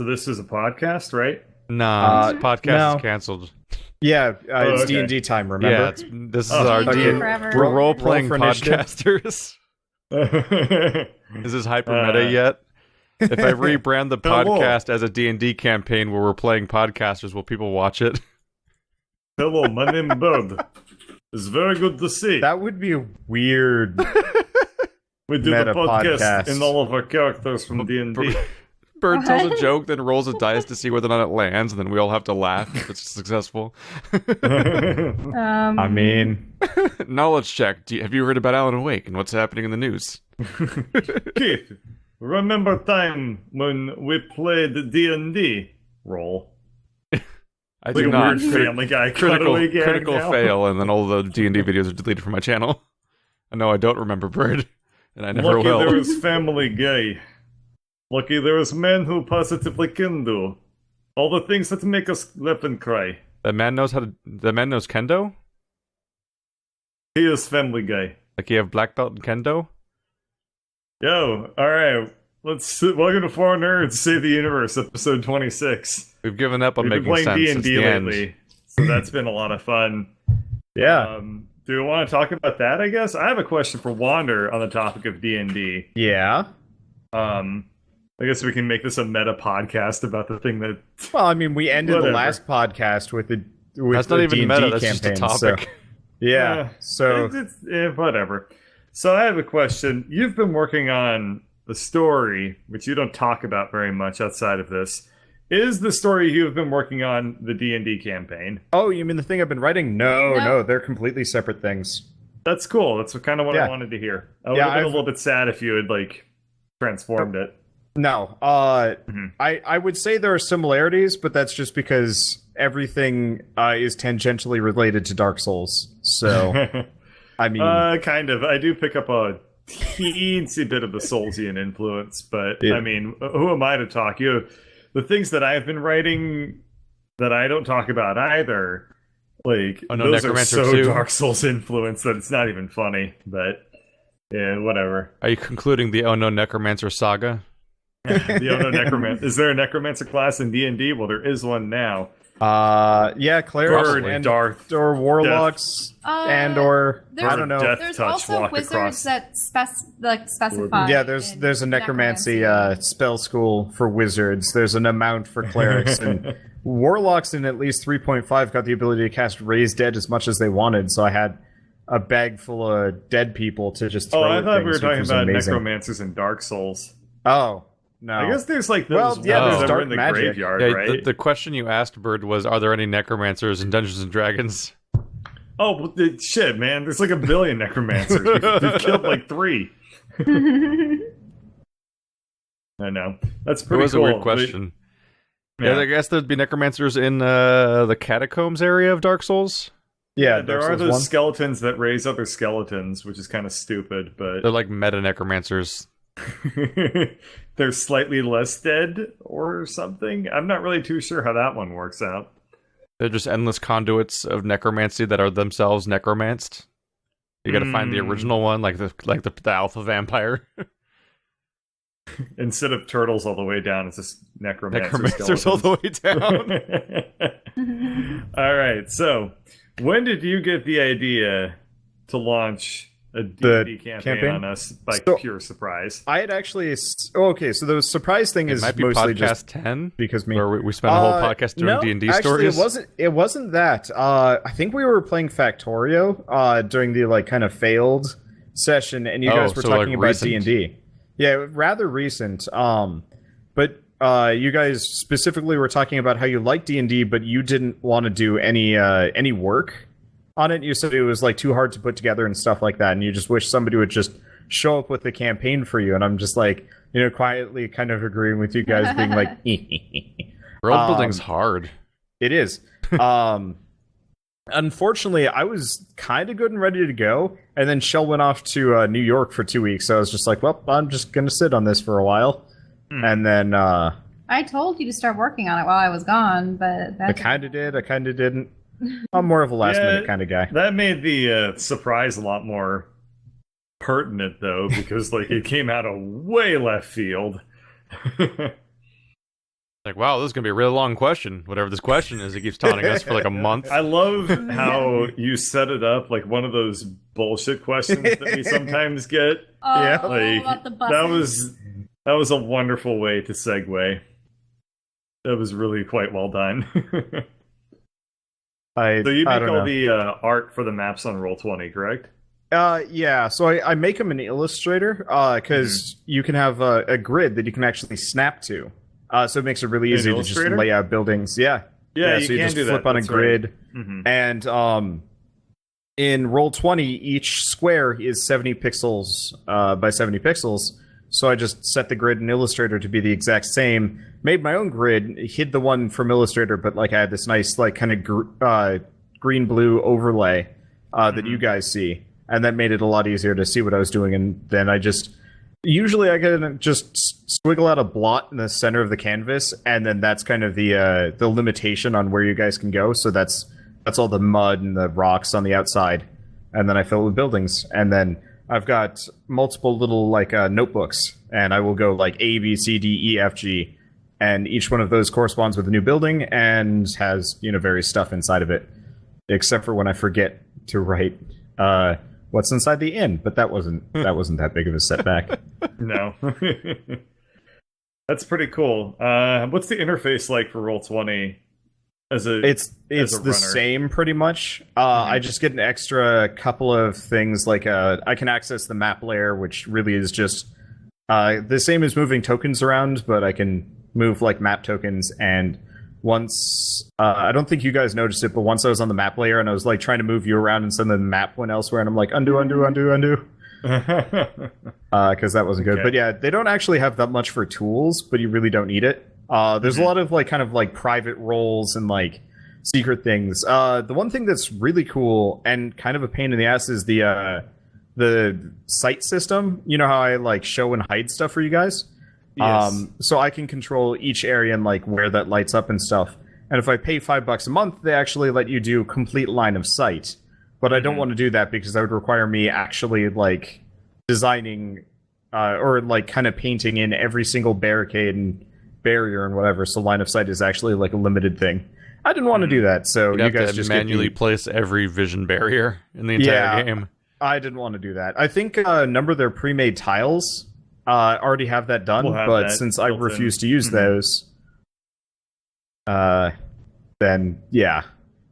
So this is a podcast, right? Nah, this podcast no. is canceled. Yeah, it's okay. D&D time, Yeah, remember? this is Oh, our D&D okay. forever. we're role-playing Roll for initiative. podcasters. Is this hyper meta Uh, yet? If I rebrand the Hello. podcast as a D&D campaign where we're playing podcasters, will people watch it? Hello, my name is Bird. It's very good to see. That would be weird. We do meta the podcast podcast. and all of our characters from D&D. Bird tells a What? joke, then rolls a dice to see whether or not it lands, and then we all have to laugh if it's successful. I mean, Knowledge check. Have you heard about Alan Wake and what's happening in the news? Keith, remember time when we played D&D? Roll. I Like do a not. weird Family Guy critical cutaway gag critical now. fail, and then all the D&D videos are deleted from my channel. I know I don't remember Bird, and I never Lucky will. there was Family Guy. Lucky there was man who positively can do all the things that make us laugh and cry. That man knows kendo. He is Family Guy. Like you have black belt in kendo. Yo, alright. Welcome to Four Nerds Save the Universe, episode 26. We've given up on We've been making playing sense since D&D the end. lately, so that's been a lot of fun. yeah. Do we want to talk about that, I guess? I have a question for Wander on the topic of D&D. Yeah. I guess we can make this a meta podcast about the thing that... Well, I mean, we ended Whatever. the last podcast with the That's not even D&D meta. That's campaign, just a topic. So, yeah. Eh, So whatever. So I have a question. You've been working on the story, which you don't talk about very much outside of this. Is the story you've been working on the D&D campaign? oh, you mean the thing I've been writing? No, No. they're completely separate things. That's cool. That's kind of what I Yeah. wanted to hear. I would Yeah, have been a I've- little bit sad if you had, transformed it. No. Mhm. I would say there are similarities, but that's just because everything is tangentially related to Dark Souls. So, I mean, Kind of. I do pick up a teensy bit of the Soulsian influence, but Yeah. I mean, who am I to talk? The things that I've been writing that I don't talk about either, Oh, no, those are Necromancer so 2. Dark Souls influence that it's not even funny. But yeah, whatever. Are you concluding the Oh No Necromancer saga? The Ono Necromancer. Is there a Necromancer class in D&D? Well, there is one now. yeah, clerics Bird, and Darth, or warlocks and or there's- I don't know. Death There's touch also walk wizards across. that specify. Yeah, there's a necromancy spell school for wizards. There's an amount for clerics and warlocks in at least 3.5 got the ability to cast raise dead as much as they wanted. So I had a bag full of dead people to just throw Oh, I at thought we were things, which talking was about amazing. necromancers in Dark Souls. Oh no, I guess there's those Well, yeah, there's ones that dark were in the magic. graveyard, Yeah, right? the question you asked, Bird, was are there any necromancers in Dungeons and Dragons? Oh, well, shit, man. There's like a billion necromancers. We've killed like 3. I know. That's It pretty was cool. a weird question. Yeah. Yeah, I guess there'd be necromancers in the catacombs area of Dark Souls. yeah, There Dark are Souls those 1. skeletons that raise other skeletons, which is kind of stupid, but They're like meta necromancers. they're slightly less dead or something. I'm not really too sure how that one works out. They're just endless conduits of necromancy that are themselves necromanced. You got to find the original one, like the alpha vampire. Instead of turtles all the way down, it's just necromancer Necromancers all the way down. All right, so when did you get the idea to launch a The D&D campaign campaign? on us by So- pure surprise? I had actually. Okay, so the surprise thing It is might be mostly podcast just 10, because me. where we spent a whole podcast doing no, D&D actually, stories. It wasn't that. I think we were playing Factorio during the kind of failed session, and you guys were so, talking like, about recent. D&D. Yeah, rather recent. But you guys specifically were talking about how you like D&D, but you didn't want to do any work on it. You said it was too hard to put together and stuff like that, and you just wish somebody would just show up with the campaign for you. And I'm just quietly kind of agreeing with you guys, being like, World building's hard. it is. Unfortunately, I was kind of good and ready to go, and then Shell went off to New York for 2 weeks. So I was just like, well, I'm just gonna sit on this for a while, and then I told you to start working on it while I was gone, but I kind of did, I kind of didn't. I'm more of a last minute kind of guy. That made the surprise a lot more pertinent, though, because it came out of way left field. Like, wow, this is gonna be a really long question. Whatever this question is, it keeps taunting us for like a month. I love how you set it up like one of those bullshit questions that we sometimes get. Oh, Yeah. about the buses. That was a wonderful way to segue. That was really quite well done. So you I make don't all know. the art for the maps on Roll20, correct? Yeah, so I make them in Illustrator because you can have a grid that you can actually snap to. So it makes it really easy to just Illustrator? lay out buildings. Yeah. Yeah, so you can just do that. flip on a That's right. grid. Mhm. And in Roll20, each square is 70 pixels by 70 pixels. So I just set the grid in Illustrator to be the exact same. Made my own grid, hid the one from Illustrator, but like I had this nice like kind of green-blue overlay that you guys see. And that made it a lot easier to see what I was doing. And then I usually I can just squiggle out a blot in the center of the canvas, and then that's kind of the limitation on where you guys can go. So that's all the mud and the rocks on the outside, and then I fill it with buildings. And then I've got multiple little like notebooks, and I will go like A, B, C, D, E, F, G, and each one of those corresponds with a new building and has various stuff inside of it, except for when I forget to write what's inside the inn, but that wasn't that big of a setback. No. That's pretty cool. What's the interface like for Roll20? It's a the runner? same pretty much. I just get an extra couple of things like I can access the map layer, which really is just the same as moving tokens around, but I can move like map tokens. And once I don't think you guys noticed it, but once I was on the map layer and I was like trying to move you around, and suddenly the map went elsewhere, and I'm like undo. Because that wasn't good. Okay. But yeah, they don't actually have that much for tools, but you really don't need it. There's a lot of like kind of like private roles and like secret things. The one thing that's really cool and kind of a pain in the ass is the sight system. You know how I like show and hide stuff for you guys? Yes. So I can control each area and like where that lights up and stuff. And if I pay $5 a month, they actually let you do complete line of sight. But I don't want to do that because that would require me actually like designing or like kind of painting in every single barricade and barrier and whatever. So line of sight is actually like a limited thing. I didn't want to do that, so You'd you have guys to just manually place every vision barrier in the entire game. I didn't want to do that. I think a number of their pre-made tiles already have that done, We'll have but that since I built in. refuse to use those, then yeah.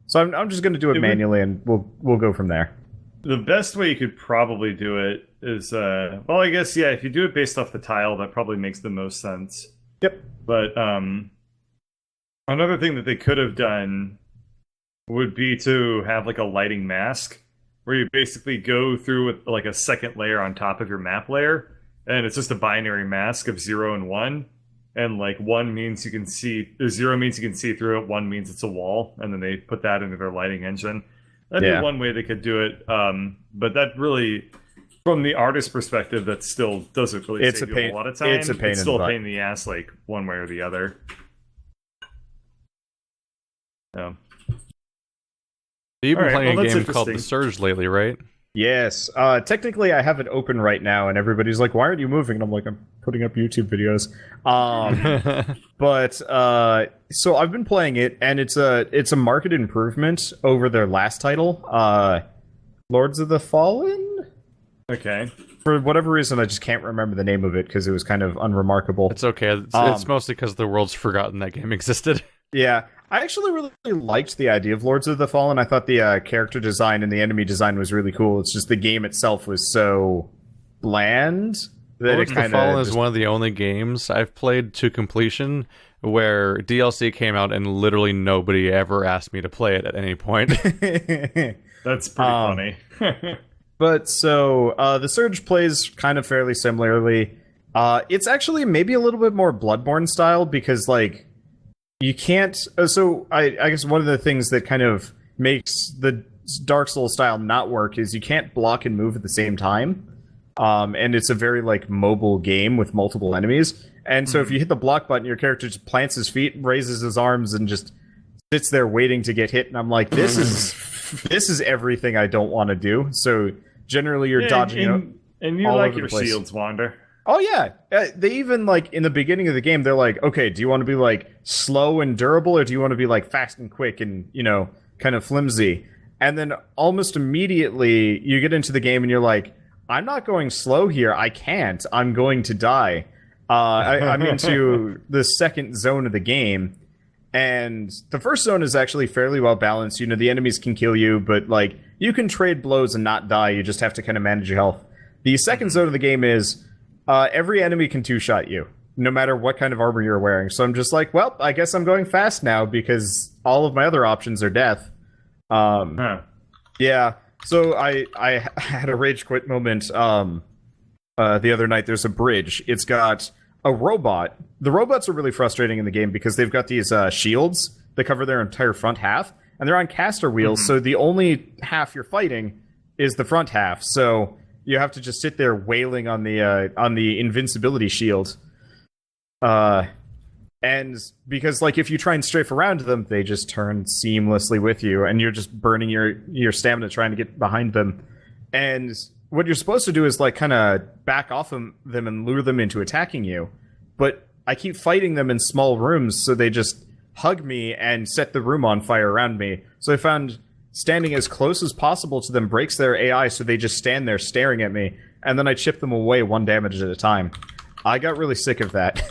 So I'm just going to do it manually, and we'll go from there. The best way you could probably do it is, well, I guess, yeah, if you do it based off the tile, that probably makes the most sense. Yep. But another thing that they could have done would be to have like a lighting mask, where you basically go through with like a second layer on top of your map layer, and it's just a binary mask of 0 and 1. And like 1 means you can see, 0 means you can see through it, 1 means it's a wall, and then they put that into their lighting engine. That'd be one way they could do it. But that really, from the artist perspective, that still doesn't really save you a lot of time. It's a pain in still the a butt. pain in the ass, like one way or the other. So. You've been All right, playing well, a that's game called The interesting. Surge lately, right? Yes. Technically, I have it open right now, and everybody's like, "Why aren't you moving?" And I'm like, "I'm putting up YouTube videos." But so I've been playing it, and it's a market improvement over their last title, Lords of the Fallen. Okay. For whatever reason, I just can't remember the name of it because it was kind of unremarkable. It's okay. It's mostly because the world's forgotten that game existed. Yeah, I actually really liked the idea of Lords of the Fallen. I thought the character design and the enemy design was really cool. It's just the game itself was so bland that Lords it of the kind Fallen of is one of the only games I've played to completion where DLC came out and literally nobody ever asked me to play it at any point. That's pretty funny. But so the Surge plays kind of fairly similarly. It's actually maybe a little bit more Bloodborne style because like you can't. So I guess one of the things that kind of makes the Dark Souls style not work is you can't block and move at the same time. And it's a very like mobile game with multiple enemies. And so if you hit the block button, your character just plants his feet, raises his arms, and just sits there waiting to get hit. And I'm like, this is everything I don't want to do. So generally, you're dodging. And you all like over your the place. shields, Wander. Oh yeah, they even like in the beginning of the game, they're like, okay, do you want to be like slow and durable, or do you want to be like fast and quick and kind of flimsy? And then almost immediately you get into the game and you're like, I'm not going slow here. I can't. I'm going to die. I'm into the second zone of the game, and the first zone is actually fairly well balanced. The enemies can kill you, but like you can trade blows and not die. You just have to kind of manage your health. The second zone of the game is every enemy can two-shot you, no matter what kind of armor you're wearing. So I'm just like, well, I guess I'm going fast now because all of my other options are death. Yeah. So I had a rage quit moment the other night. There's a bridge. It's got a robot. The robots are really frustrating in the game because they've got these shields that cover their entire front half, and they're on caster wheels, so the only half you're fighting is the front half. So you have to just sit there wailing on the invincibility shield. And because like if you try and strafe around them, they just turn seamlessly with you, and you're just burning your stamina trying to get behind them. And what you're supposed to do is like kind of back off them and lure them into attacking you. But I keep fighting them in small rooms, so they just hug me and set the room on fire around me. So I found standing as close as possible to them breaks their AI, so they just stand there staring at me, and then I chip them away one damage at a time. I got really sick of that.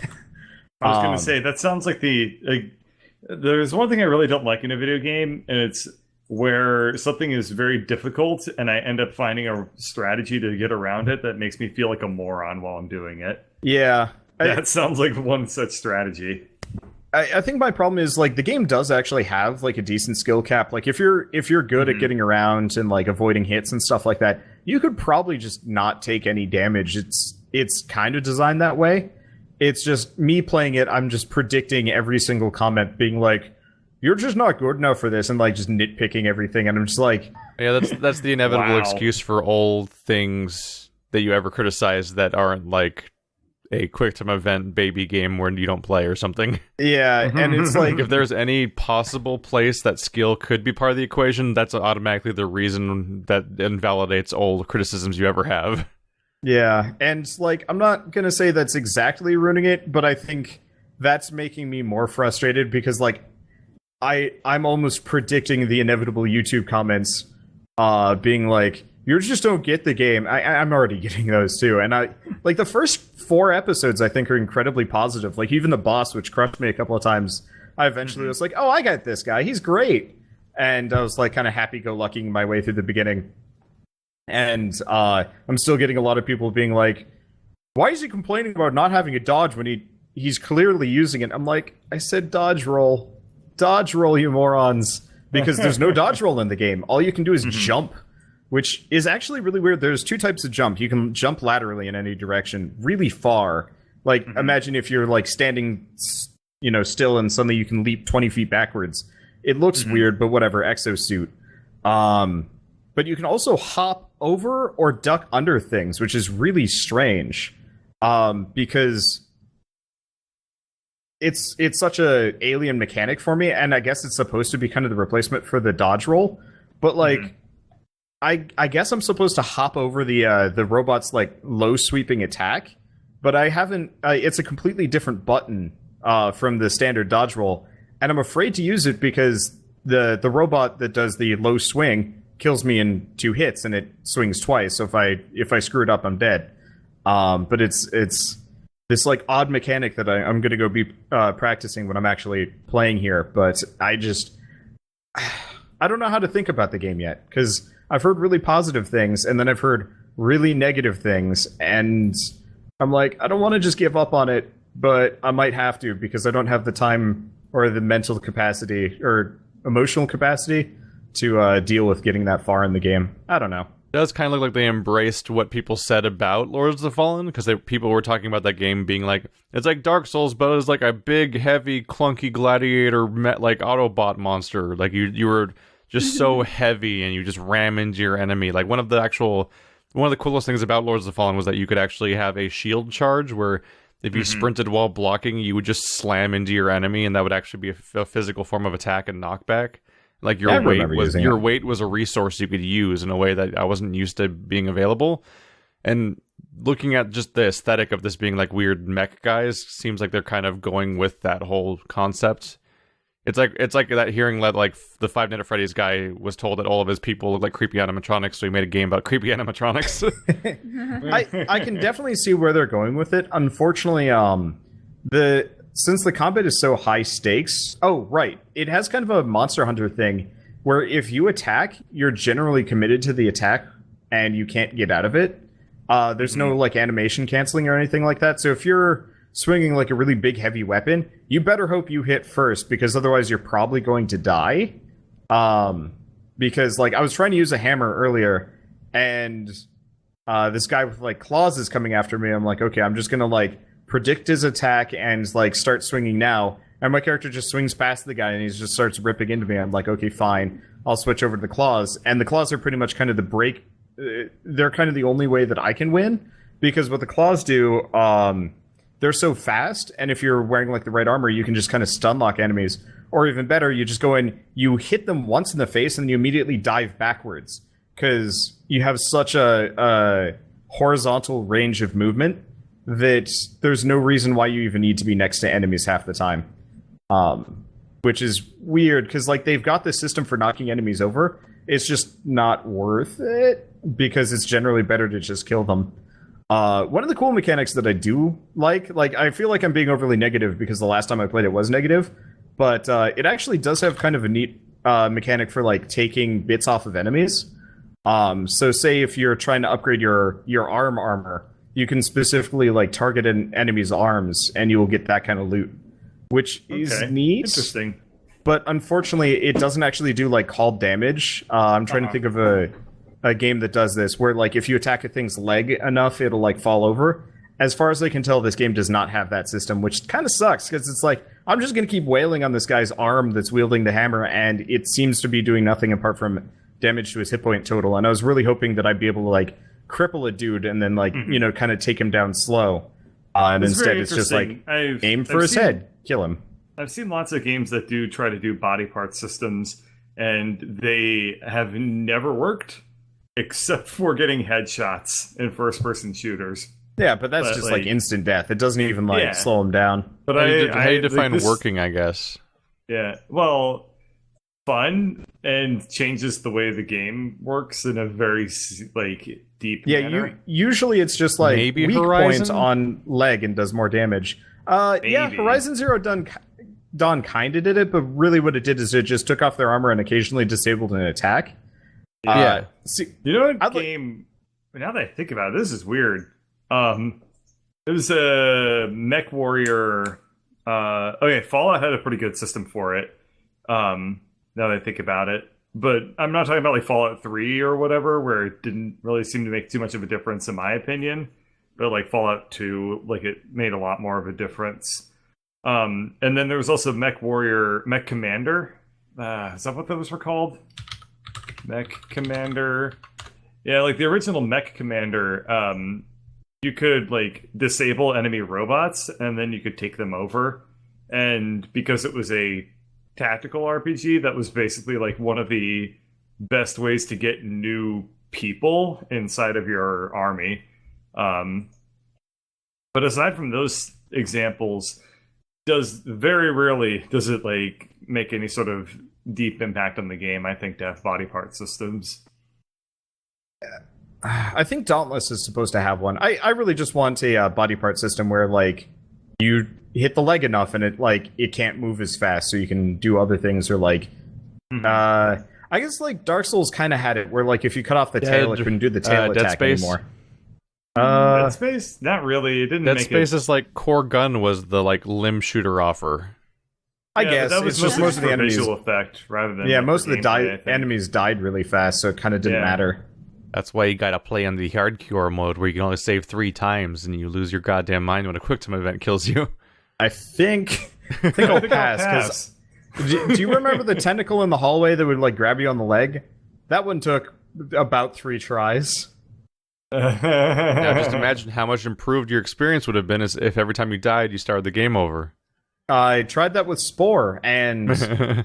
I was going to say, that sounds like there's one thing I really don't like in a video game, and it's where something is very difficult, and I end up finding a strategy to get around it that makes me feel like a moron while I'm doing it. Yeah. That sounds like one such strategy. I think my problem is like the game does actually have like a decent skill cap. Like if you're good at getting around and like avoiding hits and stuff like that, you could probably just not take any damage. It's kind of designed that way. It's just me playing it, I'm just predicting every single comment, being like, you're just not good enough for this, and like just nitpicking everything, and I'm just like, yeah, that's the inevitable Wow. excuse for all things that you ever criticize that aren't like a quick time event baby game where you don't play or something. yeah, and it's like If there's any possible place that skill could be part of the equation, that's automatically the reason that invalidates all criticisms you ever have. yeah, and like I'm not gonna say that's exactly ruining it, but I think that's making me more frustrated because like I'm almost predicting the inevitable YouTube comments being like, you just don't get the game. I'm already getting those too, and I like the first 4 episodes I think are incredibly positive. Like even the boss, which crushed me a couple of times, I eventually was like, oh, I got this guy, he's great, and I was like kind of happy-go-lucking my way through the beginning. And I'm still getting a lot of people being like, why is he complaining about not having a dodge when he's clearly using it? I'm like, I said dodge roll. Dodge roll, you morons. Because there's no dodge roll in the game. All you can do is jump, which is actually really weird. There's 2 types of jump. You can jump laterally in any direction, really far. Like, imagine if you're like standing, still, and suddenly you can leap 20 feet backwards. It looks weird, but whatever. Exosuit. But you can also hop over or duck under things, which is really strange. Because it's such a alien mechanic for me, and I guess it's supposed to be kind of the replacement for the dodge roll. But like, I guess I'm supposed to hop over the robot's like low sweeping attack, but I haven't. It's a completely different button from the standard dodge roll, and I'm afraid to use it because the robot that does the low swing kills me in 2 hits, and it swings twice. So if I screw it up, I'm dead. But it's this like odd mechanic that I'm going to go be practicing when I'm actually playing here. But I don't know how to think about the game yet, because I've heard really positive things, and then I've heard really negative things, and I'm like, I don't want to just give up on it, but I might have to, because I don't have the time or the mental capacity or emotional capacity to deal with getting that far in the game. I don't know. It does kind of look like they embraced what people said about Lords of the Fallen, because people were talking about that game being like, it's like Dark Souls, but it's like a big, heavy, clunky gladiator, like Autobot monster. Like you were just so heavy, and you just ram into your enemy. Like one of the coolest things about Lords of the Fallen was that you could actually have a shield charge where if you sprinted while blocking, you would just slam into your enemy, and that would actually be a physical form of attack and knockback. Like your weight was a resource you could use in a way that I wasn't used to being available. And looking at just the aesthetic of this being like weird mech guys, seems like they're kind of going with that whole concept. It's like that hearing that like the Five Nights at Freddy's guy was told that all of his people look like creepy animatronics, so he made a game about creepy animatronics. I can definitely see where they're going with it. Unfortunately, since the combat is so high stakes. Oh, right. It has kind of a Monster Hunter thing where if you attack, you're generally committed to the attack and you can't get out of it. There's no like animation canceling or anything like that. So if you're swinging like a really big heavy weapon, you better hope you hit first, because otherwise you're probably going to die. Because like I was trying to use a hammer earlier, and this guy with like claws is coming after me. I'm like, okay, I'm just gonna like predict his attack and like start swinging now. And my character just swings past the guy and he just starts ripping into me. I'm like, okay, fine, I'll switch over to the claws. And the claws are pretty much kind of the break. They're kind of the only way that I can win, because what the claws do, they're so fast, and if you're wearing like the right armor, you can just kind of stun lock enemies. Or even better, you just go in, you hit them once in the face, and you immediately dive backwards, because you have such a horizontal range of movement that there's no reason why you even need to be next to enemies half the time. Which is weird, because like they've got this system for knocking enemies over. It's just not worth it, because it's generally better to just kill them. One of the cool mechanics that I do like I feel like I'm being overly negative because the last time I played it was negative, but it actually does have kind of a neat mechanic for like taking bits off of enemies. So say if you're trying to upgrade your armor, you can specifically like target an enemy's arms and you will get that kind of loot, which is neat. Interesting. But unfortunately, it doesn't actually do like called damage. I'm trying to think of a game that does this, where like if you attack a thing's leg enough, it'll like fall over. As far as I can tell, this game does not have that system, which kind of sucks, because it's like, I'm just going to keep wailing on this guy's arm that's wielding the hammer, and it seems to be doing nothing apart from damage to his hit point total. And I was really hoping that I'd be able to like cripple a dude and then like, you know, kind of take him down slow. And instead it's just like, aim for his head, kill him. I've seen lots of games that do try to do body part systems, and they have never worked, except for getting headshots in first-person shooters. Yeah, but that's just like instant death. It doesn't even like slow him down. But how do you define working, I guess? Yeah, well, fun, and changes the way the game works in a very like deep manner. Usually it's just like maybe weak Horizon? points on leg and does more damage. Yeah, Horizon Zero Dawn kind of did it, but really what it did is it just took off their armor and occasionally disabled an attack. See, you know what game? Now that I think about it, this is weird. It was a Mech Warrior. Okay, Fallout had a pretty good system for it. Now that I think about it, but I'm not talking about like Fallout 3 or whatever, where it didn't really seem to make too much of a difference in my opinion. But like Fallout 2, like it made a lot more of a difference. And then there was also Mech Commander. Is that what those were called? Mech Commander. Yeah, like the original Mech Commander, you could like disable enemy robots and then you could take them over. And because it was a tactical RPG, that was basically like one of the best ways to get new people inside of your army. But aside from those examples, very rarely does it like make any sort of deep impact on the game, I think, to have body part systems. I think Dauntless is supposed to have one. I really just want a body part system where like you hit the leg enough and it can't move as fast, so you can do other things, or like I guess like Dark Souls kind of had it where like if you cut off the tail, it couldn't do the tail attack anymore. Dead Space? Not really. It didn't Dead make Space's like core gun was the like limb shooter offer. I guess that was it's just most of the enemies. Visual effect rather than most of the enemies died really fast, so it kind of didn't matter. That's why you gotta play on the hardcore mode, where you can only save 3 times and you lose your goddamn mind when a quick time event kills you. I think I'll pass. Do you remember the tentacle in the hallway that would like grab you on the leg? That one took about 3 tries. Now just imagine how much improved your experience would have been as if every time you died, you started the game over. I tried that with Spore, and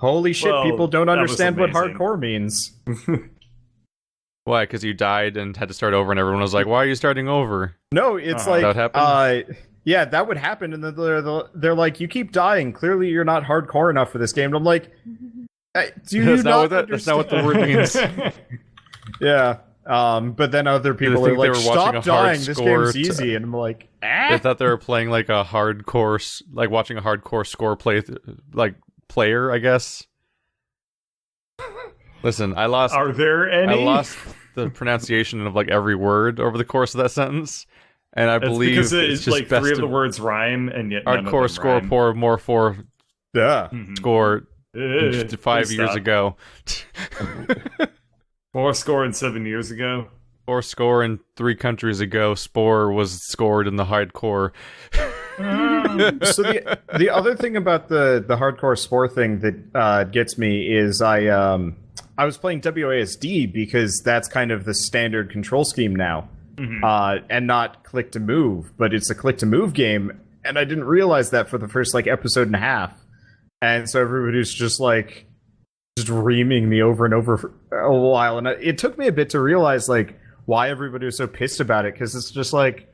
holy shit, people don't understand what amazing. hardcore means. Why? Because you died and had to start over, and everyone was like, "Why are you starting over?" No, it's Uh-huh. That happened? yeah, that would happen, and then they're like, you keep dying. Clearly, you're not hardcore enough for this game. And I'm like, do you That's not that's not what the word means. Yeah. But then other people are think they like, were watching stop a hard dying. This score game's to- easy, and I'm like, I thought they were playing like a hardcore, like watching a hardcore score player, I guess. Listen, I lost. Are there any? I lost the pronunciation of like every word over the course of that sentence, and I It's believe because it's just like best 3 of to the words rhyme, and yet none of them hardcore score rhyme. pour more for yeah. Mhm. score Please 5 years stop. ago. 4 score and 7 years ago. 4 score in 3 countries ago. Spore was scored in the hardcore. So the other thing about the hardcore spore thing that gets me is I was playing WASD because that's kind of the standard control scheme now, and not click to move, but it's a click to move game, and I didn't realize that for the first like episode and a half, and so everybody's just like just reaming me over and over for a while, and it took me a bit to realize like why everybody was so pissed about it, because it's just like,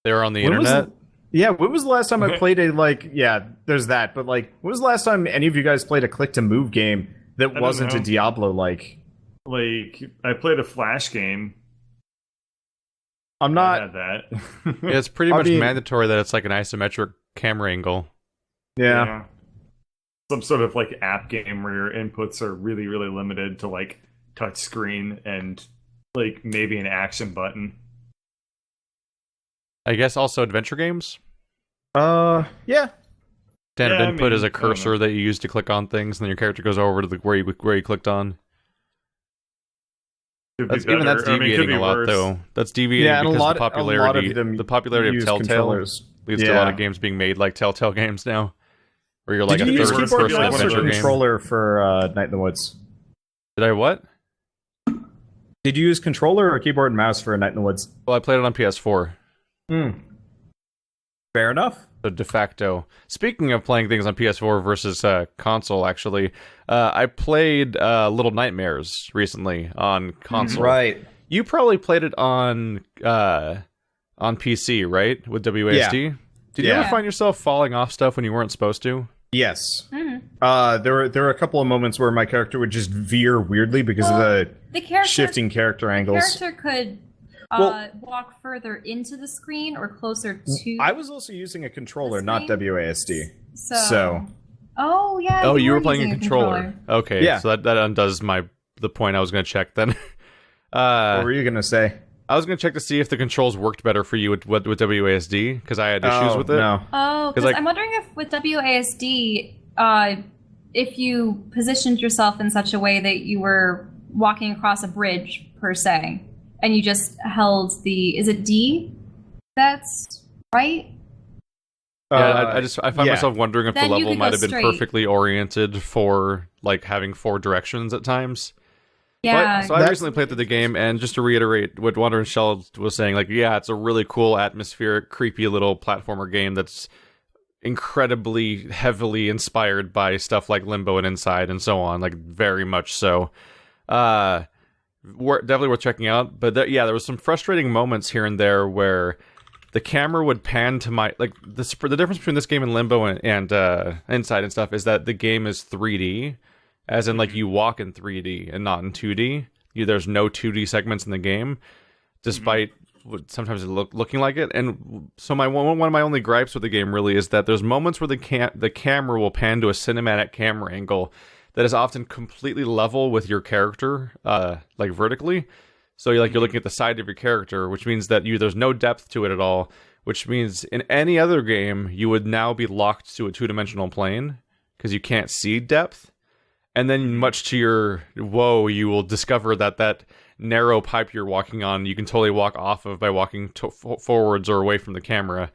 They were on the when was internet. yeah, when was the last time I played a, like, yeah, there's that, but, like, when was the last time any of you guys played a click-to-move game that don't wasn't a know. Diablo-like? Like, I played a Flash game. I'm I not... had that. Yeah, it's pretty I much mean- mandatory that it's like an isometric camera angle. Yeah. Some sort of like app game where your inputs are really, really limited to like touch screen and like maybe an action button. I guess also adventure games. Yeah. Standard Yeah, I input mean, is a I don't know. cursor that you use to click on things, and then your character goes over to where you clicked on. Could be That's even better. that's I mean, it could deviating be a lot, worse. though. That's deviating Yeah, and because a lot the popularity, of them the popularity of use Telltale controllers. leads to a lot Yeah. of games being made like Telltale games now, where you're like Did a you use third keyboard third-person mouse or adventure game. controller for Night in the Woods? Did I what? Did you use controller or keyboard and mouse for Night in the Woods? Well, I played it on PS4. Fair enough. So de facto. Speaking of playing things on PS4 versus console, actually, I played Little Nightmares recently on console. Right. You probably played it on PC, right? With WASD. Did you Yeah. ever find yourself falling off stuff when you weren't supposed to? Yes. Mhm. There were a couple of moments where my character would just veer weirdly because of the The character shifting character angles. character could Well- walk further into the screen or closer to. I was also using a controller, The not screen? WASD. so. So Oh yeah. Oh, you were playing using a controller. Okay, Yeah. so that undoes the point I was going to check then. what were you gonna say? I was going to check to see if the controls worked better for you with WASD, because I had issues with it. No. Oh, 'Cause, because like- I'm wondering if with WASD, if you positioned yourself in such a way that you were walking across a bridge per se, and you just held is it D? That's right. Yeah, I find yeah. myself wondering if the Then you level could go might have been straight. perfectly oriented for like having 4 directions at times. Yeah. So I That's- recently played through the game, and just to reiterate what Wander and Shell was saying, like, yeah, it's a really cool, atmospheric, creepy little platformer game that's incredibly heavily inspired by stuff like Limbo and Inside and so on, like very much so. Definitely worth checking out. But there was some frustrating moments here and there where the camera would pan to my the difference between this game and Limbo and Inside and stuff is that the game is 3D, as in like you walk in 3D and not in 2D. There's no 2D segments in the game, despite sometimes it looking like it. And so one of my only gripes with the game really is that there's moments where the camera will pan to a cinematic camera angle that is often completely level with your character, like vertically. So you're looking at the side of your character, which means that there's no depth to it at all, which means in any other game, you would now be locked to a 2-dimensional plane because you can't see depth. And then much to your woe, you will discover that narrow pipe you're walking on, you can totally walk off of by walking forwards or away from the camera.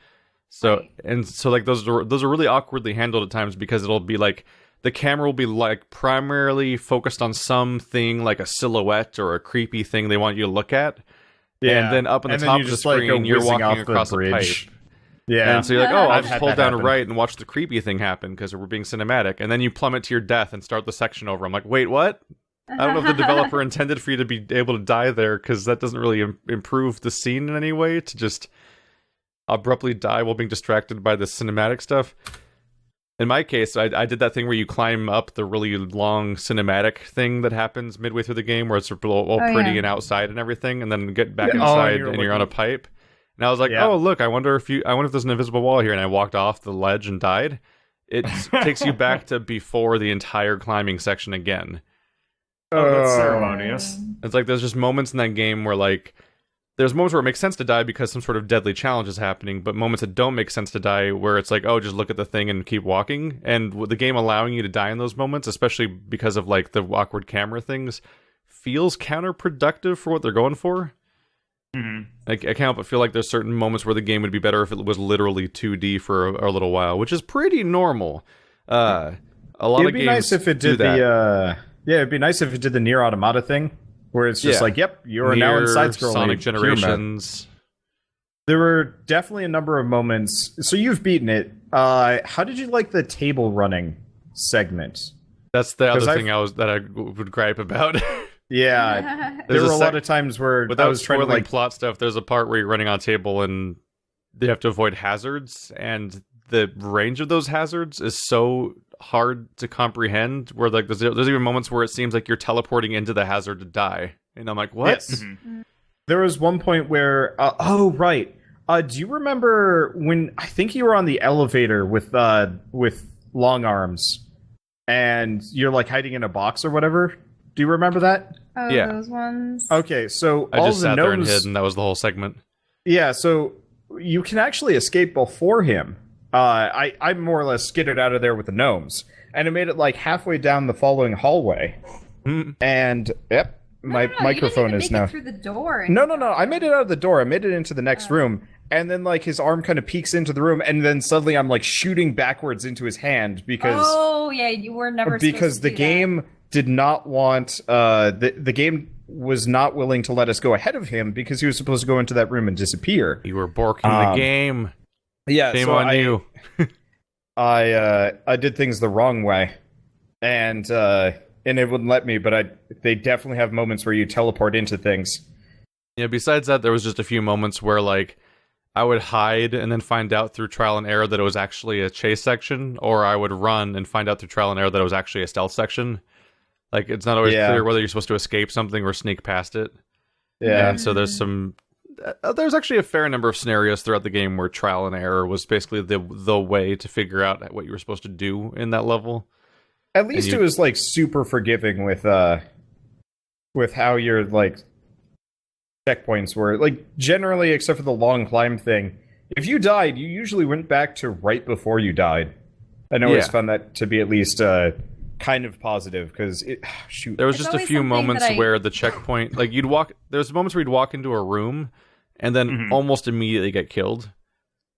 So, Right. and so like those are really awkwardly handled at times because it'll be like, the camera will be like primarily focused on something like a silhouette or a creepy thing they want you to look at. Yeah. And then up on the And then top you of the just, like, screen, go you're whizzing walking off the across a pipe. bridge. Yeah. And so you're like, Yeah. oh, I'll I've just had hold that down to happen. right and watch the creepy thing happen because we're being cinematic. And then you plummet to your death and start the section over. I'm like, wait, what? I don't know if the developer intended for you to be able to die there, because that doesn't really improve the scene in any way, to just abruptly die while being distracted by the cinematic stuff. In my case, I did that thing where you climb up the really long cinematic thing that happens midway through the game, where it's all pretty and outside and everything, and then get back inside and you're on a pipe. And I was like, oh look, I wonder if there's an invisible wall here, and I walked off the ledge and died. It takes you back to before the entire climbing section again. Oh, that's ceremonious. It's like there's just moments in that game where like there's moments where it makes sense to die because some sort of deadly challenge is happening, but moments that don't make sense to die where it's like, oh, just look at the thing and keep walking. And with the game allowing you to die in those moments, especially because of like the awkward camera things, feels counterproductive for what they're going for. Mm-hmm. I can't help but feel like there's certain moments where the game would be better if it was literally 2D for a little while, which is pretty normal. A lot it'd of be games nice if it did it'd be nice if it did the Nier Automata thing, where it's just like, yep, you are now in side-scrolling Sonic Generations. There were definitely a number of moments. So you've beaten it. How did you like the table running segment? That's the other thing I would gripe about. Yeah, there were a lot of times where I was trying to like plot stuff. There's a part where you're running on a table and you have to avoid hazards, and the range of those hazards is so hard to comprehend. Where like there's even moments where it seems like you're teleporting into the hazard to die, and I'm like, what? Yes. Mm-hmm. There was one point where do you remember when I think you were on the elevator with long arms, and you're like hiding in a box or whatever? Do you remember that? Oh, yeah. Those ones. Okay, so I all just the sat gnomes, there and hid, and that was the whole segment. Yeah, so you can actually escape before him. I more or less skidded out of there with the gnomes, and it made it like halfway down the following hallway. And my microphone is now through the door. No. I made it out of the door. I made it into the next room, and then like his arm kind of peeks into the room, and then suddenly I'm like shooting backwards into his hand because you were never because the game did not want the game was not willing to let us go ahead of him because he was supposed to go into that room and disappear. You were borking the game. Yeah, shame on you. I did things the wrong way, and it wouldn't let me. But they definitely have moments where you teleport into things. Yeah. Besides that, there was just a few moments where like I would hide and then find out through trial and error that it was actually a chase section, or I would run and find out through trial and error that it was actually a stealth section. Like, it's not always clear whether you're supposed to escape something or sneak past it. Yeah. And so there's actually a fair number of scenarios throughout the game where trial and error was basically the way to figure out what you were supposed to do in that level. At least it was, like, super forgiving with how your, like, checkpoints were. Like, generally, except for the long climb thing, if you died, you usually went back to right before you died. I always found that to be at least kind of positive, because there was just a few moments where the checkpoint, like there's moments where you'd walk into a room and then almost immediately get killed.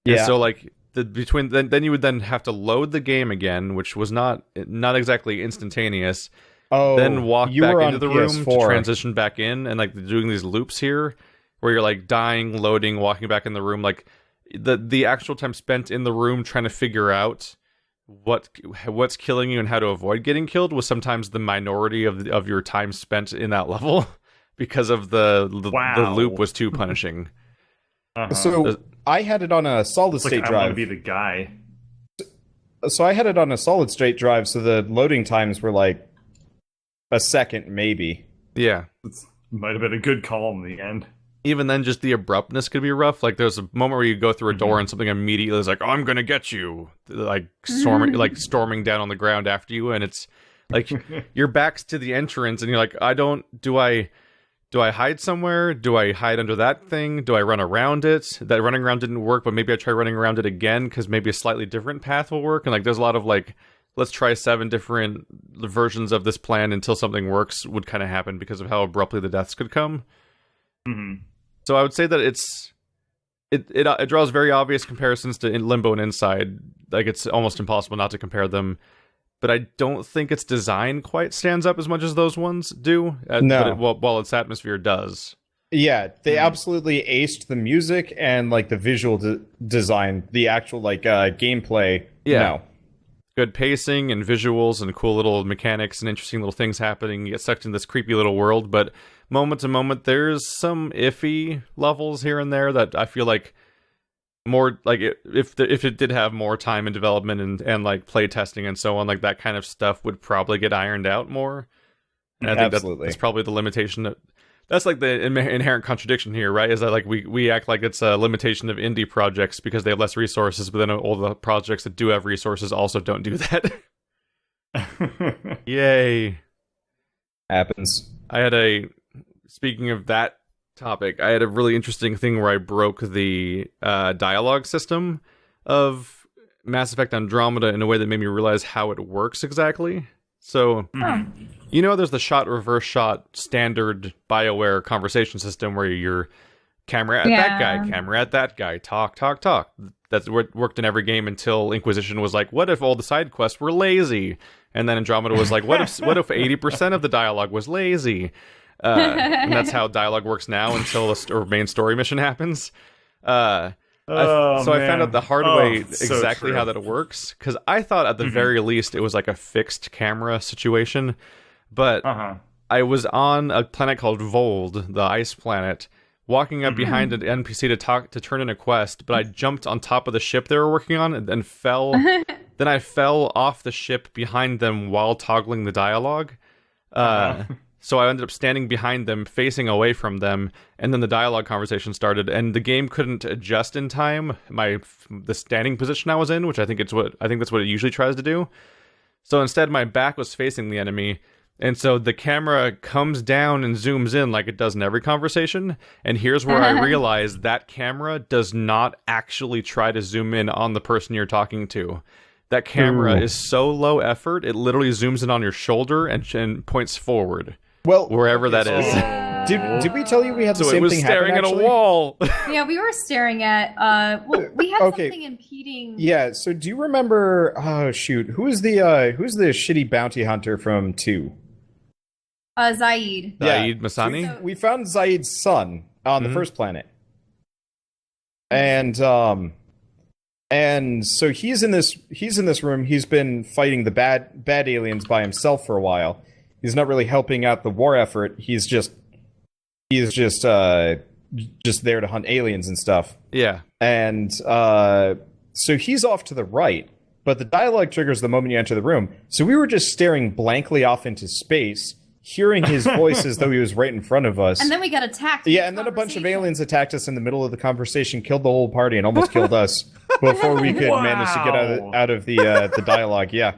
Yeah. And so like then you would then have to load the game again, which was not exactly instantaneous. Oh, then walk back into the room PS4 to transition back in, and like doing these loops here where you're like dying, loading, walking back in the room. Like the actual time spent in the room trying to figure out what's killing you and how to avoid getting killed was sometimes the minority of your time spent in that level because of the loop was too punishing. So I had it on a solid state drive. I want to be the guy. So I had it on a solid state drive, so the loading times were like a second, maybe. Yeah. It might have been a good call in the end. Even then, just the abruptness could be rough. Like, there's a moment where you go through a door and something immediately is like, "Oh, I'm gonna get you!" Like storming down on the ground after you, and it's like your back's to the entrance, and you're like, Do I hide somewhere? Do I hide under that thing? Do I run around it? That running around didn't work, but maybe I try running around it again because maybe a slightly different path will work. And like, there's a lot of like, let's try 7 different versions of this plan until something works would kind of happen because of how abruptly the deaths could come. Mm-hmm. So I would say that it draws very obvious comparisons to Limbo and Inside. Like, it's almost impossible not to compare them. But I don't think its design quite stands up as much as those ones do. No. But while its atmosphere does. Yeah, they absolutely aced the music and like the visual design, the actual like gameplay. Yeah. No. good pacing and visuals and cool little mechanics and interesting little things happening. You get sucked in this creepy little world, but moment to moment, there's some iffy levels here and there that I feel like more like if it did have more time in development and like play testing and so on, like that kind of stuff would probably get ironed out more. And I think that's probably the limitation. That's like the inherent contradiction here, right? Is that like we act like it's a limitation of indie projects because they have less resources, but then all the projects that do have resources also don't do that. Yay. Happens. Speaking of that topic, I had a really interesting thing where I broke the dialogue system of Mass Effect Andromeda in a way that made me realize how it works exactly. So, you know, there's the shot, reverse shot, standard BioWare conversation system where you're camera at that guy, camera at that guy, talk, talk, talk. That's what worked in every game until Inquisition was like, what if all the side quests were lazy? And then Andromeda was like, what if 80% of the dialogue was lazy? And that's how dialogue works now until a main story mission happens. I found out the hard way exactly how that works, because I thought at the very least it was like a fixed camera situation, but I was on a planet called Vold, the ice planet, walking up behind an NPC to turn in a quest, but I jumped on top of the ship they were working on and then fell. Then I fell off the ship behind them while toggling the dialogue. So I ended up standing behind them, facing away from them, and then the dialogue conversation started, and the game couldn't adjust in time the standing position I was in, which I think that's what it usually tries to do. So instead, my back was facing the enemy, and so the camera comes down and zooms in like it does in every conversation, and here's where I realized that camera does not actually try to zoom in on the person you're talking to. That camera is so low effort, it literally zooms in on your shoulder and points forward. Well, wherever that is. Did we tell you we had the same thing happen? So it was staring at a wall. Yeah, we were staring at. We had something impeding. Yeah. So do you remember? Oh shoot, who's the shitty bounty hunter from 2? Zaid. Zaid Masani. We found Zaid's son on the first planet, and so he's in this room. He's been fighting the bad aliens by himself for a while. He's not really helping out the war effort. He's just there to hunt aliens and stuff. Yeah. And so he's off to the right, but the dialogue triggers the moment you enter the room. So we were just staring blankly off into space, hearing his voice as though he was right in front of us. And then we got attacked. Yeah, and then a bunch of aliens attacked us in the middle of the conversation, killed the whole party, and almost killed us before we could manage to get out of the dialogue. Yeah.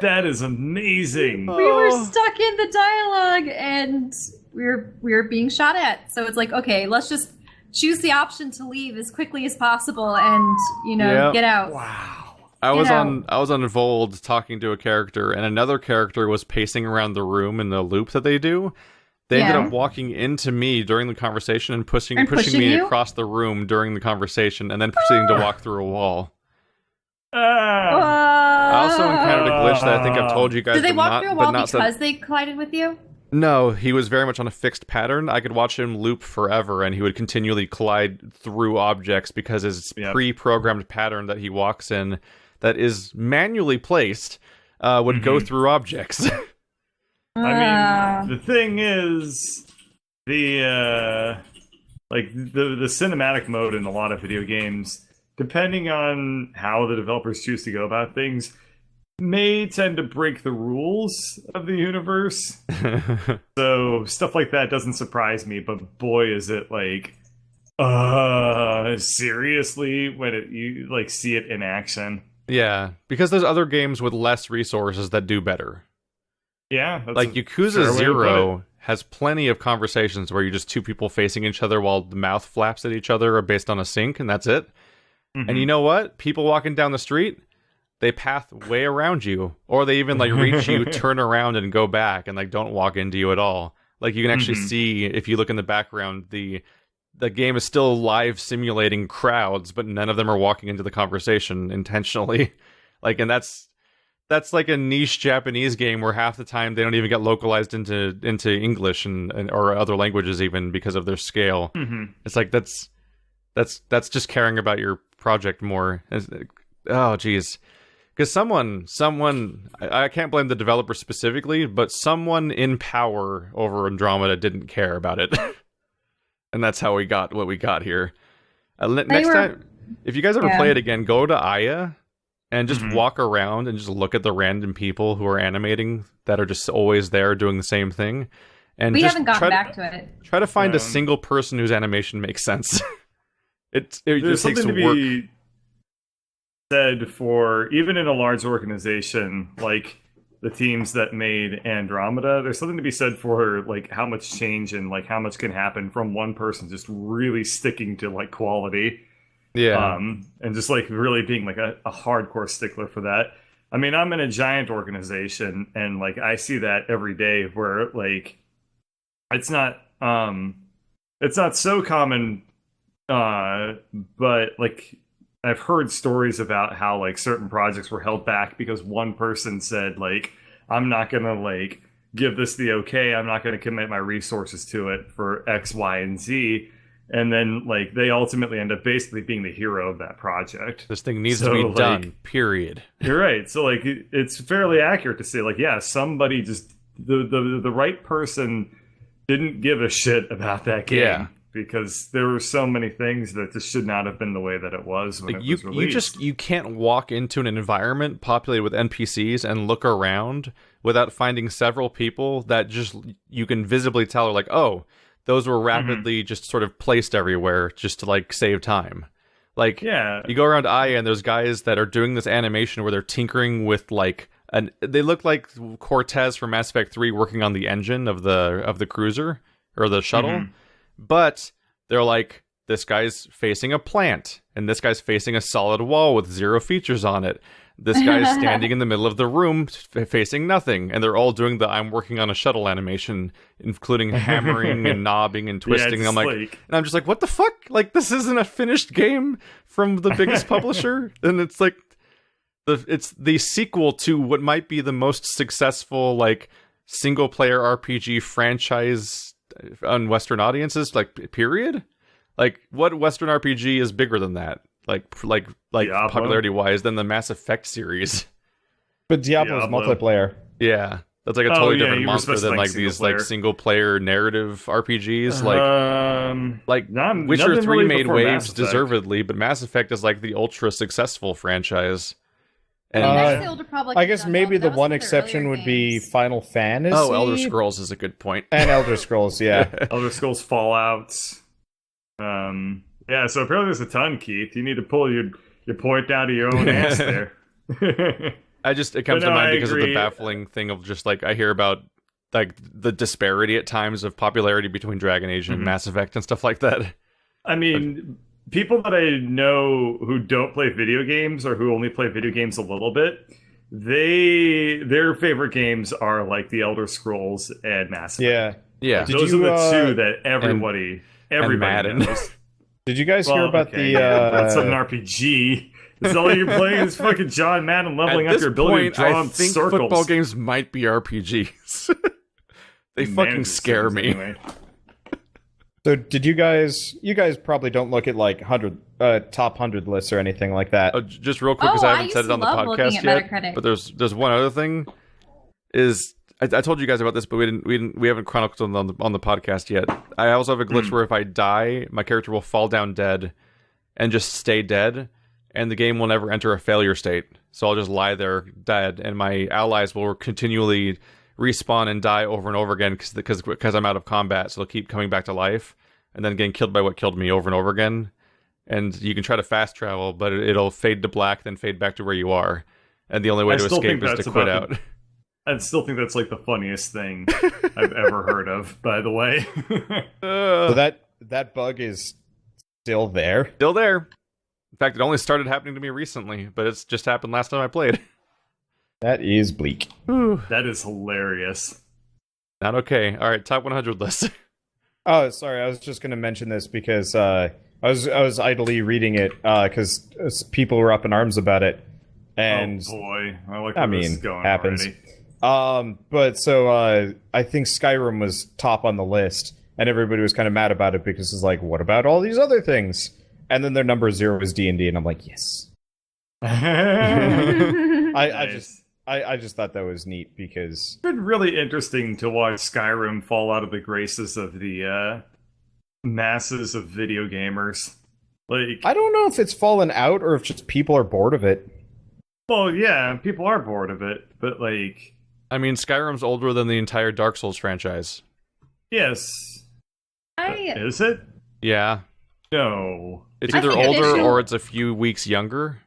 That is amazing. We were stuck in the dialogue and we were being shot at. So it's like, okay, let's just choose the option to leave as quickly as possible and, get out. Wow. I was on Vold talking to a character, and another character was pacing around the room in the loop that they do. They ended up walking into me during the conversation and pushing me across the room during the conversation, and then proceeding to walk through a wall. I also encountered a glitch that I think I've told you guys. Did they walk through a wall because they collided with you? No, he was very much on a fixed pattern. I could watch him loop forever, and he would continually collide through objects because his pre-programmed pattern that he walks in, that is manually placed, would go through objects. I mean, the thing is, the cinematic mode in a lot of video games, depending on how the developers choose to go about things, may tend to break the rules of the universe. So stuff like that doesn't surprise me, but boy, is it like, seriously, when you see it in action. Yeah, because there's other games with less resources that do better. Yeah, that's like Yakuza 0 has plenty of conversations where you're just two people facing each other while the mouth flaps at each other based on a sync, and that's it. And you know what? People walking down the street, they path way around you, or they even reach you, turn around and go back, and don't walk into you at all. Like you can actually see, if you look in the background, the game is still live simulating crowds, but none of them are walking into the conversation intentionally. And that's like a niche Japanese game where half the time they don't even get localized into English and or other languages even because of their scale. It's like that's just caring about your project more. Oh geez, Because someone, I can't blame the developer specifically, but someone in power over Andromeda didn't care about it. And that's how we got what we got here. Next time, if you guys ever play it again, go to Aya and just walk around and just look at the random people who are animating that are just always there doing the same thing. And we just haven't gotten back to it. Try to find a single person whose animation makes sense. It There's just takes something to work. be said for, even in a large organization like the teams that made Andromeda, there's something to be said for like how much change and like how much can happen from one person just really sticking to like quality. Yeah. And just like really being like a hardcore stickler for that. I mean, I'm in a giant organization and like I see that every day where like it's not so common, but like I've heard stories about how like certain projects were held back because one person said like, I'm not gonna like give this the okay, I'm not gonna commit my resources to it for X, Y, and Z. And then like they ultimately end up basically being the hero of that project. This thing needs to be done, period. You're right. So like it's fairly accurate to say like, yeah, somebody just the right person didn't give a shit about that game. Yeah. Because there were so many things that just should not have been the way that it was when Like it was released. you can't walk into an environment populated with NPCs and look around without finding several people that just you can visibly tell are like, oh, those were rapidly just sort of placed everywhere just to like save time. Like, yeah. You go around Aya and there's guys that are doing this animation where they're tinkering with like they look like Cortez from Mass Effect 3 working on the engine of the cruiser or the shuttle. But they're like, this guy's facing a plant, and this guy's facing a solid wall with 0 features on it. This guy's standing in the middle of the room facing nothing, and they're all doing the I'm working on a shuttle animation, including hammering and knobbing and twisting. Yeah, and I'm just like, what the fuck? Like, this isn't a finished game from the biggest publisher? And it's like, it's the sequel to what might be the most successful, like, single-player RPG franchise on Western audiences, like, period? Like, what Western RPG is bigger than that? Like popularity wise than the Mass Effect series. But Diablo's multiplayer. Yeah. That's like a totally different you were monster than like these like single player narrative RPGs. Witcher 3 really made before waves Mass Effect. deservedly, but Mass Effect is like the ultra successful franchise. And that's the Old Republic I guess done maybe well, the that was one their exception earlier would be games. Final Fantasy. oh, Elder Scrolls is a good point. And Elder Scrolls, yeah. Elder Scrolls Fallout. Yeah, so apparently there's a ton, Keith. You need to pull your point out of your own ass there. It comes to no, mind I because of the agree. baffling thing of just like I hear about like the disparity at times of popularity between Dragon Age and Mass Effect and stuff like that. I mean, people that I know who don't play video games or who only play video games a little bit, their favorite games are like the Elder Scrolls and Mass Effect. Yeah. Yeah. Those are the two that everybody Madden. knows. Did you guys hear about That's an RPG. It's all you're playing is fucking John Madden leveling At up this your ability point, to draw I think circles. football games might be RPGs. They fucking Manager scare sims, me. anyway. So did you guys probably don't look at like top 100 lists or anything like that. Just real quick, because I haven't used said it to on the love looking podcast at yet. Metacritic. But there's one other thing. Is I told you guys about this, but we haven't chronicled on the podcast yet. I also have a glitch where if I die, my character will fall down dead and just stay dead, and the game will never enter a failure state. So I'll just lie there dead, and my allies will continually respawn and die over and over again because I'm out of combat. So they'll keep coming back to life and then getting killed by what killed me over and over again. And you can try to fast travel, but it'll fade to black, then fade back to where you are. And the only way to escape is to quit out. I still think that's like the funniest thing I've ever heard of, by the way. So that bug is still there. Still there. In fact, it only started happening to me recently, but it's just happened last time I played. That is bleak. That is hilarious. Not okay. All right, top 100 list. Oh, sorry. I was just going to mention this because I was idly reading it because people were up in arms about it. And oh boy, I mean, this is going happens. already. But so I think Skyrim was top on the list, and everybody was kind of mad about it because it's like, what about all these other things? And then their number 0 is D&D, and I'm like, yes. I I just thought that was neat because It's been really interesting to watch Skyrim fall out of the graces of the masses of video gamers. Like, I don't know if it's fallen out or if just people are bored of it. well, yeah, people are bored of it, but like, I mean, Skyrim's older than the entire Dark Souls franchise. yes, is it? Yeah. No, It's I either think older they or it's a few weeks younger.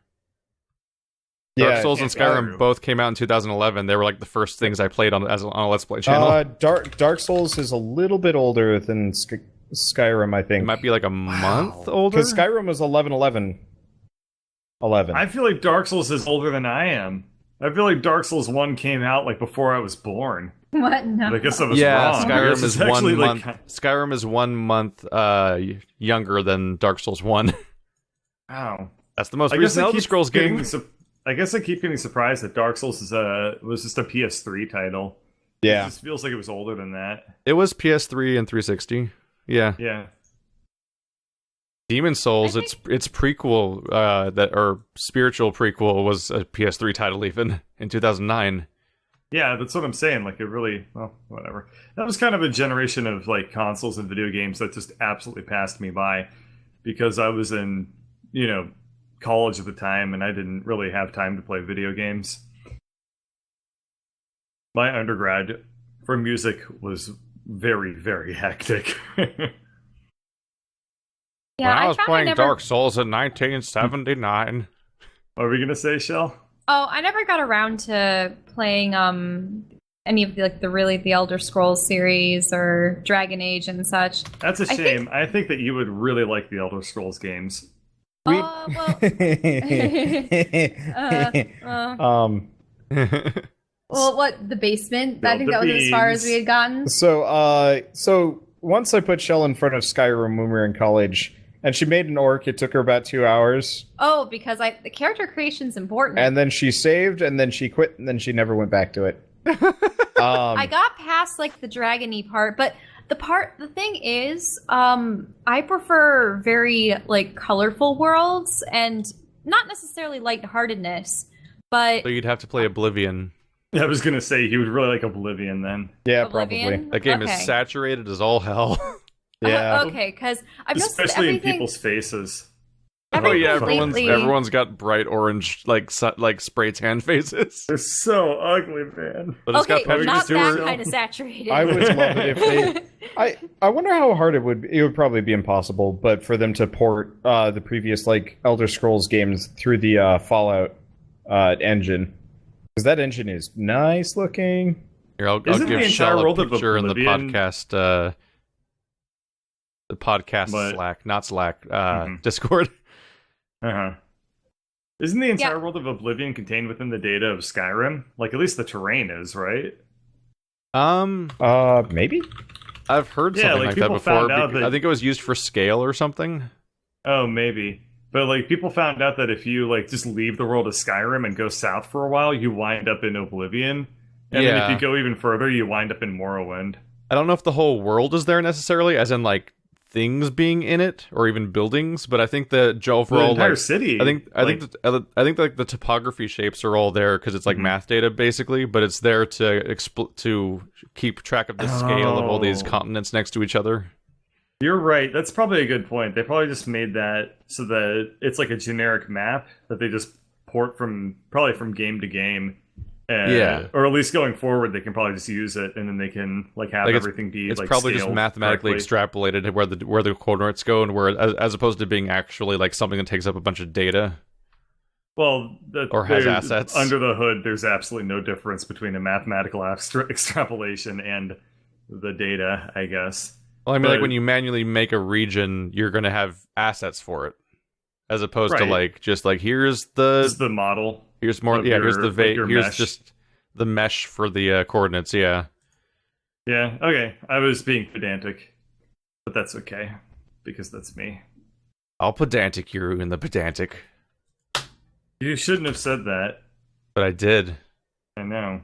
Dark Souls and Skyrim both came out in 2011. They were like the first things I played on a Let's Play channel. Dark Souls is a little bit older than Skyrim, I think. It might be like a month older. Because Skyrim was 11. I feel like Dark Souls is older than I am. I feel like Dark Souls 1 came out like before I was born. What? No. But I guess I was Yeah, wrong. I guess Skyrim it's is actually, 1 like, month. Skyrim is 1 month younger than Dark Souls 1. Wow. That's the most I guess recent I Elder keep Scrolls game. I guess I keep getting surprised that Dark Souls was just a PS3 title. Yeah. It just feels like it was older than that. It was PS3 and 360. Yeah. Yeah. Demon Souls, its prequel, or spiritual prequel, was a PS3 title even in 2009. Yeah, that's what I'm saying. Like, it really, well, whatever. That was kind of a generation of, like, consoles and video games that just absolutely passed me by because I was in, college at the time and I didn't really have time to play video games. My undergrad for music was very, very hectic. Yeah, when I was found playing Dark Souls in 1979. What were we going to say, Shell? Oh, I never got around to playing any of the Elder Scrolls series or Dragon Age and such. That's a shame. I think that you would really like the Elder Scrolls games. Well, well, what, the basement? I think that was as far as we had gotten. So once I put Shell in front of Skyrim when we were in college, and she made an orc. It took her about 2 hours. Oh, because the character creation's important. And then she saved, and then she quit, and then she never went back to it. I got past the dragony part, but the thing is, I prefer very colorful worlds and not necessarily lightheartedness, but So you'd have to play Oblivion. I was going to say he would really like Oblivion then. Yeah, Oblivion? probably. That game Okay. is saturated as all hell. Yeah. Okay, because I've noticed Especially in everything. people's faces. Oh yeah, lately- everyone's got bright orange like spray tan faces. They're so ugly, man. But it's Okay, got Patrick not Stewart. that kind of saturated. I would love it if they. I wonder how hard it would. It would probably be impossible, but for them to port the previous Elder Scrolls games through the Fallout engine, because that engine is nice looking. Here, I'll Isn't give the entire Shell a world of picture in the Oblivion- podcast. The podcast But- Slack, not Slack. Mhm. Discord. Uh-huh. Isn't the entire Yeah. world of Oblivion contained within the data of Skyrim? Like, at least the terrain is, right? Maybe. I've heard Yeah, something like, like that people before. found out that- I think it was used for scale or something. Oh, maybe. But, people found out that if you, just leave the world of Skyrim and go south for a while, you wind up in Oblivion. And then if Yeah. you go even further, you wind up in Morrowind. I don't know if the whole world is there necessarily, as in things being in it or even buildings, but I think the The overall entire city. I think the topography shapes are all there because it's Mhm. math data basically, but it's there to to keep track of the scale of all these Oh. continents next to each other. You're right. That's probably a good point. They probably just made that so that it's like a generic map that they just port from game to game. Yeah. Or at least going forward, they can probably just use it, and then they can have everything be It's probably just scaled mathematically correctly. extrapolated where the coordinates go, and where as opposed to being actually something that takes up a bunch of data. Well, Or has there's- assets. under the hood. There's absolutely no difference between a mathematical extrapolation and the data, I guess. Well, I mean, But- when you manually make a region, you're going to have assets for it, as opposed to Right. here's the This is the model. here's more of here's your- the your here's mesh. just the mesh for the coordinates. Yeah. Yeah, okay. I was being pedantic, but that's okay because that's me. I'll pedantic you in the pedantic, You shouldn't have said that. but I did. I know.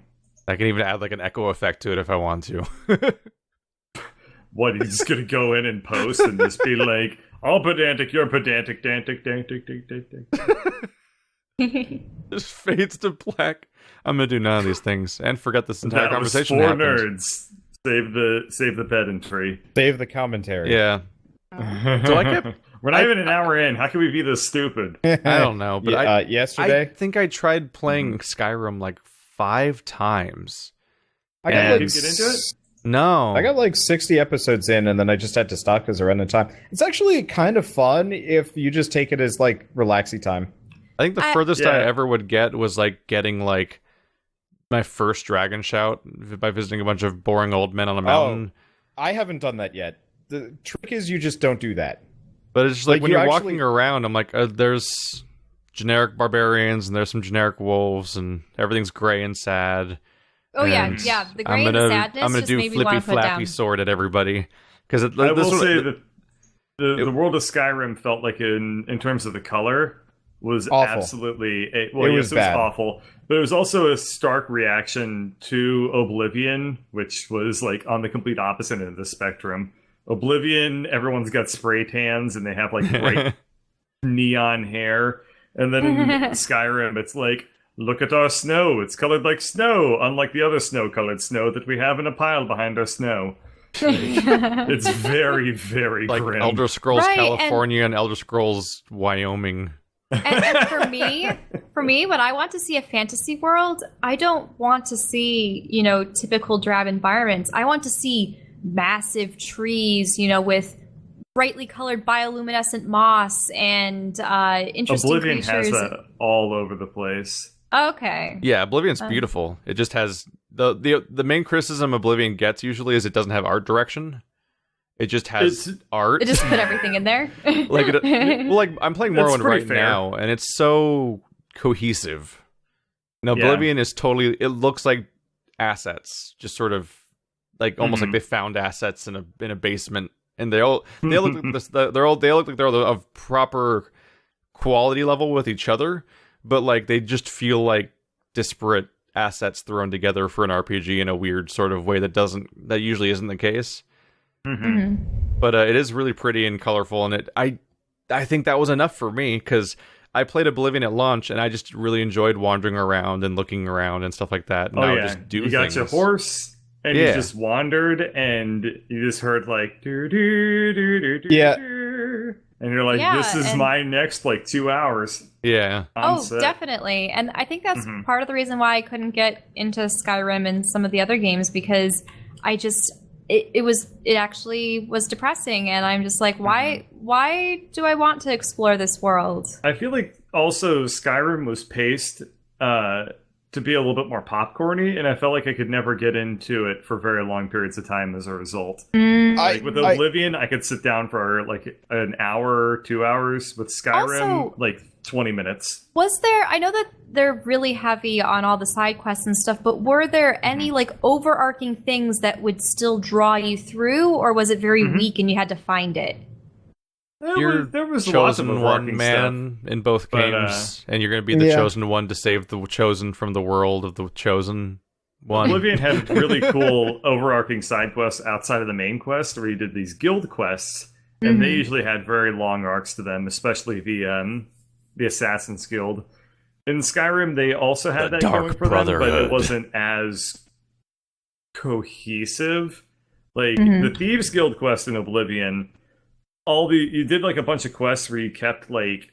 I can even add an echo effect to it if I want to. What, he's just gonna go in and post and just be like, "All pedantic, you're pedantic, dantic, dantic, dantic, dantic." Just fades to black. I'm gonna do none of these things and forget this entire That was conversation four happened. nerds. Save the pedantry. Save the commentary. Yeah. So I kept. We're not even an hour in. How can we be this stupid? I don't know, but I yesterday think I tried playing Skyrim like 5 times. I got Did like, you get into it? No, I got like 60 episodes in, and then I just had to stop because I ran out of time. It's actually kind of fun if you just take it as like relaxing time. I think the furthest I Yeah. ever would get was like getting like my first dragon shout by visiting a bunch of boring old men on a mountain. I haven't done that yet. The trick is you just don't do that. But it's just like when you you're actually- walking around, I'm like, there's generic barbarians and there's some generic wolves and everything's gray and sad. Oh yeah, And yeah. The gray I'm and gonna, the sadness I'm gonna just do made me want flippy to put flappy down. sword at everybody because I will say that the world of Skyrim felt like in terms of the color was Awful. absolutely It was bad. awful, but it was also a stark reaction to Oblivion, which was like on the complete opposite end of the spectrum. Oblivion, everyone's got spray tans and they have like bright neon hair, and then in Skyrim, it's like, look at our snow. It's colored like snow, unlike the other snow-colored snow that we have in a pile behind our snow. It's very, very like grim. Elder Scrolls Right, and- California and Elder Scrolls Wyoming. And for me, when I want to see a fantasy world, I don't want to see, typical drab environments. I want to see massive trees, with brightly colored bioluminescent moss and interesting Oblivion creatures. has that all over the place. Okay. Yeah, Oblivion's beautiful. It just has the main criticism Oblivion gets usually is it doesn't have art direction. It just has art. It just put everything in there. like I'm playing That's Morrowind pretty right fair. now, and it's so cohesive. And Oblivion is totally. It looks like assets, just sort of like almost like they found assets in a basement, and they look like this, they look like they're of proper quality level with each other, but like they just feel like disparate assets thrown together for an RPG in a weird sort of way that usually isn't the case. But it is really pretty and colorful, and I think that was enough for me because I played Oblivion at launch, and I just really enjoyed wandering around and looking around and stuff like that. And I would just do you got things. your horse, and you just wandered, and you just heard like do do do do do. Yeah. And you're like, Yeah, this is and- my next like 2 hours. Yeah, on Oh, set. definitely. And I think that's part of the reason why I couldn't get into Skyrim and some of the other games, because I just it actually was depressing, and I'm just like, why do I want to explore this world? I feel like also Skyrim was paced to be a little bit more popcorny, and I felt like I could never get into it for very long periods of time as a result. Like with Oblivion, I could sit down for like an hour, 2 hours. With Skyrim, Also- like 20 minutes. Was there, I know that they're really heavy on all the side quests and stuff, but were there any like overarching things that would still draw you through, or was it very weak and you had to find it? There was lots of chosen one overarching man in both But, games, and you're going to be the Yeah. chosen one to save the chosen from the world of the chosen one. Oblivion had really cool overarching side quests outside of the main quest, where you did these guild quests, and they usually had very long arcs to them, especially the Assassin's Guild. In Skyrim, they also had The that Dark going for them, but Brotherhood. it wasn't as cohesive. Like the Thieves Guild quest in Oblivion, you did like a bunch of quests where you kept like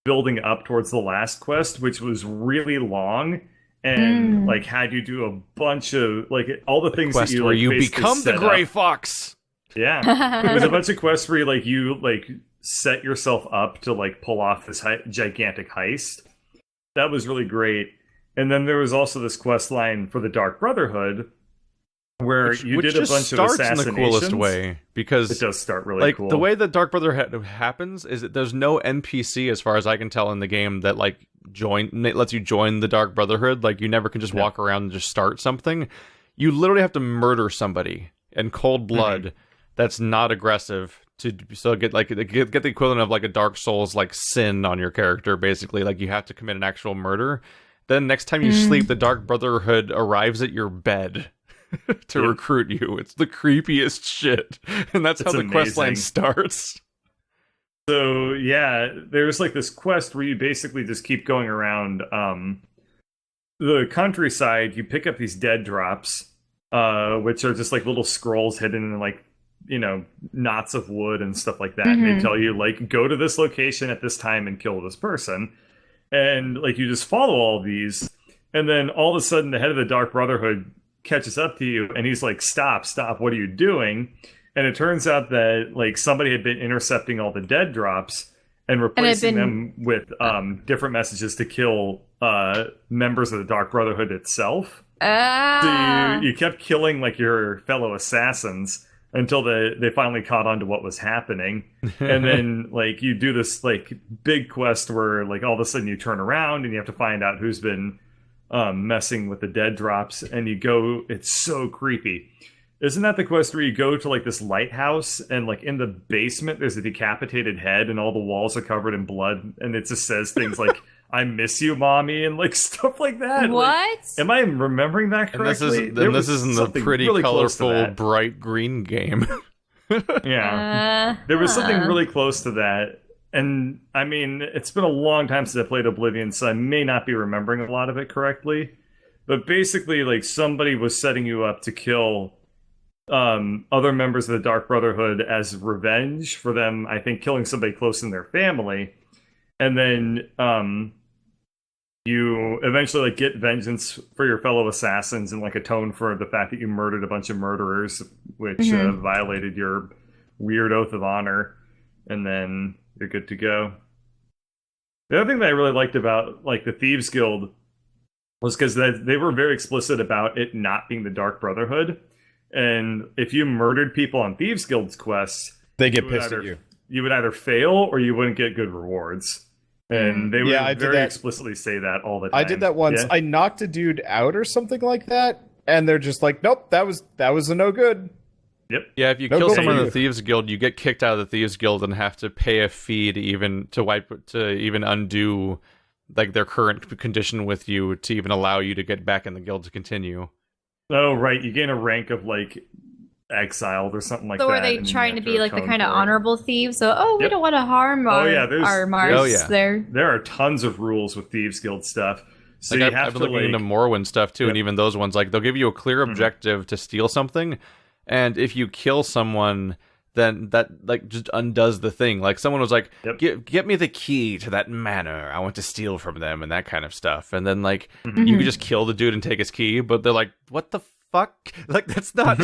building up towards the last quest, which was really long. And like had you do a bunch of like all the things Quest that you where like, you basically become the set Grey up. Fox. Yeah, there's a bunch of quests where you set yourself up to like pull off this gigantic heist. That was really great. And then there was also this quest line for the Dark Brotherhood, where you which did a just bunch of starts in assassinations. the coolest way, because It does start really like cool. the way that Dark Brotherhood happens is that there's no NPC, as far as I can tell, in the game that like lets you join the Dark Brotherhood. Like you never can just walk around and just start something. You literally have to murder somebody in cold blood that's not aggressive to get the equivalent of like a Dark Souls like sin on your character. Basically, like you have to commit an actual murder. Then next time you sleep, the Dark Brotherhood arrives at your bed to recruit you. It's the creepiest shit, and that's It's how the quest line amazing. starts. So yeah, there's like this quest where you basically just keep going around the countryside. You pick up these dead drops, which are just like little scrolls hidden in like knots of wood and stuff like that. And they tell you like go to this location at this time and kill this person. And like you just follow all of these, and then all of a sudden the head of the Dark Brotherhood catches up to you, and he's like, "Stop! What are you doing?" And it turns out that like somebody had been intercepting all the dead drops and replacing them with different messages to kill members of the Dark Brotherhood itself. So you kept killing like your fellow assassins until they finally caught on to what was happening. And then like you do this like big quest where like all of a sudden you turn around and you have to find out who's been messing with the dead drops, and you go, it's so creepy. Isn't that the quest where you go to like this lighthouse and like in the basement there's a decapitated head and all the walls are covered in blood, and it just says things like "I miss you, mommy" and like stuff like that. What? Like, am I remembering that correctly? And this is in the pretty really colorful bright green game. Yeah. There was something really close to that. And I mean, it's been a long time since I played Oblivion, so I may not be remembering a lot of it correctly. But basically, like somebody was setting you up to kill other members of the Dark Brotherhood as revenge for them, I think, killing somebody close in their family. And then you eventually like get vengeance for your fellow assassins and like atone for the fact that you murdered a bunch of murderers, which violated your weird oath of honor. And then you're good to go. The other thing that I really liked about like the Thieves Guild was because they were very explicit about it not being the Dark Brotherhood. And if you murdered people on Thieves Guild's quests, they get pissed at you. You would either fail or you wouldn't get good rewards. And they would very explicitly say that all the time. I did that once. Yeah? I knocked a dude out or something like that, and they're just like, nope, that was a no good. Yep. Yeah, if you kill someone in the Thieves Guild, you get kicked out of the Thieves Guild and have to pay a fee to even undo like their current condition with you to even allow you to get back in the guild to continue. Oh, right. You gain a rank of like exiled or something like that. So are they trying to be like the kind of honorable thieves? So, we don't want to harm our Mars there. There are tons of rules with Thieves Guild stuff. So like you have I've to been looking into Morrowind stuff too, and even those ones, like they'll give you a clear objective to steal something, and if you kill someone, then that like just undoes the thing. Like someone was like, get me the key to that manor, I want to steal from them, and that kind of stuff. And then like you could just kill the dude and take his key, but they're like, what the fuck? Like that's not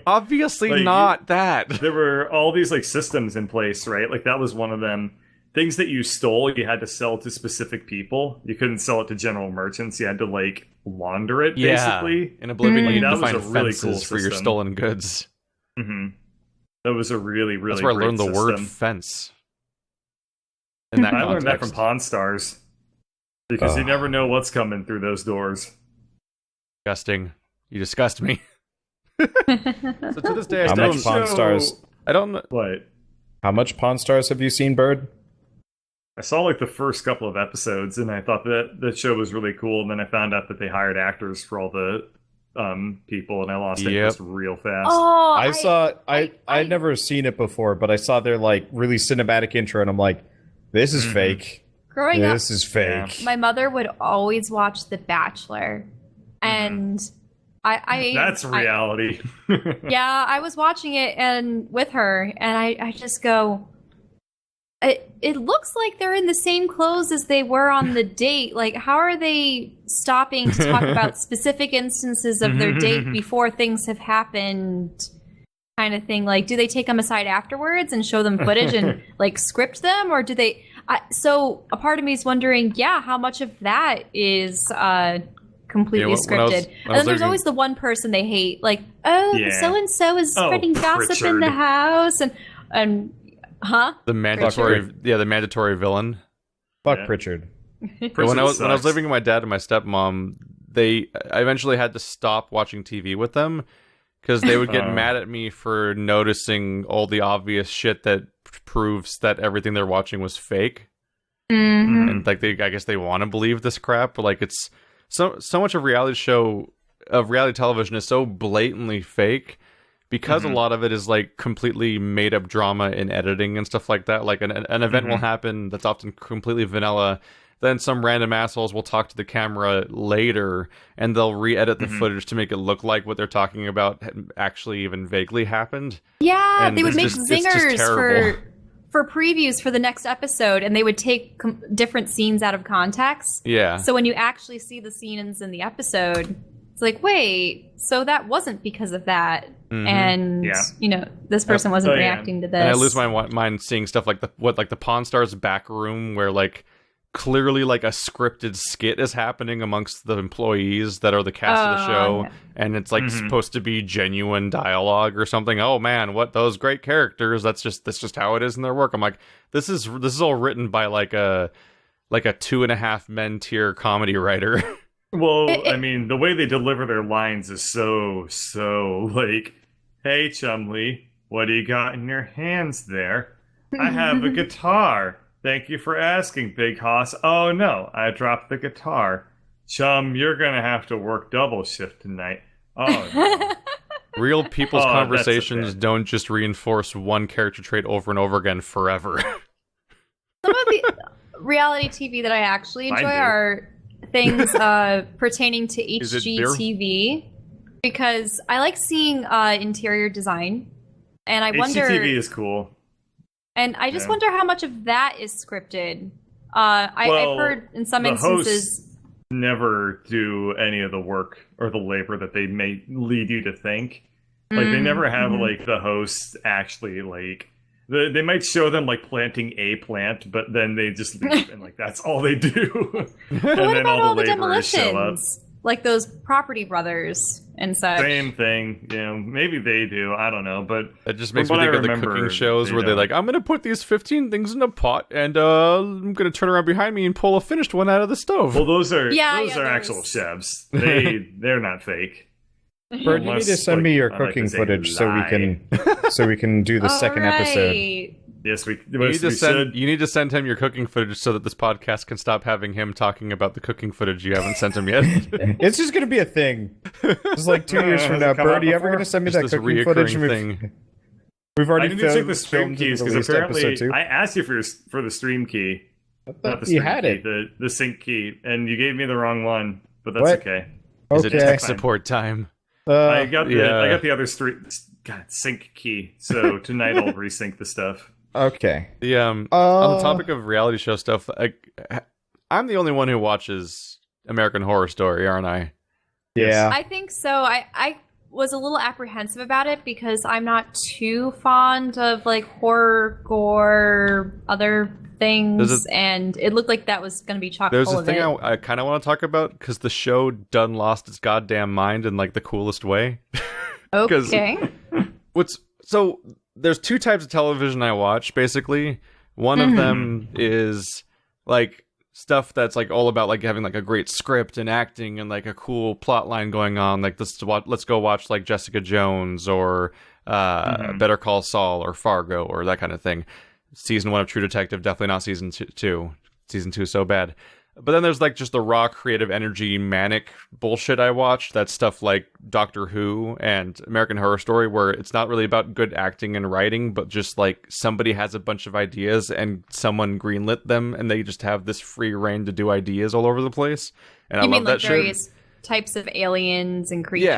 obviously like, not that. There were all these like systems in place, right? Like that was one of them. Things that you stole, you had to sell to specific people. You couldn't sell it to general merchants. You had to like launder it, basically. In Oblivion, you that can find was a really fences cool for your stolen goods. That was a really, really That's where great I learned the system. word fence. In that I learned that from Pawn Stars. Because you never know what's coming through those doors. Disgusting. You disgust me. So to this day, How much Pawn Stars? I don't know. What? How much Pawn Stars have you seen, Bird? I saw like the first couple of episodes, and I thought that show was really cool. And then I found out that they hired actors for all the people, and I lost interest real fast. Oh, I'd never seen it before, but I saw their like really cinematic intro, and I'm like, this is fake. Growing up, this is fake. My mother would always watch The Bachelor, and that's reality. Yeah, I was watching it and with her, and I just go, it looks like they're in the same clothes as they were on the date. Like, how are they stopping to talk about specific instances of their date before things have happened? Kind of thing. Like, do they take them aside afterwards and show them footage and like script them, or do they? So a part of me is wondering, how much of that is completely scripted? And then there's always the one person they hate, like, so and so is spreading gossip in the house, and the mandatory villain. Fuck Pritchard. When I was living with my dad and my stepmom, I eventually had to stop watching TV with them because they would get mad at me for noticing all the obvious shit that proves that everything they're watching was fake. And like I guess they want to believe this crap, but like it's so much of reality television is so blatantly fake because a lot of it is like completely made up drama in editing and stuff like that. Like an event will happen that's often completely vanilla. Then some random assholes will talk to the camera later, and they'll re-edit the footage to make it look like what they're talking about actually even vaguely happened. Yeah, And they would make it's just zingers terrible. for previews for the next episode, and they would take different scenes out of context. Yeah. So when you actually see the scenes in the episode, it's like, wait, so that wasn't because of that. And, this person wasn't reacting to this. And I lose my mind seeing stuff like the Pawn Stars back room where like clearly like a scripted skit is happening amongst the employees that are the cast of the show, and it's like supposed to be genuine dialogue or something. Oh man, what those great characters, that's just how it is in their work. I'm like, this is all written by like a 2.5 Men tier comedy writer. Well, I mean, the way they deliver their lines is so like, hey Chumley, what do you got in your hands there? I have a guitar. Thank you for asking, Big Hoss. Oh no, I dropped the guitar. Chum, you're gonna have to work double shift tonight. Oh no. Real people's Oh, conversations don't just reinforce one character trait over and over again forever. Some of the reality TV that I actually enjoy Mine do. are things pertaining to Is it beer? HGTV, because I like seeing interior design, and I wonder. HGTV is cool. And I just Yeah. wonder how much of that is scripted. Well, I've heard in some the instances. hosts never do any of the work or the labor that they may lead you to think. Like, they never have, like, the hosts actually, like... They might show them, like, planting a plant, but then they just leave, and, like, that's all they do. And But what then about all the laborers show up. demolitions? Like those Property Brothers and such. Same thing, maybe they do, I don't know, but It just makes from me what think I of the remember, cooking shows they where they're don't. like, I'm going to put these 15 things in a pot, and I'm going to turn around behind me and pull a finished one out of the stove. well, those are Yeah, those yeah, are those. actual chefs. They're not fake. Bird, you need Unless, to send like, me your I like to cooking say footage so we lie. can do the second episode. Alright. Yes, we You need to send him your cooking footage so that this podcast can stop having him talking about the cooking footage you haven't sent him yet. It's just gonna be a thing. It's like 2 years from Has now. it come Bird, out you ever before? gonna send me Just that this cooking footage? reoccurring thing. We've I already need to check the filmed stream keys and because released episode apparently 2. I asked you for the stream key, not the You stream had key, it. the sync key, and you gave me the wrong one. But that's What? okay. Is it Okay. tech support time? I got yeah. the other sync key. So tonight I'll resync the stuff. Okay. On the topic of reality show stuff, I'm the only one who watches American Horror Story, aren't I? Yeah. I think so. I was a little apprehensive about it because I'm not too fond of like horror, gore, other things, and it looked like that was going to be chock There's full a of thing it. I kind of want to talk about because the show done lost its goddamn mind in like the coolest way. Okay. So there's two types of television I watch, basically. One of them is like stuff that's like all about like having like a great script and acting and like a cool plot line going on. Like let's go watch like Jessica Jones or Better Call Saul or Fargo or that kind of thing. Season 1 of True Detective, definitely not season 2. Season 2 is so bad. But then there's like just the raw creative energy manic bullshit I watched. That's stuff like Doctor Who and American Horror Story, where it's not really about good acting and writing, but just like somebody has a bunch of ideas and someone greenlit them and they just have this free reign to do ideas all over the place. And You I mean love like that shit. various types of aliens and creatures?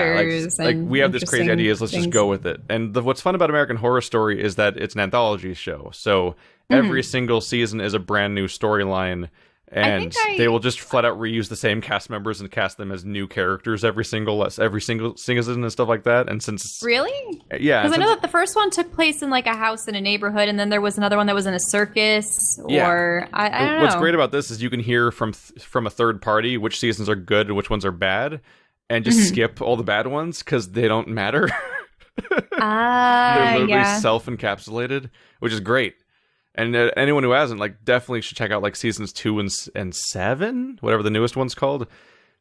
Yeah, like and we have this crazy interesting ideas, let's just things. go with it. And what's fun about American Horror Story is that it's an anthology show. So every single season is a brand new storyline. And they will just flat out reuse the same cast members and cast them as new characters every single season and stuff like that. And since Really? yeah, Because I know that the first one took place in like a house in a neighborhood, and then there was another one that was in a circus. Yeah. Or I don't know. What's great about this is you can hear from a third party which seasons are good and which ones are bad, and just skip all the bad ones because they don't matter. They're literally self-encapsulated, which is great. And anyone who hasn't, like, definitely should check out like seasons 2 and 7, whatever the newest one's called.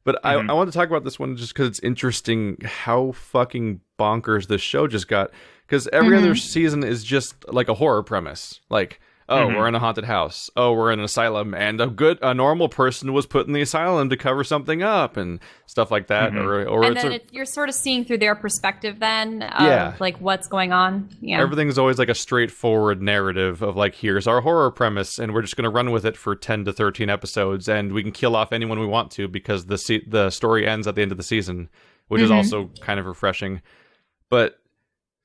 But I want to talk about this one just because it's interesting how fucking bonkers this show just got. Because every other season is just like a horror premise, like Oh, we're in a haunted house. Oh, we're in an asylum, and a normal person was put in the asylum to cover something up and stuff like that. Or and it's then you're sort of seeing through their perspective then of like what's going on. Yeah. Everything's always like a straightforward narrative of like, here's our horror premise, and we're just going to run with it for 10 to 13 episodes, and we can kill off anyone we want to because the story ends at the end of the season, which is also kind of refreshing. But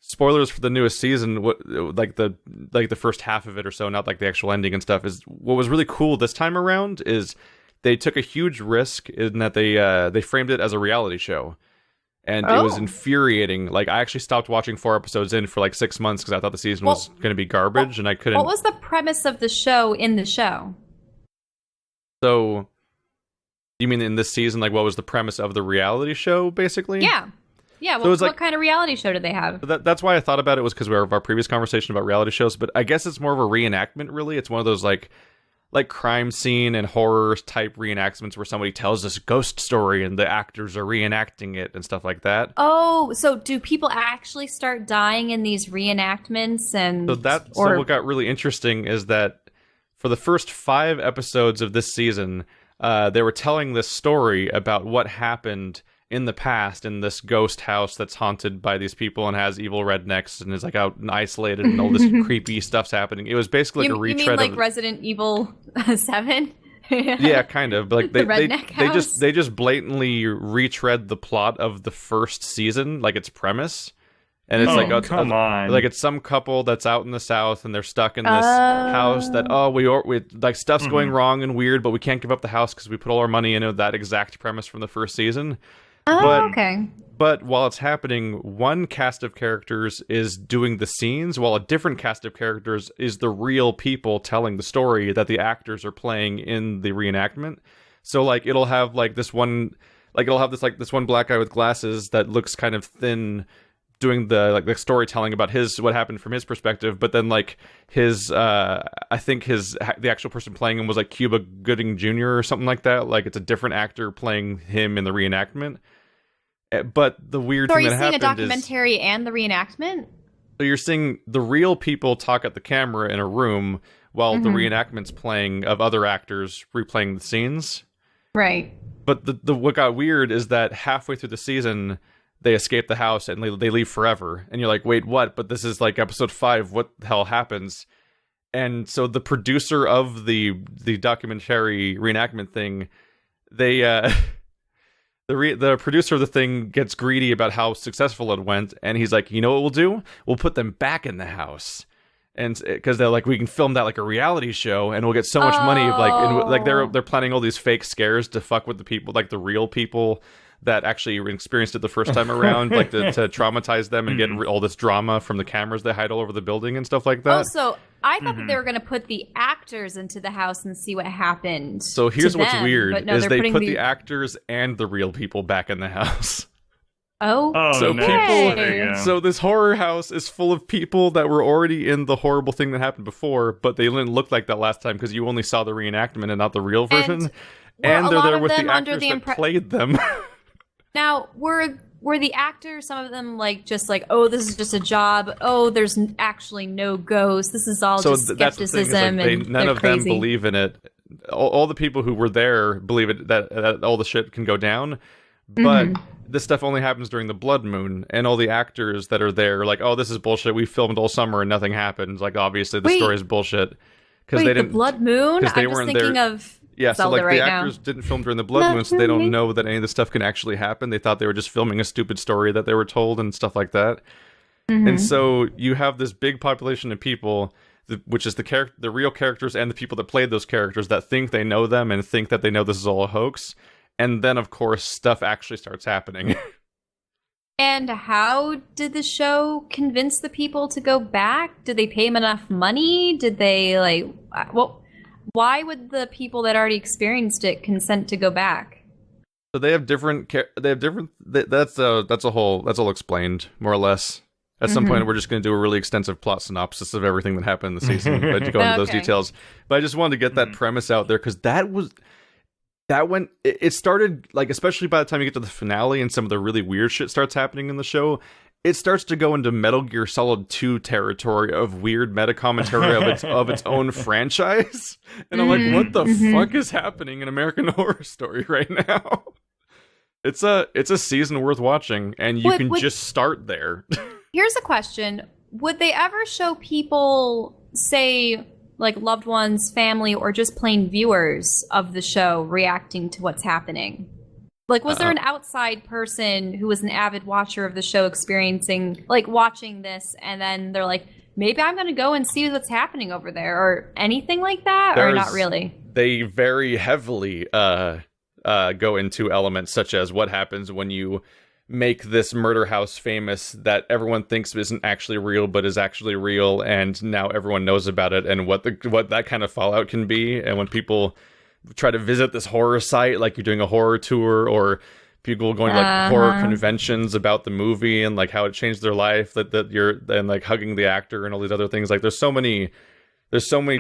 spoilers for the newest season, like the first half of it or so, not like the actual ending and stuff, is what was really cool this time around is they took a huge risk in that they framed it as a reality show. And it was infuriating. Like, I actually stopped watching 4 episodes in for like 6 months because I thought the season was going to be garbage, and I couldn't. What was the premise of the show in the show? So, you mean in this season, like what was the premise of the reality show, basically? Yeah. Yeah, well, what kind of reality show did they have? That's why I thought about it, was because of our previous conversation about reality shows, but I guess it's more of a reenactment, really. It's one of those, like crime scene and horror type reenactments where somebody tells this ghost story and the actors are reenacting it and stuff like that. Oh, so do people actually start dying in these reenactments? And so what got really interesting is that for the first 5 episodes of this season, they were telling this story about what happened in the past in this ghost house that's haunted by these people and has evil rednecks and is like out and isolated and all this creepy stuff's happening. It was basically like a retread. You mean like Resident Evil 7? Yeah, kind of. Like they just blatantly retread the plot of the first season, like its premise. And it's come on. Like it's some couple that's out in the South and they're stuck in this house that we like stuff's going wrong and weird, but we can't give up the house because we put all our money into that exact premise from the first season. Okay. But while it's happening, one cast of characters is doing the scenes, while a different cast of characters is the real people telling the story that the actors are playing in the reenactment. So like it'll have like this one black guy with glasses that looks kind of thin, doing the storytelling about what happened from his perspective, but then like the actual person playing him was like Cuba Gooding Jr. or something like that. Like it's a different actor playing him in the reenactment. But the weird thing that happened is... So are you seeing a documentary and the reenactment? So you're seeing the real people talk at the camera in a room while the reenactment's playing of other actors replaying the scenes. Right. But what got weird is that halfway through the season, they escape the house and they leave forever. And you're like, wait, what? But this is like episode 5. What the hell happens? And so the producer of the documentary reenactment thing, the producer of the thing gets greedy about how successful it went, and he's like, you know what we'll do? We'll put them back in the house, and because they're like, we can film that like a reality show, and we'll get so much money. They're planning all these fake scares to fuck with the people, like the real people that actually experienced it the first time around, like to traumatize them and get all this drama from the cameras they hide all over the building and stuff like that. Oh, so I thought that they were going to put the actors into the house and see what happened. So here's what's weird, is they put the actors and the real people back in the house. Oh, so okay. So this horror house is full of people that were already in the horrible thing that happened before, but they didn't look like that last time because you only saw the reenactment and not the real version. And they're there with the actors that played them. Now, were the actors, some of them just like, oh, this is just a job. Oh, there's actually no ghost. This is all just skepticism. None of them believe in it. All the people who were there believe it, that all the shit can go down. But this stuff only happens during the blood moon. And all the actors that are there are like, oh, this is bullshit. We filmed all summer and nothing happens. Like, obviously, the story is bullshit. Wait, the blood moon? I'm just thinking of... Yeah, Zelda so like the actors didn't film during the blood moon, so they don't know that any of this stuff can actually happen. They thought they were just filming a stupid story that they were told and stuff like that. And so you have this big population of people, which is the real characters and the people that played those characters that think they know them and think that they know this is all a hoax. And then, of course, stuff actually starts happening. And how did the show convince the people to go back? Did they pay them enough money? Did they why would the people that already experienced it consent to go back? So they have different. That's all explained more or less. At some point, we're just going to do a really extensive plot synopsis of everything that happened in the season, but to go into those details. But I just wanted to get that premise out there because it started like, especially by the time you get to the finale and some of the really weird shit starts happening in the show. it starts to go into Metal Gear Solid 2 territory of weird meta commentary of its own franchise. And I'm like, what the fuck is happening in American Horror Story right now? It's a season worth watching, and you can just start there. Here's a question. Would they ever show people, say, like loved ones, family, or just plain viewers of the show reacting to what's happening? Like, was there an outside person who was an avid watcher of the show experiencing, like, watching this, and then they're like, maybe I'm going to go and see what's happening over there, or anything like that, or not really? They very heavily go into elements such as what happens when you make this murder house famous that everyone thinks isn't actually real, but is actually real, and now everyone knows about it, and what that kind of fallout can be, and when people try to visit this horror site, like you're doing a horror tour, or people going to like horror conventions about the movie and like how it changed their life, that you're then like hugging the actor and all these other things. Like there's so many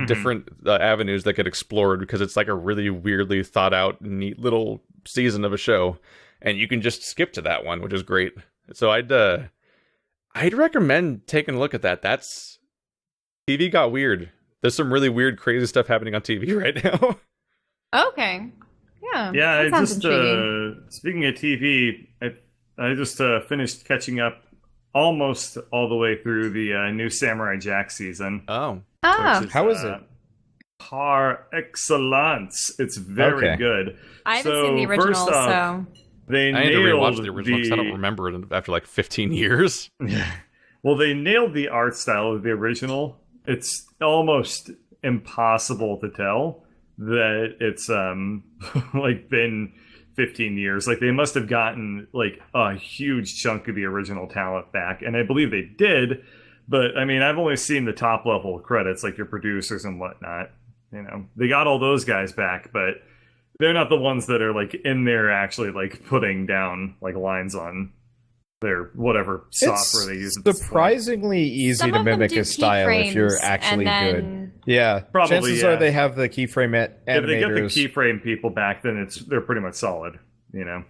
different avenues that get explored, because it's like a really weirdly thought out, neat little season of a show, and you can just skip to that one, which is great. So I'd recommend taking a look at that. That's TV got weird. There's some really weird, crazy stuff happening on TV right now. Okay. Yeah. Yeah, that sounds intriguing. Speaking of TV, I just finished catching up almost all the way through the new Samurai Jack season. Oh. How is it? Par excellence. It's very good. I haven't seen the original, first off, so I need to rewatch the original because I don't remember it after like 15 years. Well, they nailed the art style of the original. It's almost impossible to tell that it's like been 15 years. Like they must have gotten like a huge chunk of the original talent back, and I believe they did. But I mean, I've only seen the top level credits, like your producers and whatnot. You know, they got all those guys back, but they're not the ones that are like in there actually like putting down like lines on their whatever software they use. It's surprisingly easy to mimic a style if you're actually good. Yeah, probably. Chances are they have the keyframe animators. If they get the keyframe people back, then they're pretty much solid. You know,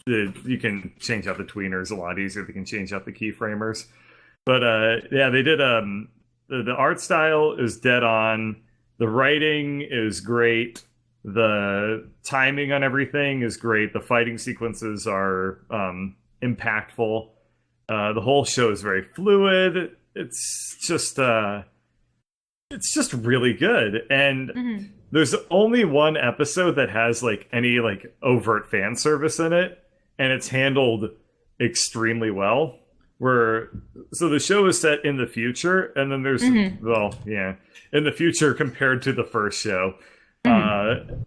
you can change out the tweeners a lot easier. They can change out the keyframers. But yeah, they did. The art style is dead on. The writing is great. The timing on everything is great. The fighting sequences are impactful. The whole show is very fluid. It's just really good. And there's only one episode that has like any like overt fan service in it, and it's handled extremely well. So the show is set in the future, and then there's in the future compared to the first show.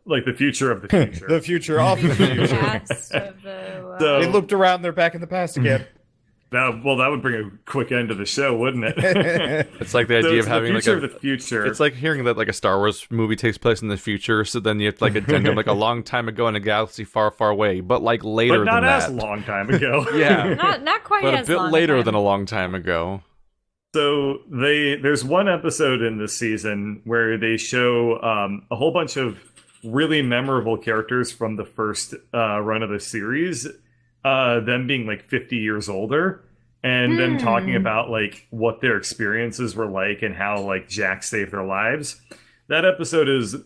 Like the future of the future. The future of the future. Past of the, So they looked around, they're back in the past again. That would bring a quick end to the show, wouldn't it? It's like the idea of having the future. It's like hearing that like a Star Wars movie takes place in the future, so then you have to like addendum like a long time ago in a galaxy far, far away, but like later but not than that. as long time ago. Yeah, not quite but as a bit long later time. than a long time ago. So there's one episode in this season where they show a whole bunch of really memorable characters from the first run of the series, them being like 50 years older, and them talking about like what their experiences were like and how like Jack saved their lives. That episode is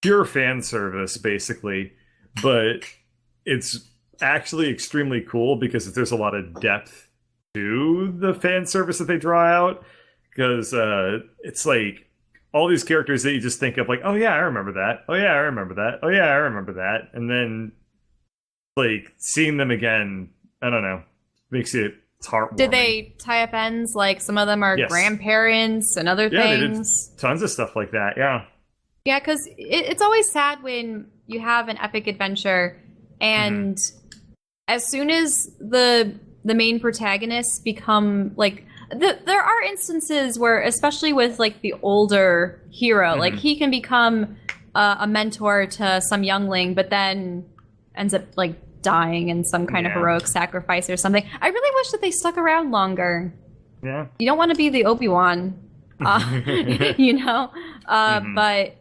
pure fan service, basically, but it's actually extremely cool because there's a lot of depth to the fan service that they draw out, because it's like all these characters that you just think of like, oh yeah, I remember that. Oh yeah, I remember that. Oh yeah, I remember that. And then like seeing them again, I don't know, makes it's heartwarming. Did they tie up ends? Like some of them are grandparents and other things? They did tons of stuff like that, yeah. Yeah, because it's always sad when you have an epic adventure and as soon as the main protagonists become like... there are instances where, especially with like the older hero, like he can become a mentor to some youngling, but then ends up like dying in some kind of heroic sacrifice or something. I really wish that they stuck around longer. Yeah, you don't want to be the Obi-Wan, you know. But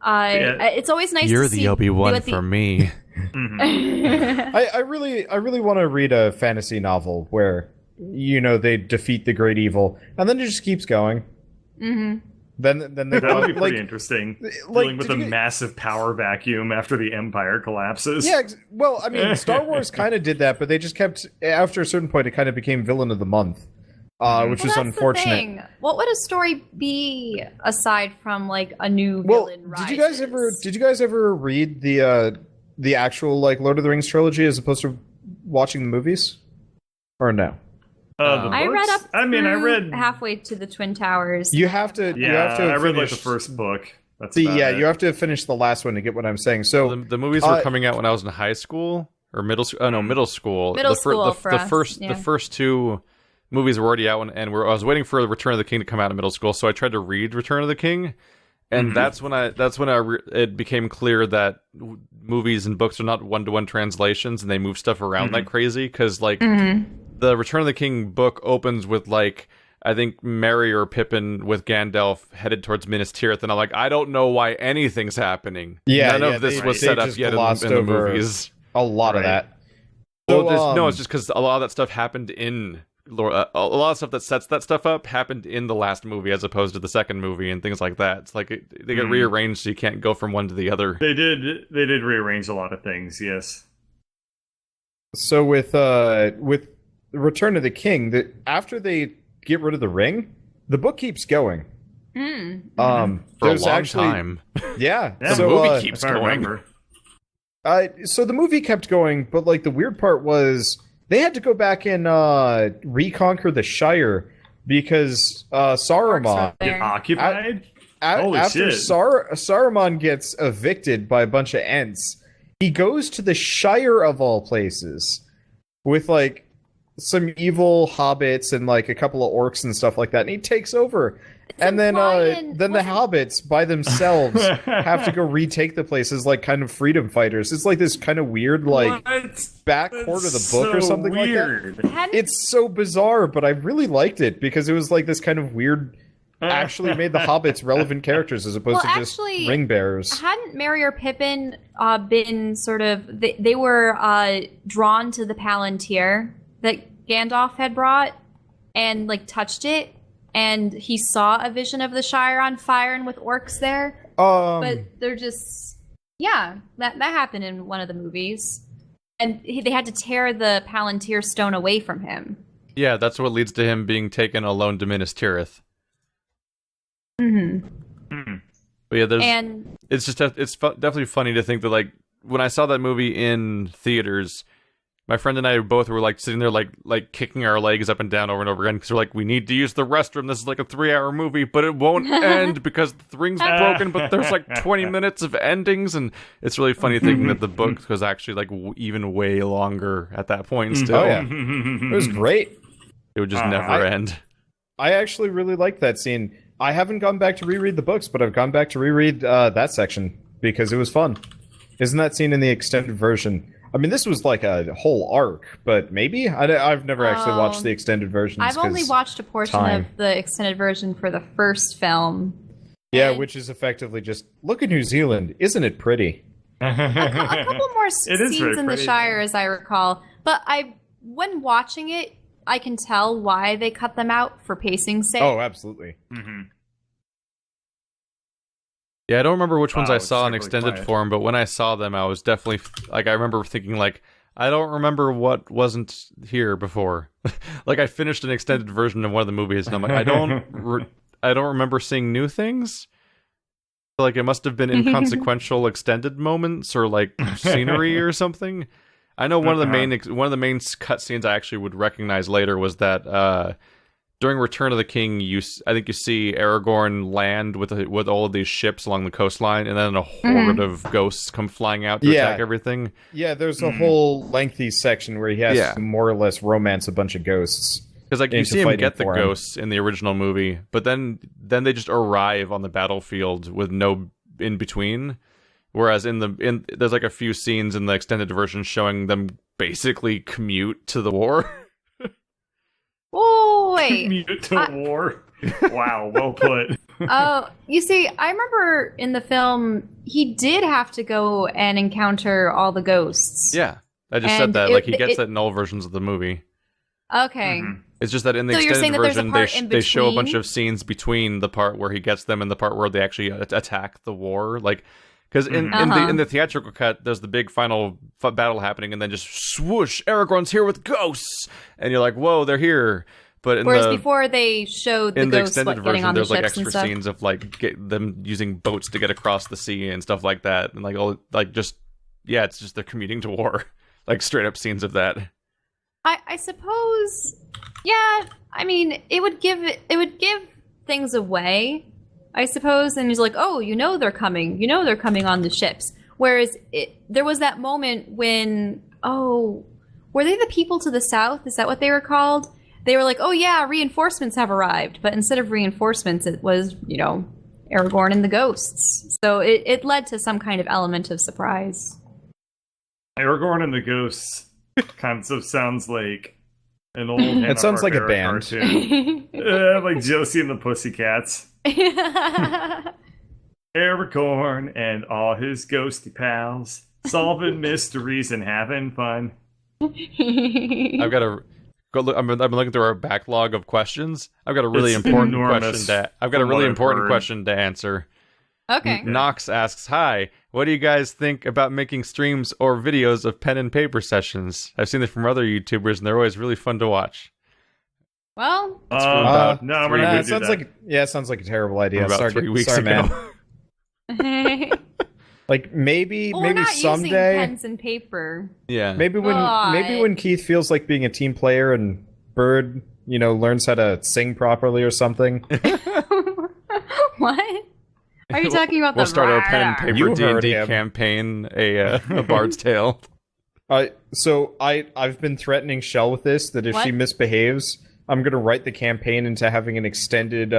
it's always nice. You're to see the Obi-Wan for me. Mhm. I really want to read a fantasy novel where, they defeat the great evil, and then it just keeps going. Hmm. Then they That would be like, pretty interesting. like, Dealing with did a you get- massive power vacuum after the Empire collapses. Yeah, well, I mean, Star Wars kind of did that, but they just kept, after a certain point, it kind of became villain of the month, which was That's unfortunate. The thing. What would a story be aside from like a new Well, villain did you guys ever read the actual like Lord of the Rings trilogy as opposed to watching the movies, or no? The I read books? up. I mean, I through read. halfway to the Twin Towers. You have to. Yeah, you have to I read like finish the first book. That's about it. you have to finish the last one to get what I'm saying. So The movies were coming out when I was in high school or middle school. Oh no, middle school. Middle the fir- school the, for the us, first yeah. the first two movies were already out, and I was waiting for Return of the King to come out in middle school. So I tried to read Return of the King, and that's when it became clear that movies and books are not one-to-one translations, and they move stuff around like crazy. Because like the Return of the King book opens with like, I think Merry or Pippin with Gandalf headed towards Minas Tirith, and I'm like, I don't know why anything's happening. None of this was they set up just yet glossed in the over movies. a lot of Right. that. Well, So, no, it's just because a lot of that stuff happened in a lot of stuff that sets that stuff up happened in the last movie as opposed to the second movie and things like that. It's like they get rearranged so you can't go from one to the other. They did rearrange a lot of things. Yes. So with Return of the King, after they get rid of the ring, the book keeps going. For a There's long actually, time. Yeah. Yeah, so, the movie keeps if I going. remember. So the movie kept going, but like the weird part was they had to go back and reconquer the Shire because Saruman, Orcs are Get there. occupied. Holy after shit. Saruman gets evicted by a bunch of Ents, he goes to the Shire of all places with like some evil hobbits and like a couple of orcs and stuff like that, and he takes over. And then the hobbits by themselves have to go retake the place as like kind of freedom fighters. It's like this kind of weird like back quarter of the book or something like that. Hadn't- It's so bizarre, but I really liked it because it was like this kind of weird. Actually, made the hobbits relevant characters as opposed Well, to just actually, ring bearers. Hadn't Merry or Pippin been sort of they were drawn to the Palantir that Gandalf had brought and like touched it, and he saw a vision of the Shire on fire and with orcs there. But they're just that happened in one of the movies, and they had to tear the Palantir stone away from him. Yeah, that's what leads to him being taken alone to Minas Tirith. But yeah, it's just definitely funny to think that like when I saw that movie in theaters, my friend and I both were like sitting there like kicking our legs up and down over and over again because we're like, we need to use the restroom. This is like a 3-hour movie, but it won't end because the ring's broken. But there's like 20 minutes of endings, and it's really funny thinking that the book was actually like even way longer at that point. Still, Oh yeah, it was great. it would just never end. I actually really liked that scene. I haven't gone back to reread the books, but I've gone back to reread that section because it was fun. Isn't that scene in the extended version? I mean, this was like a whole arc, but maybe? I've never actually watched the extended version. I've only watched a portion of the extended version for the first film. Yeah, which is effectively just, look at New Zealand. Isn't it pretty? A couple more is very scenes in the pretty. Shire, as I recall. But when watching it, I can tell why they cut them out for pacing's sake. Oh, absolutely. Yeah, I don't remember which ones Wow, I it's saw in really extended quiet. form, but when I saw them, I was definitely like, I remember thinking like, I don't remember what wasn't here before. Like I finished an extended version of one of the movies, and I'm like, I don't remember seeing new things. Like it must have been inconsequential extended moments or like scenery or something. I know one of the main cutscenes I actually would recognize later was that during Return of the King, I think you see Aragorn land with all of these ships along the coastline, and then a horde of ghosts come flying out to attack everything. Yeah, there's a whole lengthy section where he has to more or less romance a bunch of ghosts. Because like you into see him fighting get the for him. ghosts in the original movie, but then they just arrive on the battlefield with no in between. Whereas there's like a few scenes in the extended version showing them basically commute to the war. Oh, wait. Commute to war. Wow, well put. Oh, you see, I remember in the film he did have to go and encounter all the ghosts. Yeah, I just And said that. it- Like he gets it- that in all versions of the movie. Okay. Mhm. It's just that in the So you're saying extended that there's a version, part in they show a bunch between? of scenes between the part where he gets them and the part where they actually attack the war. Like, because in Uh-huh. the theatrical cut, there's the big final battle happening, and then just swoosh, Aragorn's here with ghosts, and you're like, whoa, they're here. But in Whereas the before they showed the in the ghosts extended getting version, on the there's like ships and extra stuff. scenes of like them using boats to get across the sea and stuff like that, and like all like just it's just they're commuting to war, like straight up scenes of that. I suppose, yeah. I mean, it would give things away, I suppose. And he's like, oh, they're coming. They're coming on the ships. Whereas there was that moment when, were they the people to the south? Is that what they were called? They were like, oh yeah, reinforcements have arrived. But instead of reinforcements, it was, Aragorn and the ghosts. So it led to some kind of element of surprise. Aragorn and the Ghosts kind of sounds like an old It sounds like a Hanna-Barbera band. cartoon. Like Josie and the Pussycats. Aragorn and all his ghosty pals solving mysteries and having fun. I've got a go look. I've been looking through our backlog of questions. I've got a really It's important enormous question. I've got a from really what I've important heard. question to answer. Okay. Knox asks, "Hi, what do you guys think about making streams or videos of pen and paper sessions? I've seen it from other YouTubers, and they're always really fun to watch." Well, about no, we're three- not Nah, gonna it do sounds that. it sounds like a terrible idea. About Sorry, 3 weeks sorry, ago. man. Like maybe well, we're not using someday, pens and paper. Yeah, maybe God. when Keith feels like being a team player and Bird, learns how to sing properly or something. What? Are you talking about we'll the start our pen and paper You heard D&D him. campaign, a Bard's Tale. So I've been threatening Shell with this, that if What? she misbehaves, I'm gonna write the campaign into having an extended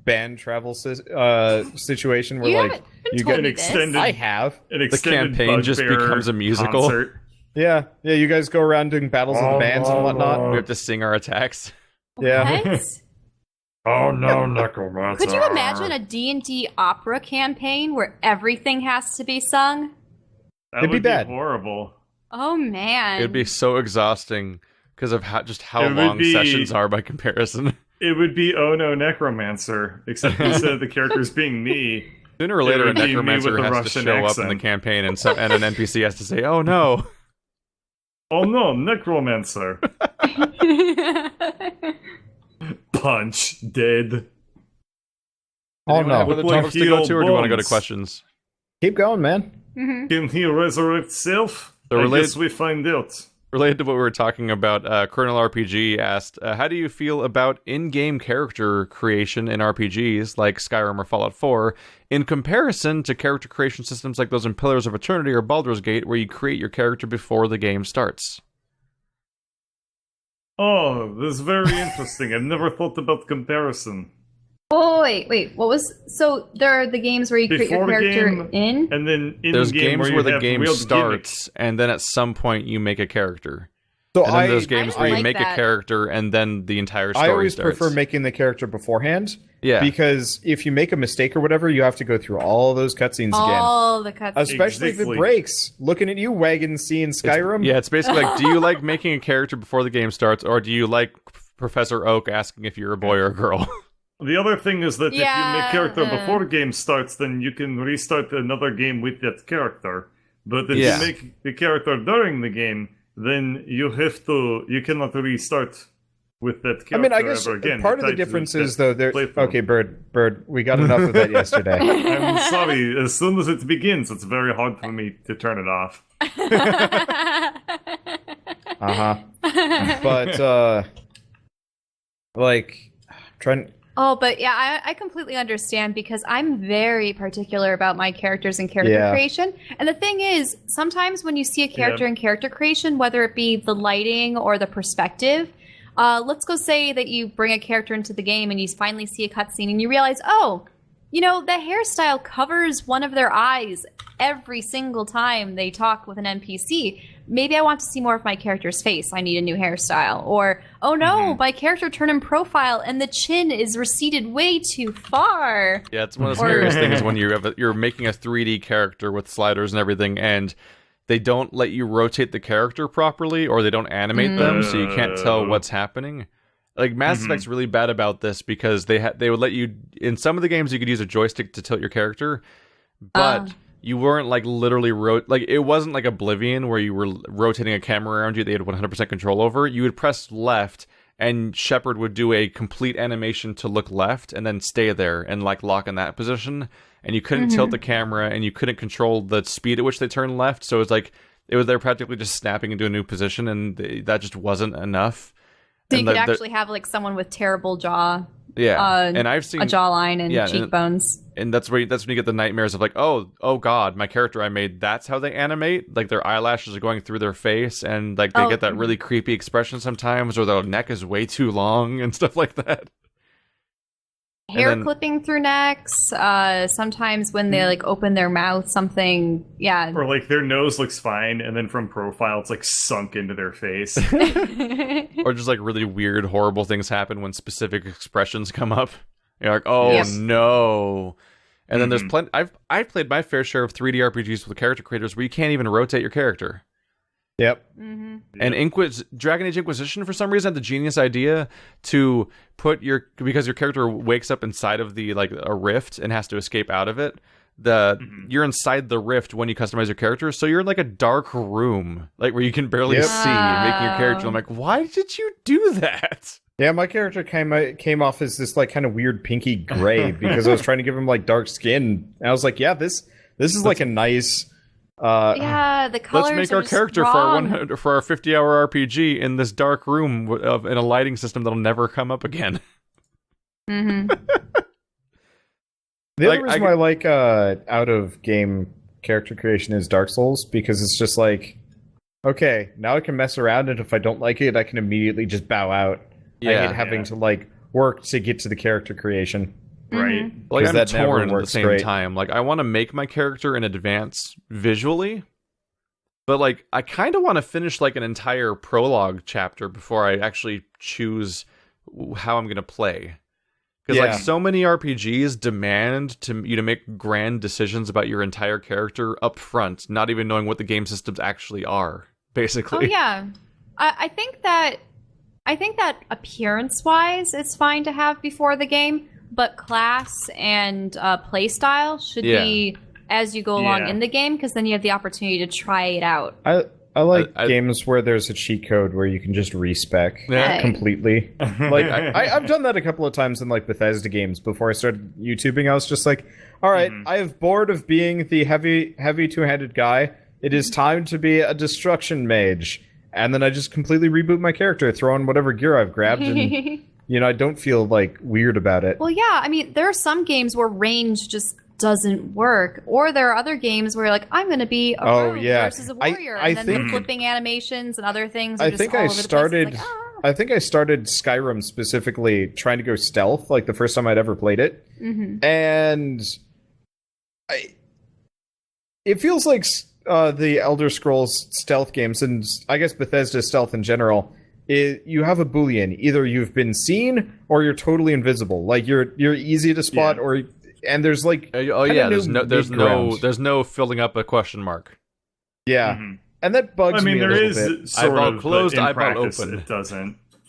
band travel situation where You like haven't you told get me an this. extended- I have. An extended campaign just Bugbear becomes a musical. concert. Yeah, you guys go around doing battles of the bands and whatnot. We have to sing our attacks. Yeah. What? Oh no, necromancer! Could you imagine a D&D opera campaign where everything has to be sung? That It'd be would bad. Horrible. Oh man. It'd be so exhausting because of how It would long be- sessions are by comparison. It would be Oh No Necromancer, except instead of the characters being me, Sooner or later, a would be me necromancer with a has Russian to show up in accent. the campaign, and an NPC has to say, "Oh no." oh no, Necromancer, punch, dead. Oh Anyone have no! other Like topics to go to, or do you want to go to bones. questions? Keep going, man. Mhm. Can he resurrect self? So I related- guess we find out. Related to what we were talking about, Colonel RPG asked, "How do you feel about in-game character creation in RPGs like Skyrim or Fallout 4, in comparison to character creation systems like those in Pillars of Eternity or Baldur's Gate, where you create your character before the game starts?" Oh, this is very interesting. I've never thought about comparison. Oh wait. What was so? There are the games where you create your Before the character game, in. And then in There's the game games where, where you the have game real starts, and then at some point you make a character. So And then there's games I where you like make that. a character, and then the entire story I always starts. prefer making the character beforehand. Yeah. Because if you make a mistake or whatever, you have to go through all those cutscenes again. All the cutscenes. Especially if it Exactly. breaks. Looking at you, Wagon C in Skyrim. Yeah, it's basically like, do you like making a character before the game starts, or do you like Professor Oak asking if you're a boy or a girl? The other thing is that if you Yeah, make character before the game starts, then you can restart another game with that character. But if Yeah. you make the character during the game, then you cannot restart with that character I mean, I guess ever again. part of the Tied to difference that is, though, there. playthrough. Okay, Bird, we got enough of that yesterday. I'm sorry, as soon as it begins, it's very hard for me to turn it off. But, like, trying. Oh, but yeah, I completely understand because I'm very particular about my characters and character Yeah. creation. And the thing is, sometimes when you see a character Yeah. in character creation, whether it be the lighting or the perspective, let's go say that you bring a character into the game and you finally see a cutscene and you realize, oh, the hairstyle covers one of their eyes every single time they talk with an NPC. maybe I want to see more of my character's face. I need a new hairstyle. Or, oh no, my character turned in profile and the chin is receded way too far. Yeah, it's one of the scariest things when you're making a 3D character with sliders and everything, and they don't let you rotate the character properly, or they don't animate them, so you can't tell what's happening. Like, Mass Effect's really bad about this because they would let you... In some of the games, you could use a joystick to tilt your character, but you weren't, like, literally... Like, it wasn't like Oblivion, where you were rotating a camera around you that you had 100% control over. You would press left, and Shepard would do a complete animation to look left, and then stay there and, like, lock in that position. And you couldn't tilt the camera, and you couldn't control the speed at which they turned left, so it was like... They're practically just snapping into a new position, and that just wasn't enough. So you could actually have like someone with terrible jaw, and I've seen a jawline and cheekbones, and that's when you get the nightmares of like, oh god, my character I made, that's how they animate. Like their eyelashes are going through their face, and like they get that really creepy expression sometimes, or their neck is way too long and stuff like that. Hair clipping through necks. Sometimes when they like open their mouth, something, or like their nose looks fine, and then from profile, it's like sunk into their face. Or just like really weird, horrible things happen when specific expressions come up. You're like, oh no. And then there's plenty. I've played my fair share of 3D RPGs with character creators where you can't even rotate your character. Yep. And Dragon Age Inquisition, for some reason, had the genius idea to put because your character wakes up inside of the like a rift and has to escape out of it. You're inside the rift when you customize your character, so you're in like a dark room, like where you can barely see making your character. I'm like, why did you do that? Yeah, my character came off as this like kind of weird pinky gray because I was trying to give him like dark skin. And I was like, yeah, this is like a nice. The colors. Let's make our character for our 50-hour RPG in this dark room in a lighting system that'll never come up again. The other reason why I like out of game character creation is Dark Souls, because it's just like, okay, now I can mess around, and if I don't like it, I can immediately just bow out. I hate having to like work to get to the character creation. Right. Like, I'm that torn at the same great. time. Like, I want to make my character in advance visually, but like, I kind of want to finish like an entire prologue chapter before I actually choose how I'm going to play. Because like, so many RPGs demand you to make grand decisions about your entire character up front, not even knowing what the game systems actually are, basically. Oh yeah. I think that appearance-wise, it's fine to have before the game. But class and play style should be as you go along in the game, because then you have the opportunity to try it out. I like games where there's a cheat code where you can just respec completely. Like I've done that a couple of times in like Bethesda games before I started YouTubing. I was just like, all right, I have bored of being the heavy two-handed guy. It is time to be a destruction mage. And then I just completely reboot my character, throw on whatever gear I've grabbed, and I don't feel like weird about it. Well, yeah, I mean, there are some games where range just doesn't work, or there are other games where you're like, I'm going to be a rogue versus a warrior, and then the flipping animations and other things. I think I started Skyrim specifically trying to go stealth, like the first time I'd ever played it, and it feels like the Elder Scrolls stealth games, and I guess Bethesda stealth in general. You have a boolean: either you've been seen or you're totally invisible. Like you're easy to spot, and there's like there's no filling up a question mark. And that bugs me a little bit. Eyeball closed, eyeball open.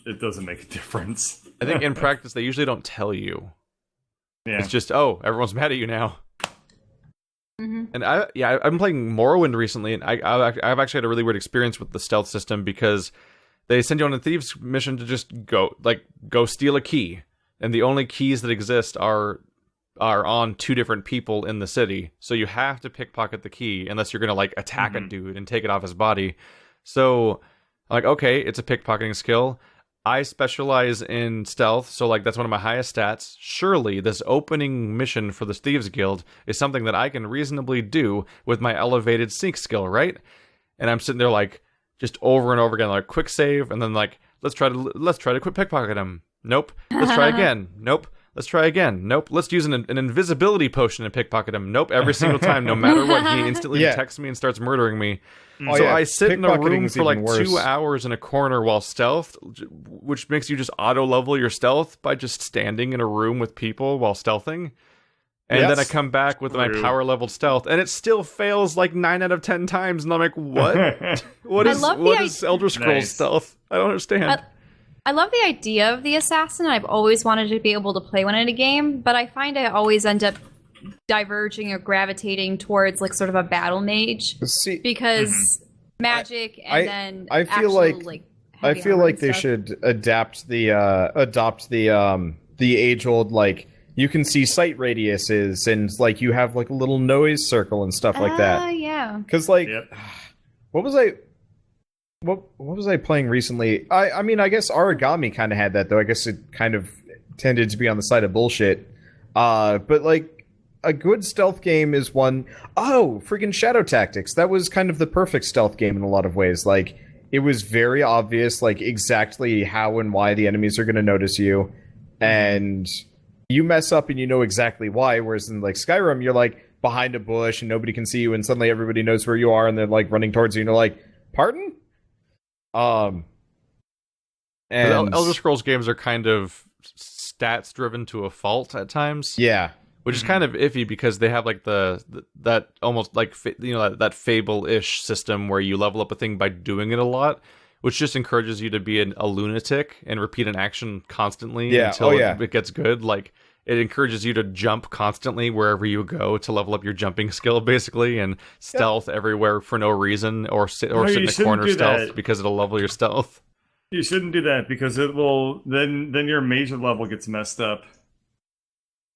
It doesn't make a difference. I think in practice they usually don't tell you. Yeah. It's just everyone's mad at you now. And I'm playing Morrowind recently, and I've actually had a really weird experience with the stealth system, because they send you on a thieves mission to just go steal a key, and the only keys that exist are on two different people in the city. So you have to pickpocket the key unless you're gonna like attack a dude and take it off his body. So like, okay, it's a pickpocketing skill. I specialize in stealth, so like that's one of my highest stats. Surely this opening mission for the Thieves Guild is something that I can reasonably do with my elevated sneak skill, right? And I'm sitting there like just over and over again, like quick save, and then like let's try to quit pickpocket him. Nope. Let's try again. Nope. Let's try again. Nope. Let's use an invisibility potion and pickpocket him. Nope. Every single time, no matter what, he instantly detects me and starts murdering me. So I sit in a room for like 2 hours in a corner while stealth, which makes you just auto-level your stealth by just standing in a room with people while stealthing. And then I come back with my power-leveled stealth, and it still fails like 9 out of 10 times, and I'm like, what? What is Elder Scrolls stealth? I don't understand. I love the idea of the assassin. I've always wanted to be able to play one in a game, but I find I always end up diverging or gravitating towards like sort of a battle mage because magic and I feel like they should adopt the age old like you can see sight radiuses and like you have like a little noise circle and stuff like that. Yeah. Because like, what was I playing recently? I mean, I guess Origami kind of had that though. I guess it kind of tended to be on the side of bullshit. But like. A good stealth game is one... Oh, freaking Shadow Tactics. That was kind of the perfect stealth game in a lot of ways. Like, it was very obvious, like, exactly how and why the enemies are going to notice you. And you mess up and you know exactly why. Whereas in, like, Skyrim, you're, like, behind a bush and nobody can see you and suddenly everybody knows where you are and they're, like, running towards you and you're like, pardon? And... Elder Scrolls games are kind of stats-driven to a fault at times. Yeah. Which is kind of iffy because they have like that almost like that Fable-ish system where you level up a thing by doing it a lot, which just encourages you to be a lunatic and repeat an action constantly until it gets good. Like it encourages you to jump constantly wherever you go to level up your jumping skill, basically, and stealth everywhere for no reason, or sit in a corner stealth because it'll level your stealth. You shouldn't do that because it will then your major level gets messed up.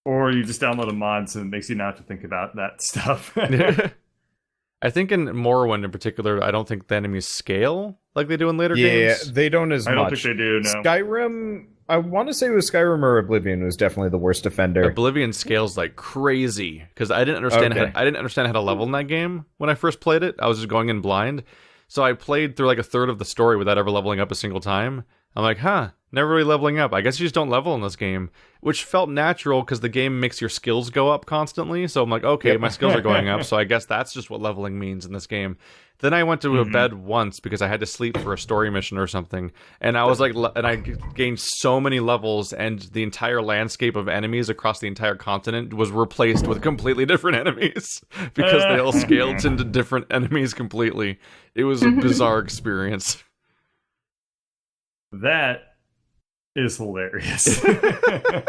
Or you just download a mod so it makes you not have to think about that stuff. I think in Morrowind in particular, I don't think the enemies scale like they do in later games. Yeah, they don't as much. I don't think they do, no. Skyrim, I want to say it was Skyrim or Oblivion was definitely the worst offender. Oblivion scales like crazy because I didn't understand how to level in that game when I first played it. I was just going in blind. So I played through like a third of the story without ever leveling up a single time. I'm like, never really leveling up. I guess you just don't level in this game, which felt natural because the game makes your skills go up constantly. So I'm like, okay, my skills are going up, so I guess that's just what leveling means in this game. Then I went to a bed once because I had to sleep for a story mission or something, and I was like, and I gained so many levels, and the entire landscape of enemies across the entire continent was replaced with completely different enemies because they all scaled into different enemies completely. It was a bizarre experience. That is hilarious. Wow.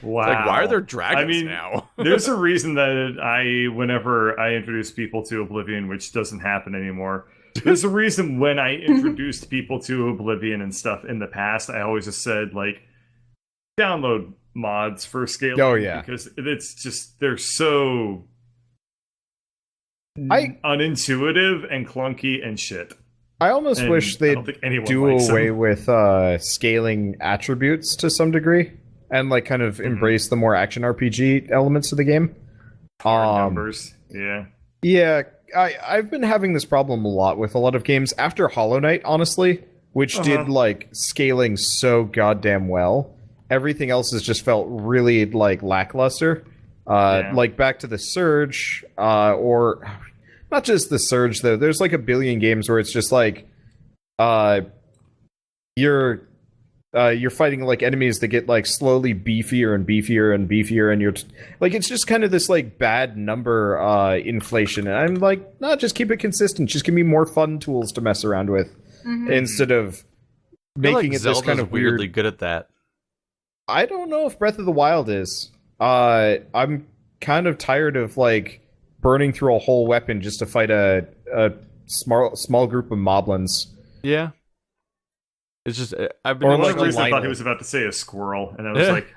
Like, why are there dragons now? There's a reason that whenever I introduce people to Oblivion, which doesn't happen anymore, there's a reason when I introduced people to Oblivion and stuff in the past, I always just said, like, download mods for scaling. Oh, yeah. Because it's just, they're so unintuitive and clunky and shit. I almost wish they'd do away with scaling attributes to some degree and like kind of embrace the more action RPG elements of the game. Numbers, yeah. Yeah, I've been having this problem a lot with a lot of games after Hollow Knight, honestly, which did like scaling so goddamn well. Everything else has just felt really like lackluster. Like back to the Surge, or not just the Surge though. There's like a billion games where it's just like, you're fighting like enemies that get like slowly beefier and beefier and beefier, and you're like, it's just kind of this like bad number inflation. And I'm like, no, just keep it consistent. Just give me more fun tools to mess around with instead of making it this kind of weirdly good at that. I don't know if Breath of the Wild is. I'm kind of tired of like burning through a whole weapon just to fight a small group of moblins. Yeah. It's just I've been I thought he was about to say a squirrel, and I was like,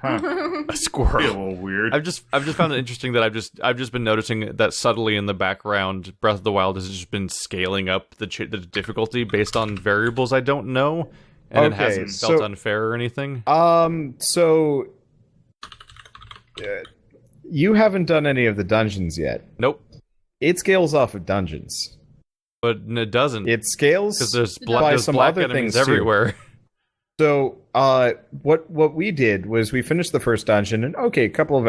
a squirrel. A little weird. I've just found it interesting that I've just been noticing that subtly in the background, Breath of the Wild has just been scaling up the difficulty based on variables I don't know, and it hasn't felt unfair or anything. You haven't done any of the dungeons yet. Nope. It scales off of dungeons. But it doesn't. It scales because there's by some black other enemies things everywhere. So, what we did was we finished the first dungeon, and okay, a couple of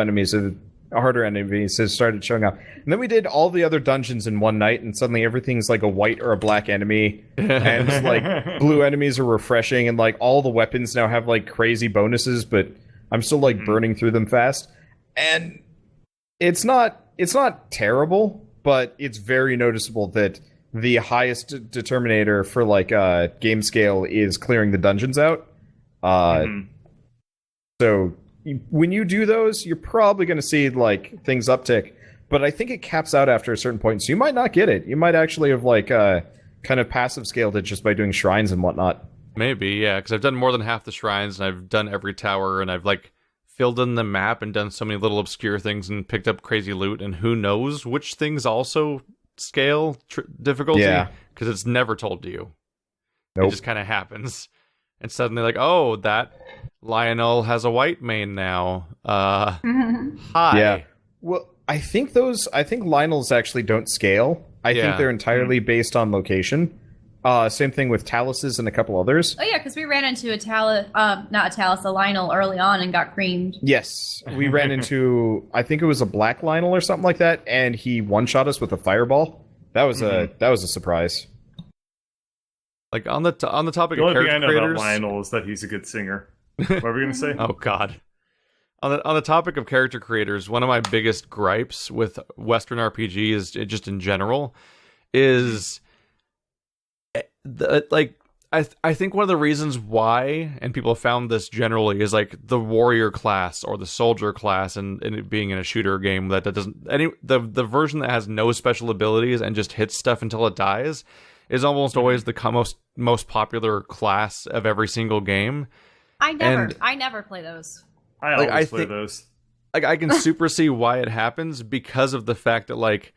harder enemies has started showing up. And then we did all the other dungeons in one night, and suddenly everything's like a white or a black enemy, and like blue enemies are refreshing, and like all the weapons now have like crazy bonuses, but I'm still like burning through them fast. And it's not terrible, but it's very noticeable that the highest determinator for like game scale is clearing the dungeons out. So when you do those, you're probably going to see like things uptick, but I think it caps out after a certain point, so you might not get it. You might actually have like kind of passive scaled it just by doing shrines and whatnot. Maybe, yeah, because I've done more than half the shrines, and I've done every tower, and I've like filled in the map and done so many little obscure things and picked up crazy loot, and who knows which things also scale difficulty, because it's never told to you. It just kind of happens, and suddenly like, oh, that Lionel has a white main now. Hi. Yeah. Well, I think Lionels actually don't scale. I think they're entirely based on location. Same thing with Taluses and a couple others. Oh yeah, because we ran into a Lionel early on and got creamed. Yes, we ran into, I think it was a black Lionel or something like that, and he one-shot us with a fireball. That was a surprise. Like on the topic the of only thing character I know creators, about Lionel is that he's a good singer. What were we gonna say? Oh God. On the topic of character creators, one of my biggest gripes with Western RPG is just in general is I think one of the reasons why, and people have found this generally, is like the warrior class or the soldier class, and it being in a shooter game that doesn't the version that has no special abilities and just hits stuff until it dies is almost always the most popular class of every single game. I never play those. I always play those. Like I can super see why it happens because of the fact that like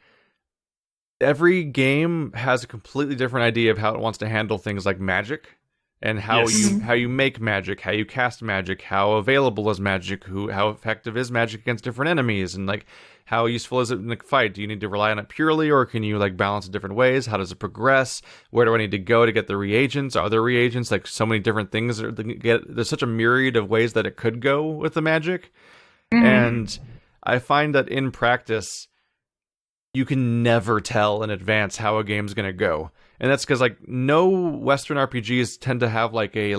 every game has a completely different idea of how it wants to handle things like magic and how you make magic, how you cast magic, how available is magic, how effective is magic against different enemies, and like how useful is it in a fight? Do you need to rely on it purely, or can you like balance it different ways? How does it progress? Where do I need to go to get the reagents? Are there reagents? Like so many different things there's such a myriad of ways that it could go with the magic. And I find that in practice you can never tell in advance how a game's going to go. And that's because like no Western RPGs tend to have like a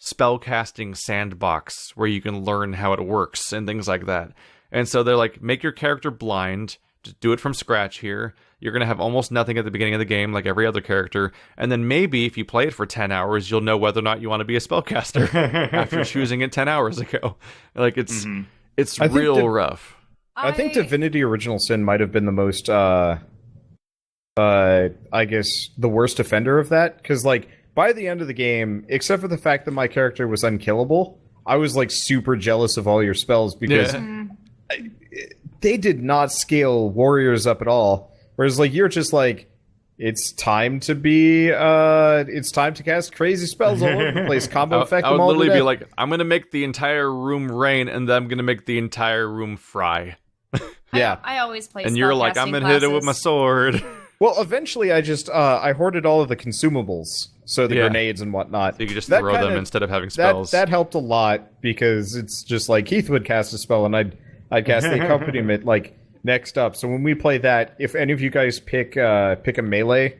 spellcasting sandbox where you can learn how it works and things like that. And so they're like, make your character blind, just do it from scratch here. You're going to have almost nothing at the beginning of the game like every other character. And then maybe if you play it for 10 hours, you'll know whether or not you want to be a spellcaster after choosing it 10 hours ago. Like it's real rough. I think Divinity Original Sin might have been the most, I guess, the worst offender of that. Because, like, by the end of the game, except for the fact that my character was unkillable, I was, like, super jealous of all your spells because they did not scale warriors up at all. Whereas, like, you're just like, it's time to cast crazy spells all over the place. Combo effect. I would literally be like, I'm going to make the entire room rain, and then I'm going to make the entire room fry. Yeah, I always play. And you're like, I'm gonna hit it with my sword. Well, eventually, I hoarded all of the consumables, so the grenades and whatnot. So you could just throw them instead of having spells. That helped a lot because it's just like Heath would cast a spell, and I'd cast the accompaniment like next up. So when we play that, if any of you guys pick a melee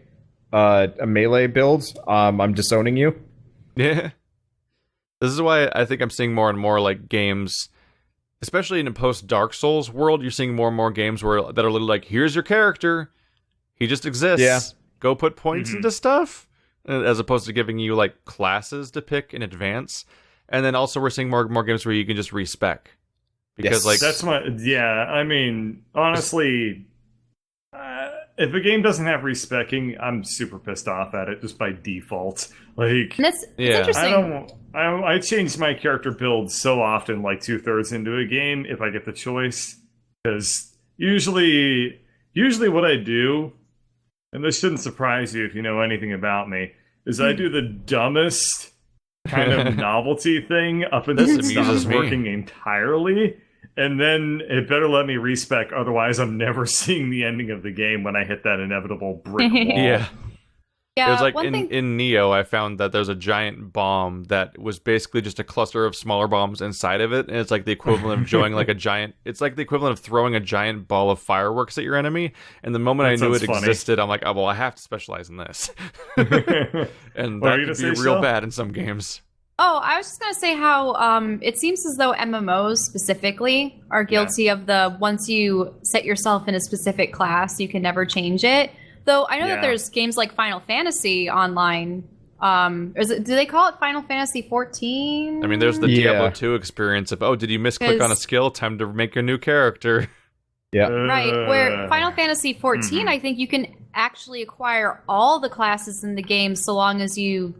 build, I'm disowning you. Yeah, this is why I think I'm seeing more and more like games. Especially in a post-Dark Souls world, you're seeing more and more games that are literally like, here's your character. He just exists. Yeah. Go put points into stuff. As opposed to giving you, like, classes to pick in advance. And then also we're seeing more games where you can just respec. Because, like... That's I mean, honestly... if a game doesn't have respecking, I'm super pissed off at it just by default. Like, it's interesting. I change my character build so often, like 2/3 into a game, if I get the choice. Because usually what I do, and this shouldn't surprise you if you know anything about me, is I do the dumbest kind of novelty thing up until it stops working entirely. And then it better let me respec, otherwise I'm never seeing the ending of the game when I hit that inevitable brick wall. Yeah. Yeah, It was like one thing. in Neo, I found that there's a giant bomb that was basically just a cluster of smaller bombs inside of it, and it's like the equivalent of throwing like a giant. It's like the equivalent of throwing a giant ball of fireworks at your enemy. And the moment That I knew it sounds funny. existed, I'm like, oh well, I have to specialize in this, and What were that you could gonna be say, real Shel? bad in some games. Oh, I was just gonna say how it seems as though MMOs specifically are guilty of the once you set yourself in a specific class, you can never change it. Though I know that Yeah. there's games like Final Fantasy Online. Do they call it Final Fantasy 14? I mean, there's the Yeah. Diablo 2 experience of, oh, did you misclick on a skill? Time to make a new character. Yeah. Right, where Final Fantasy 14, Mhm. I think you can actually acquire all the classes in the game so long as you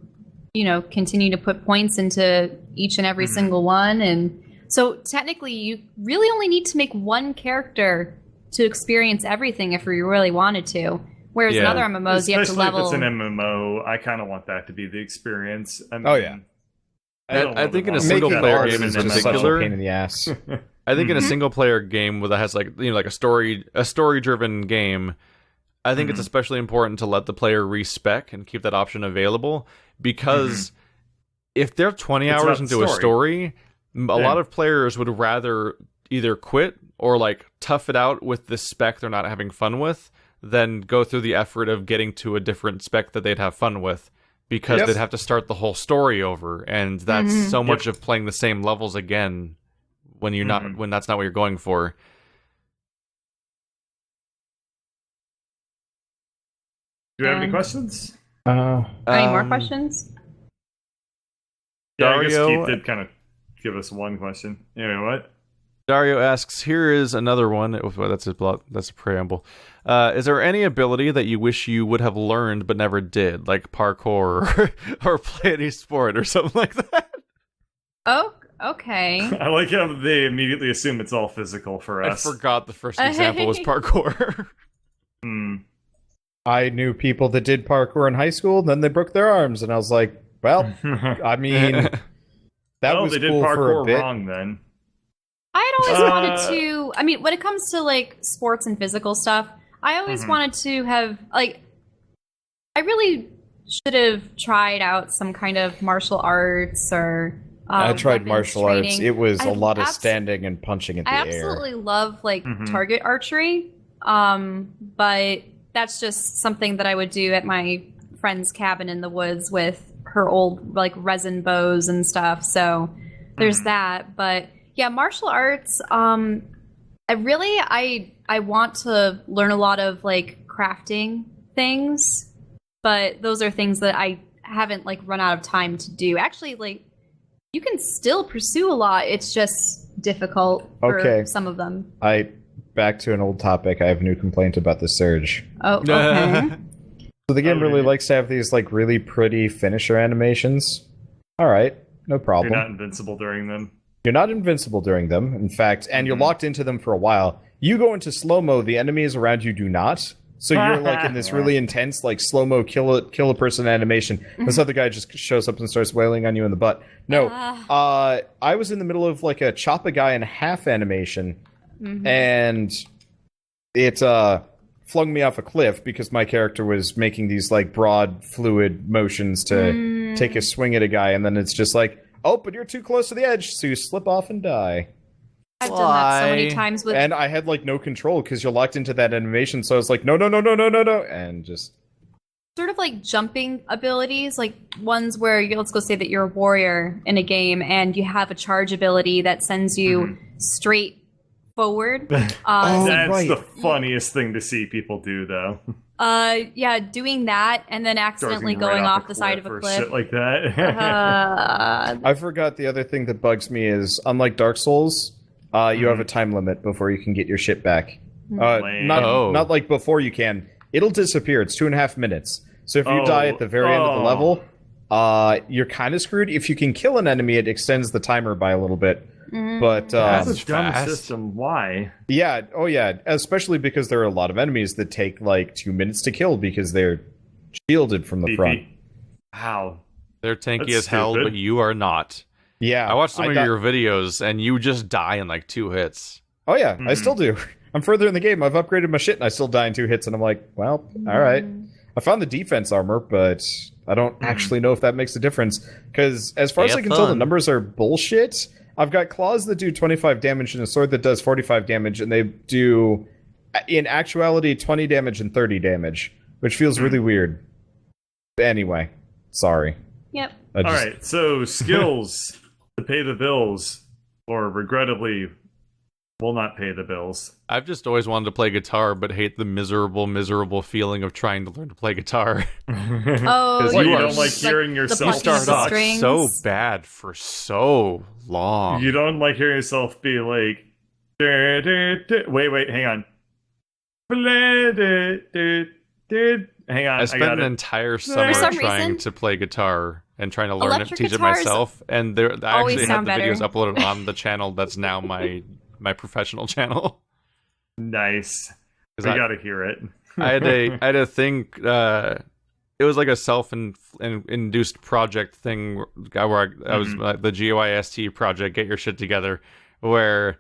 continue to put points into each and every Mhm. single one. And so technically, you really only need to make one character to experience everything if you really wanted to. Whereas in Yeah. other MMOs, you have to Especially level. if it's an MMO, I kind of want that to be the experience. I mean, Oh, yeah. don't I really think in a want single that player hard game in in an just such a particular- pain in the ass. I think in a Mhm. single player game that has like like a story driven game, I think it's Mhm. especially important to let the player respec and keep that option available, because if they're 20 It's hours about the into a story, a lot of players would rather either quit or like tough it out with the spec they're not having fun with than go through the effort of getting to a different spec that they'd have fun with, because Yep. they'd have to start the whole story over, and that's Mhm. so much of playing the same levels again when you're not Mhm. when that's not what you're going for. Do you have any Um, questions? Any more Um, questions? Yeah, I guess Dario- Keith did kind of give us one question. Anyway, what? Dario asks, here is another one. Well, that's a preamble. Is there any ability that you wish you would have learned but never did, like parkour or play any sport or something like that? Oh, okay. I like how they immediately assume it's all physical for I us. forgot the first example was parkour. Hmm. I knew people that did parkour in high school, and then they broke their arms, and I was like, well, I mean, that well, was they did cool for a parkour bit. wrong then. I had always wanted Uh, to. I mean, when it comes to like sports and physical stuff, I always Mhm. wanted to have like. I really should have tried out some kind of martial arts or. I tried weapons martial training. arts. It was I a lot of abso- standing and punching in the I air. absolutely love like Mhm. target archery, but that's just something that I would do at my friend's cabin in the woods with her old like resin bows and stuff. So there's Mhm. that. But yeah, martial arts. I want to learn a lot of like crafting things, but those are things that I haven't like run out of time to do. Actually, like you can still pursue a lot. It's just difficult for Okay. some of them. Back to an old topic. I have a new complaint about the Surge. Oh, okay. So the game really Okay. likes to have these like really pretty finisher animations. All right, no problem. You're not invincible during them. You're not invincible during them, in fact, and you're Mhm. locked into them for a while. You go into slow-mo, the enemies around you do not. So you're like in this really intense, like slow-mo kill a person animation. This other guy just shows up and starts wailing on you in the butt. No, I was in the middle of like a chop a guy in half animation, Mhm. and it flung me off a cliff because my character was making these like broad, fluid motions to take a swing at a guy, and then it's just like, oh, but you're too close to the edge, so you slip off and die. I've done that so many Why? times with. And I had like no control because you're locked into that animation, so I was like, no, no, no, no, no, no, no, and just Sort of like jumping abilities, like ones where let's go say that you're a warrior in a game and you have a charge ability that sends you straight forward. Oh, That's right. the funniest thing to see people do, though. Yeah, doing that and then accidentally Darting right going off the side of a or cliff. shit like that. I forgot the other thing that bugs me is, unlike Dark Souls, you have a time limit before you can get your shit back. Lame. Not like before you can. It'll disappear. It's 2.5 minutes. So if you die at the very end of the level, you're kind of screwed. If you can kill an enemy, it extends the timer by a little bit. But That's That's a dumb fast. system. Why? yeah, oh yeah, especially because there are a lot of enemies that take like 2 minutes to kill because they're shielded from the front. How? They're tanky That's as hell, stupid. but you are not. Yeah, I watched some of got- your videos, and you just die in like 2 hits. Oh yeah, I still do. I'm further in the game. I've upgraded my shit, and I still die in 2 hits, and I'm like, well, all right. I found the defense armor, but I don't actually know if that makes a difference. Because as far as I can tell, the numbers are bullshit. I've got claws that do 25 damage and a sword that does 45 damage, and they do, in actuality, 20 damage and 30 damage, which feels really weird. Anyway, sorry. Yep. All right, so skills to pay the bills, or regrettably will not pay the bills. I've just always wanted to play guitar, but hate the miserable feeling of trying to learn to play guitar. Oh, Well, you you don't are like hearing yourself start off strings. so bad for so long. You don't like hearing yourself be like, wait, hang on. Hang on, I spent got an it. entire summer some trying reason, to play guitar and trying to learn it, electric teach it guitars myself. And I always actually have sound the videos better. uploaded on the channel that's now my professional channel. Nice. We 'Cause gotta hear it. I had a thing. It was like a self-induced project thing where I was the GYST project, Get Your Shit Together, where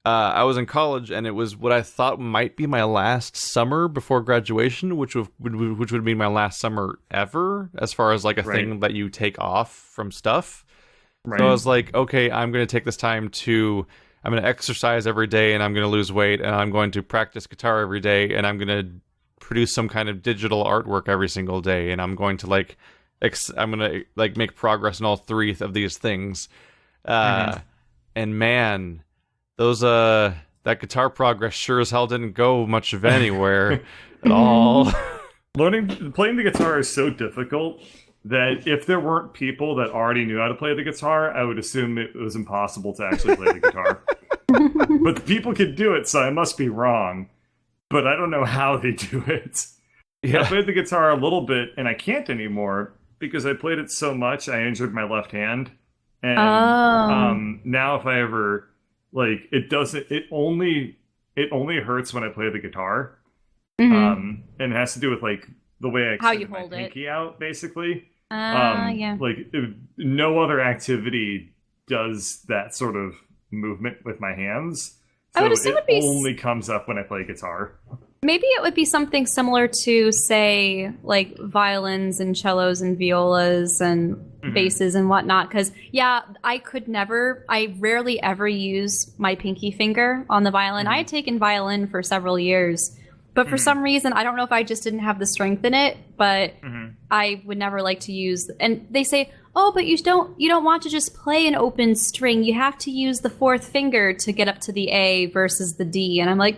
I was in college, and it was what I thought might be my last summer before graduation, which would be my last summer ever, as far as like a thing that you take off from stuff. Right. So I was like, okay, I'm going to take this time I'm going to exercise every day, and I'm going to lose weight, and I'm going to practice guitar every day, and I'm going to produce some kind of digital artwork every single day, and I'm going to make progress in all three of these things. And man, those that guitar progress sure as hell didn't go much of anywhere at all. Playing the guitar is so difficult that if there weren't people that already knew how to play the guitar, I would assume it was impossible to actually play the guitar. But the people could do it, so I must be wrong. But I don't know how they do it. Yeah. I played the guitar a little bit, and I can't anymore because I played it so much, I injured my left hand. And now if I ever, it only hurts when I play the guitar. And it has to do with, the way I How you extend my hold it. pinky out, basically. Yeah. No other activity does that sort of movement with my hands. So I would assume it'd be only comes up when I play guitar. Maybe it would be something similar to, say, like violins and cellos and violas and basses and whatnot. Because, yeah, I rarely ever use my pinky finger on the violin. I had taken violin for several years. But for some reason, I don't know if I just didn't have the strength in it, but I would never like to use. And they say, "Oh, but you don't want to just play an open string. You have to use the fourth finger to get up to the A versus the D." And I'm like,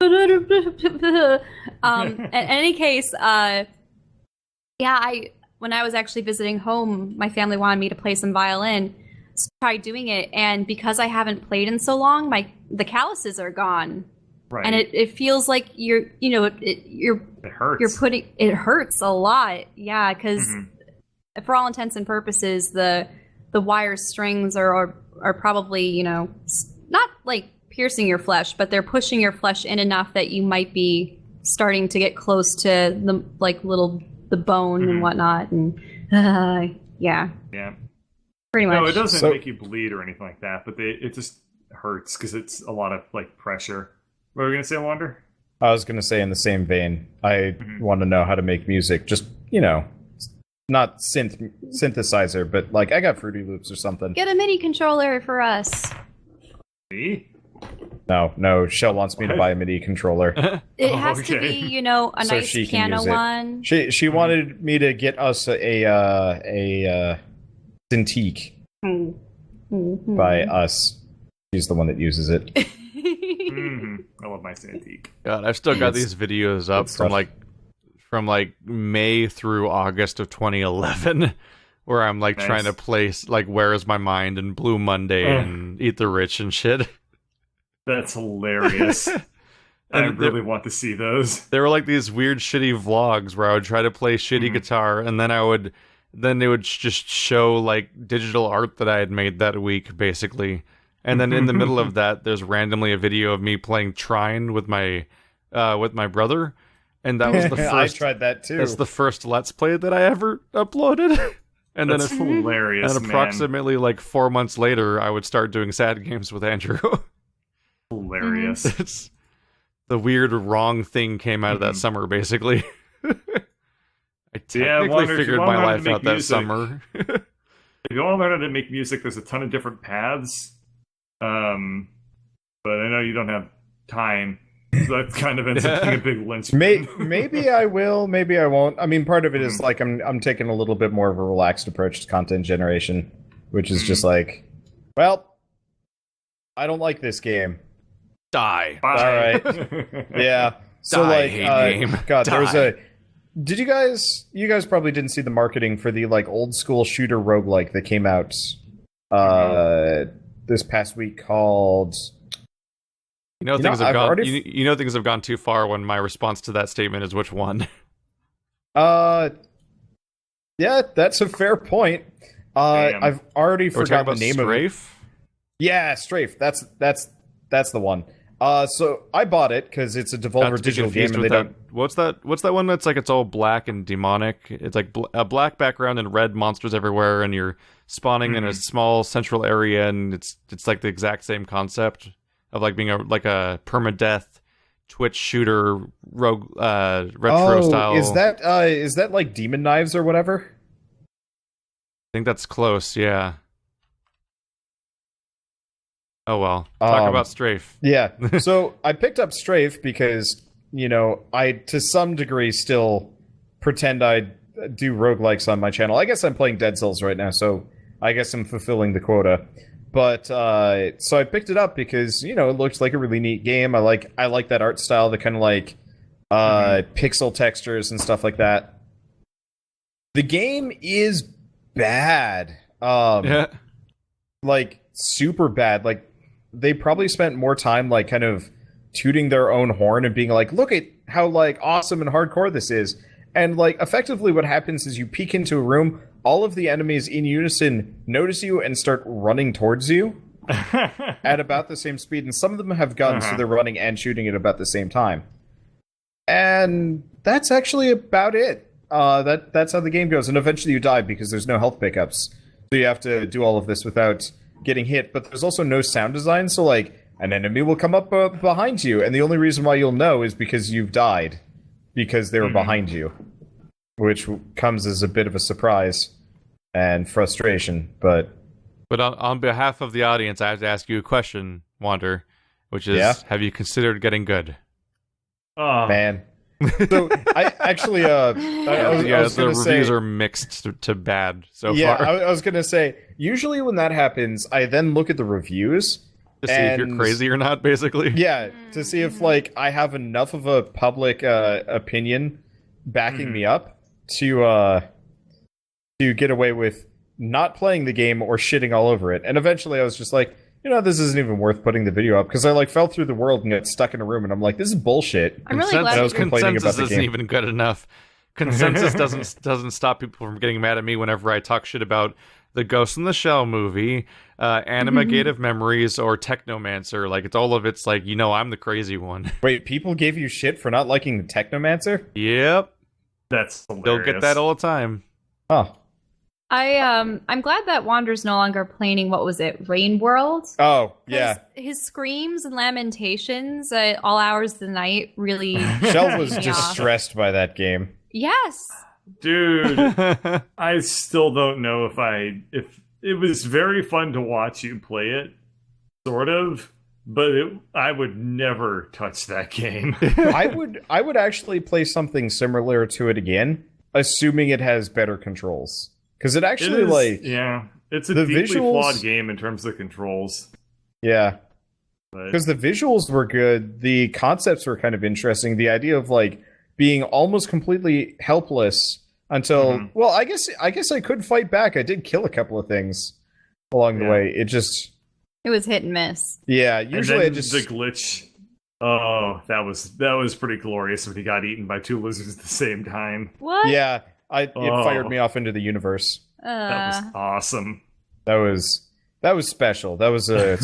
in any case, when I was actually visiting home, my family wanted me to play some violin. So I tried doing it, and because I haven't played in so long, the calluses are gone. Right. And it feels like it hurts. it hurts a lot. Yeah, because for all intents and purposes, the wire strings are probably, not like piercing your flesh, but they're pushing your flesh in enough that you might be starting to get close to the bone and whatnot. And yeah, pretty much. No, it doesn't make you bleed or anything like that, but it just hurts because it's a lot of pressure. What were we going to say, Wander? I was going to say in the same vein, I want to know how to make music. Just, not synthesizer, but I got Fruity Loops or something. Get a MIDI controller for us. Me? No, Shell wants me to buy a MIDI controller. It has to be, a So nice she can piano use it. one. She wanted me to get us a Cintiq by us. She's the one that uses it. I love my Cintiq. God, I've still got these videos up from May through August of 2011, where I'm trying to place Where Is My Mind and Blue Monday and Eat the Rich and shit. That's hilarious. I really want to see those. They were these weird shitty vlogs where I would try to play shitty guitar, and then they would just show digital art that I had made that week, basically. And then in the middle of that, there's randomly a video of me playing Trine with my brother, and that was the first. I tried that too. That's the first Let's Play that I ever uploaded. And That's then hilarious. And approximately 4 months later, I would start doing sad games with Andrew. Hilarious. It's the weird wrong thing came out of that summer, basically. I technically Wonder, if you figured wanna my learn how to life make out that music- summer. If you want to learn how to make music, there's a ton of different paths. But I know you don't have time, so that kind of ends up being a big linchpin. Maybe I will, maybe I won't. I mean, part of it is like I'm taking a little bit more of a relaxed approach to content generation, which is just like, well, I don't like this game. Die. Bye. All right. Yeah. So Die, like, hate game. God, Die. there's a. Did you guys probably didn't see the marketing for the like old school shooter roguelike that came out this past week called. Things have I've gone. already Things have gone too far. When my response to that statement is which one? Yeah, that's a fair point. Damn. I've already We're talking forgotten about the name of it. Strafe. Yeah, Strafe. That's the one. So I bought it because it's a Not Devolver to be Digital game, confused and with they that. don't. What's that one that's like it's all black and demonic? It's like a black background and red monsters everywhere, and you're spawning in a small central area, and it's like the exact same concept of like being a permadeath Twitch shooter rogue retro style. Is that like Demon Knives or whatever? I think that's close. Yeah. Oh well. Talk about Strafe. Yeah. So I picked up Strafe because, I to some degree still pretend I do roguelikes on my channel. I guess I'm playing Dead Cells right now, so I guess I'm fulfilling the quota. But so I picked it up because, it looks like a really neat game. I like that art style, the kind of like pixel textures and stuff like that. The game is bad. Yeah. Like super bad. Like they probably spent more time like kind of tooting their own horn and being like, look at how like awesome and hardcore this is. And like effectively what happens is you peek into a room, all of the enemies in unison notice you and start running towards you at about the same speed. And some of them have guns, so they're running and shooting at about the same time. And that's actually about it. That's how the game goes. And eventually you die because there's no health pickups. So you have to do all of this without getting hit. But there's also no sound design, so like an enemy will come up behind you, and the only reason why you'll know is because you've died, because they were behind you, which comes as a bit of a surprise and frustration. But on behalf of the audience, I have to ask you a question, Wander, which is, have you considered getting good? Oh man. So I actually I was the reviews are mixed to bad so far. I was gonna say usually when that happens, I then look at the reviews to see if you're crazy or not, basically. Yeah, to see if like I have enough of a public opinion backing me up to get away with not playing the game or shitting all over it. And eventually I was just like, this isn't even worth putting the video up because I like fell through the world and got stuck in a room and I'm like, this is bullshit. I'm really glad I was complaining about Consensus the isn't game. even good enough. Consensus doesn't stop people from getting mad at me whenever I talk shit about the Ghost in the Shell movie, Animagative Memories, or Technomancer. Like it's like, I'm the crazy one. Wait, people gave you shit for not liking the Technomancer? Yep. That's hilarious. They'll get that all the time. Oh. I'm glad that Wander's no longer playing, what was it, Rain World? Oh, yeah. His screams and lamentations at all hours of the night really Shell was pissed me just off. stressed by that game. Yes. Dude, I still don't know if it was very fun to watch you play it, sort of, but I would never touch that game. I would actually play something similar to it again, assuming it has better controls. Because it actually it's a the deeply visuals, flawed game in terms of controls. Yeah. But Because the visuals were good, the concepts were kind of interesting. The idea of like being almost completely helpless until well, I guess I could fight back. I did kill a couple of things along the way. It was hit and miss. Yeah, and usually then I just the glitch. Oh, that was pretty glorious when he got eaten by two lizards at the same time. What? yeah, it fired me off into the universe. That was awesome. That was special. That was a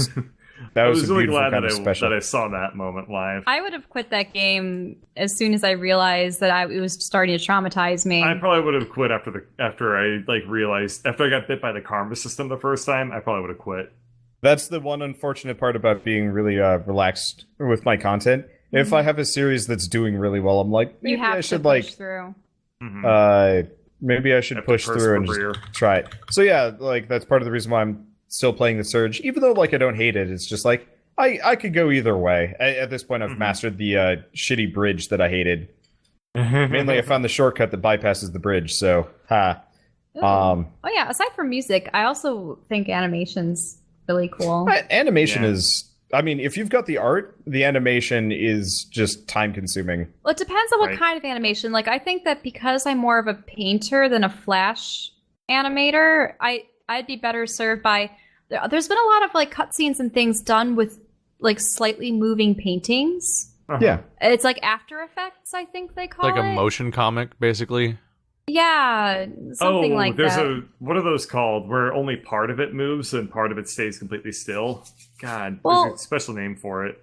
I was a really beautiful glad kind that of special. I saw that moment live. I would have quit that game as soon as I realized that it was starting to traumatize me. I probably would have quit after I realized after I got bit by the karma system the first time. I probably would have quit. That's the one unfortunate part about being really relaxed with my content. If I have a series that's doing really well, I'm like, maybe you have I should to push through. Maybe I should Have to push through and just persevere. try it. So yeah, like that's part of the reason why I'm still playing the Surge, even though like I don't hate it. It's just like I could go either way. At this point, I've mastered the shitty bridge that I hated. Mainly, I found the shortcut that bypasses the bridge. So, Ooh. Oh yeah, aside from music, I also think animation's really cool. Animation Yeah. is. I mean, if you've got the art, the animation is just time consuming. Well, it depends on what Right. kind of animation. Like, I think that because I'm more of a painter than a flash animator, I'd be better served by. There's been a lot of like cutscenes and things done with like slightly moving paintings. Yeah. It's like After Effects, I think they call Like it. a motion comic, basically. Yeah, something like there's that. what are those called? Where only part of it moves and part of it stays completely still. God, Well- there's a special name for it.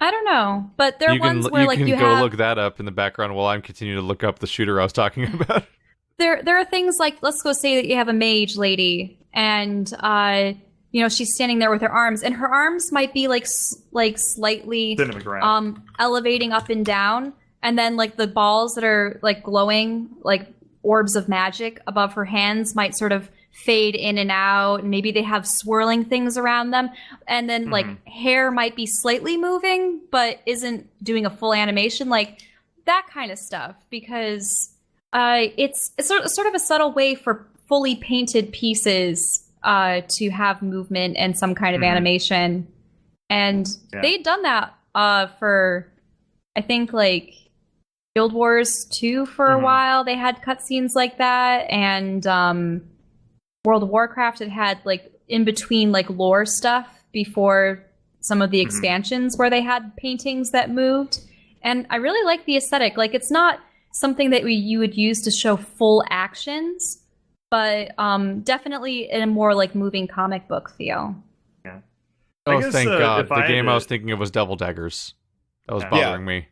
I don't know, but there are ones where like you you can go have look that up in the background while I'm continuing to look up the shooter I was talking about. there are things like, let's go say that you have a mage lady and she's standing there with her arms, and her arms might be like slightly Cinematograph. elevating up and down, and then like the balls that are like glowing like orbs of magic above her hands might sort of fade in and out, and maybe they have swirling things around them, and then like hair might be slightly moving but isn't doing a full animation, like that kind of stuff, because it's sort of a subtle way for fully painted pieces to have movement and some kind of animation. And they'd done that for, I think, like Guild Wars 2 for a while. They had cutscenes like that. And World of Warcraft had like in between like lore stuff before some of the expansions where they had paintings that moved. And I really like the aesthetic. Like, it's not something that you would use to show full actions, but definitely in a more like moving comic book feel. I Oh, guess, thank God. if The I game had I to- was thinking of was Devil Daggers. That was Yeah. bothering me.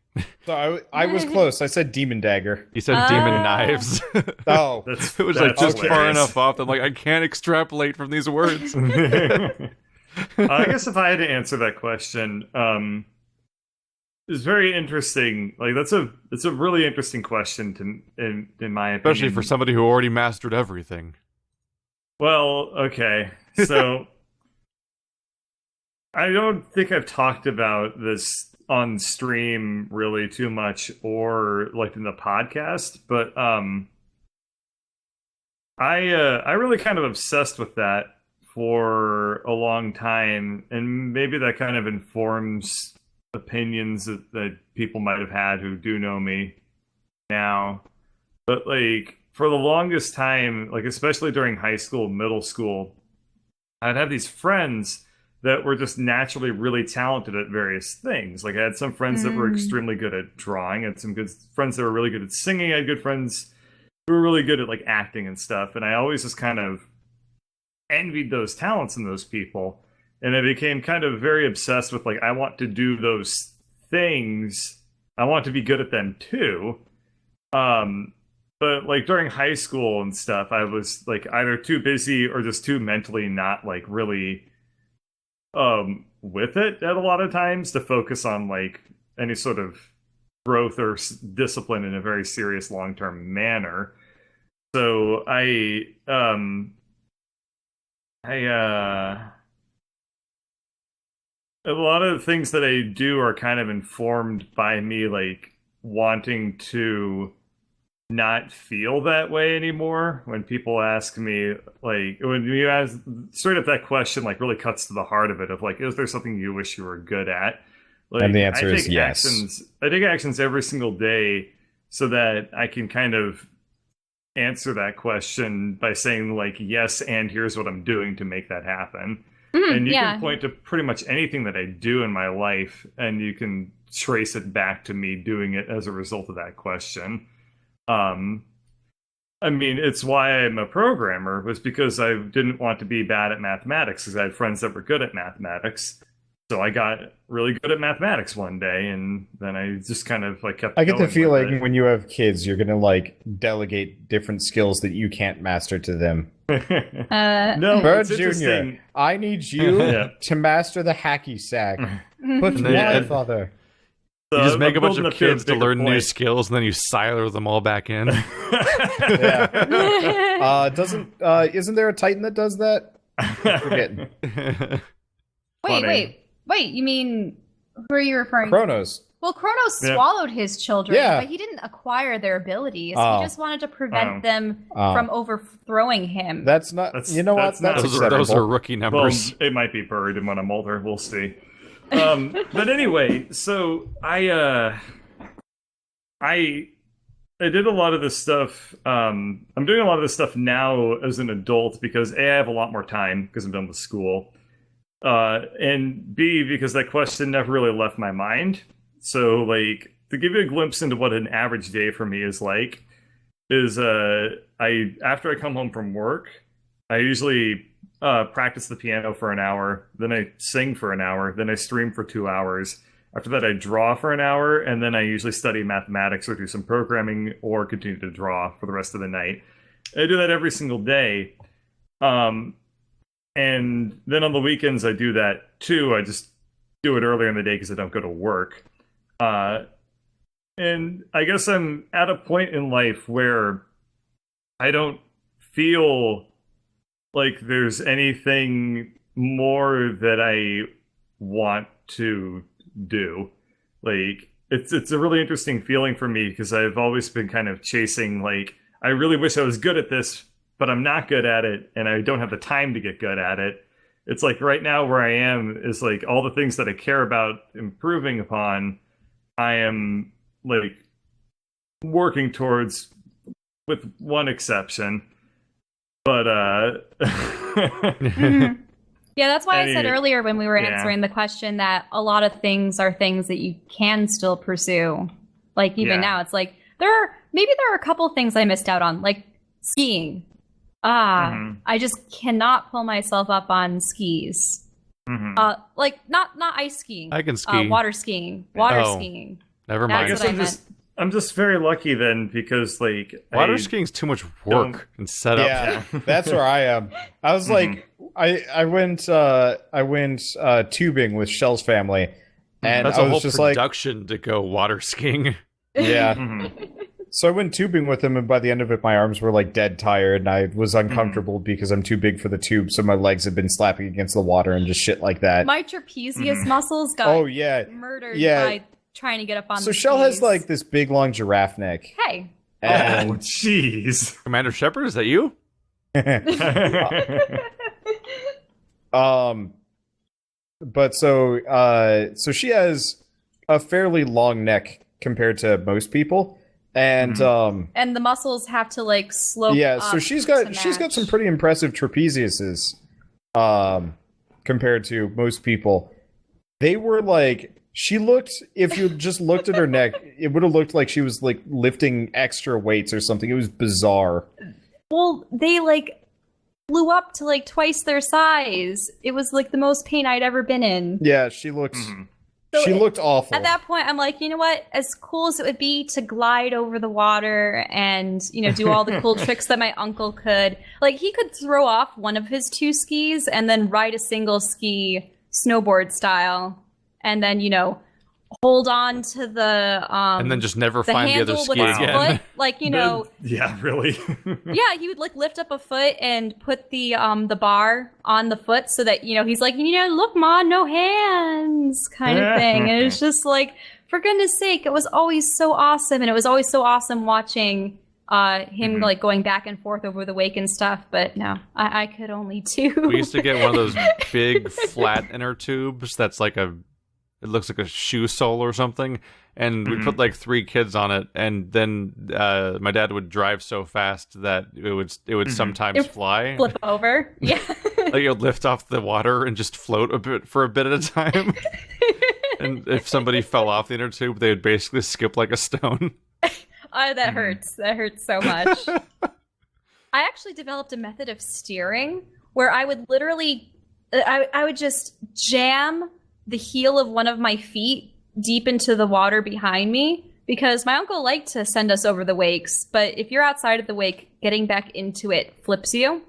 So I was close. I said Demon Dagger. You said demon Ah. knives. Oh, That's, It was like that's just far hilarious. enough off that I'm like, I can't extrapolate from these words. I guess if I had to answer that question, it's very interesting. Like it's a really interesting question in my opinion. Especially for somebody who already mastered everything. Well, okay. So I don't think I've talked about this on stream really too much or like in the podcast, but I really kind of obsessed with that for a long time, and maybe that kind of informs opinions that people might have had who do know me now. But like for the longest time, like especially during high school, middle school, I'd have these friends that were just naturally really talented at various things. Like I had some friends that were extremely good at drawing, I had some good friends that were really good at singing, I had good friends who were really good at like acting and stuff, and I always just kind of envied those talents in those people. And I became kind of very obsessed with like, I want to do those things. I want to be good at them too. But like during high school and stuff, I was like either too busy or just too mentally not like really with it at a lot of times to focus on like any sort of growth or discipline in a very serious long-term manner. So a lot of the things that I do are kind of informed by me like wanting to not feel that way anymore. When people ask me, like when you ask straight up that question, like really cuts to the heart of it, of like, is there something you wish you were good at? Like, And the answer I is take yes. I take actions every single day so that I can kind of answer that question by saying like, yes, and here's what I'm doing to make that happen. And you yeah. can point to pretty much anything that I do in my life, and you can trace it back to me doing it as a result of that question. I mean, it's why I'm a programmer, was because I didn't want to be bad at mathematics, because I had friends that were good at mathematics. So I got really good at mathematics one day, and then I just kind of like kept I get the going with feeling it. when you have kids, you're gonna like delegate different skills that you can't master to them. No, Bird it's Jr., interesting. I need you Yeah. to master the hacky sack. But then- why, and- father? You just make I'm a bunch building of up to a kids to bigger learn new point. skills, and then you silo them all back in. Yeah. Isn't there a Titan that does that? I'm forgetting. Wait. You mean who are you referring to? Kronos. Well, Kronos Yeah. swallowed his children, Yeah. but he didn't acquire their abilities. Oh. He just wanted to prevent Oh. them from overthrowing him. That's not. That's- you know what? that's not- That's those acceptable. are rookie Well, numbers. it might be buried in one I'm older. We'll see. But anyway, so I did a lot of this stuff. I'm doing a lot of this stuff now as an adult because A, I have a lot more time because I'm done with school, and B, because that question never really left my mind. So, like, to give you a glimpse into what an average day for me is like, is after I come home from work, I usually practice the piano for an hour, then I sing for an hour, then I stream for 2 hours. After that, I draw for an hour, and then I usually study mathematics or do some programming or continue to draw for the rest of the night. I do that every single day. And then on the weekends, I do that too. I just do it earlier in the day because I don't go to work. And I guess I'm at a point in life where I don't feel like there's anything more that I want to do. Like, it's a really interesting feeling for me because I've always been kind of chasing, like, I really wish I was good at this, but I'm not good at it, and I don't have the time to get good at it. It's like right now where I am is like all the things that I care about improving upon, I am like working towards, with one exception. But Yeah, that's why I said Any- earlier when we were yeah. answering the question that a lot of things are things that you can still pursue. Like even Yeah. now, it's like there are a couple things I missed out on, like skiing. Mhm. I just cannot pull myself up on skis. Mhm. Like not ice skiing. I can ski. Water skiing. Water Oh. skiing. Never That's I mind. guess what I I'm just very lucky then because like Water I skiing's too much don't- work and setup. Yeah, that's where I am. I was like, I went tubing with Shell's family, and That's I a was whole just like, production to go water skiing. yeah. Mhm. So I went tubing with him, and by the end of it, my arms were like dead tired, and I was uncomfortable because I'm too big for the tube, so my legs have been slapping against the water and just shit like that. My trapezius muscles got Oh yeah. murdered Yeah. by trying to get up on So the Shell has skis. like this big long giraffe neck, Hey. Oh, and jeez. Commander Shepard, is that you? but so she has a fairly long neck compared to most people, and And the muscles have to like slope yeah, up so she's to got some match. pretty impressive trapeziuses compared to most people. They were like, she looked, if you just looked at her neck, it would have looked like she was like lifting extra weights or something. It was bizarre. Well, they like flew up to like twice their size. It was like the most pain I'd ever been in. Yeah, she looked So she looked awful. At that point, I'm like, you know what? As cool as it would be to glide over the water and, you know, do all the cool tricks that my uncle could, like he could throw off one of his two skis and then ride a single ski snowboard style and then, you know, hold on to the And then just never the find the other handle ski with his again. foot, like, you know, Yeah, really. yeah, he would like lift up a foot and put the bar on the foot so that, you know, he's like, you know, look, Ma, no hands kind of thing. And it was just like, for goodness sake, it was always so awesome. And it was always so awesome watching him like going back and forth over the wake and stuff. But no, I could only do. We used to get one of those big flat inner tubes that's like it looks like a shoe sole or something, and we put like 3 kids on it, and then my dad would drive so fast that it would sometimes fly. Flip over. Yeah. Like it would lift off the water and just float for a bit at a time. And if somebody fell off the inner tube, they would basically skip like a stone. That hurts. That hurts so much. I actually developed a method of steering where I would literally, I would just jam the heel of one of my feet deep into the water behind me because my uncle liked to send us over the wakes, but if you're outside of the wake, getting back into it flips you.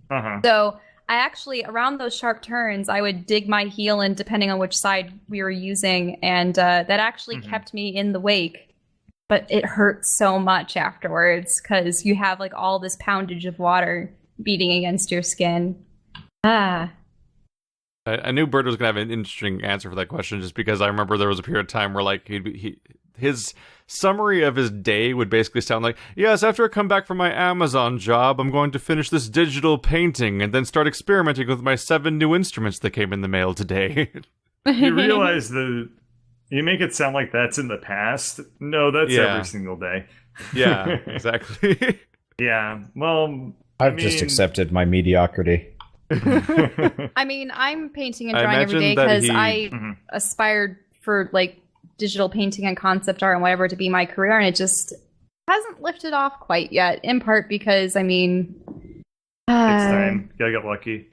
Uh-huh. So I actually, around those sharp turns, I would dig my heel in depending on which side we were using, and that actually kept me in the wake. But it hurt so much afterwards because you have like all this poundage of water beating against your skin. Ah. I knew Bird was going to have an interesting answer for that question just because I remember there was a period of time where like his summary of his day would basically sound like, yes, after I come back from my Amazon job, I'm going to finish this digital painting and then start experimenting with my 7 new instruments that came in the mail today. You realize that you make it sound like that's in the past. No, that's every single day. Yeah, exactly. Yeah, well, I've just accepted my mediocrity. I mean, I'm painting and drawing every day because I aspired for like digital painting and concept art and whatever to be my career, and it just hasn't lifted off quite yet. In part because, I mean, next time, gotta get lucky.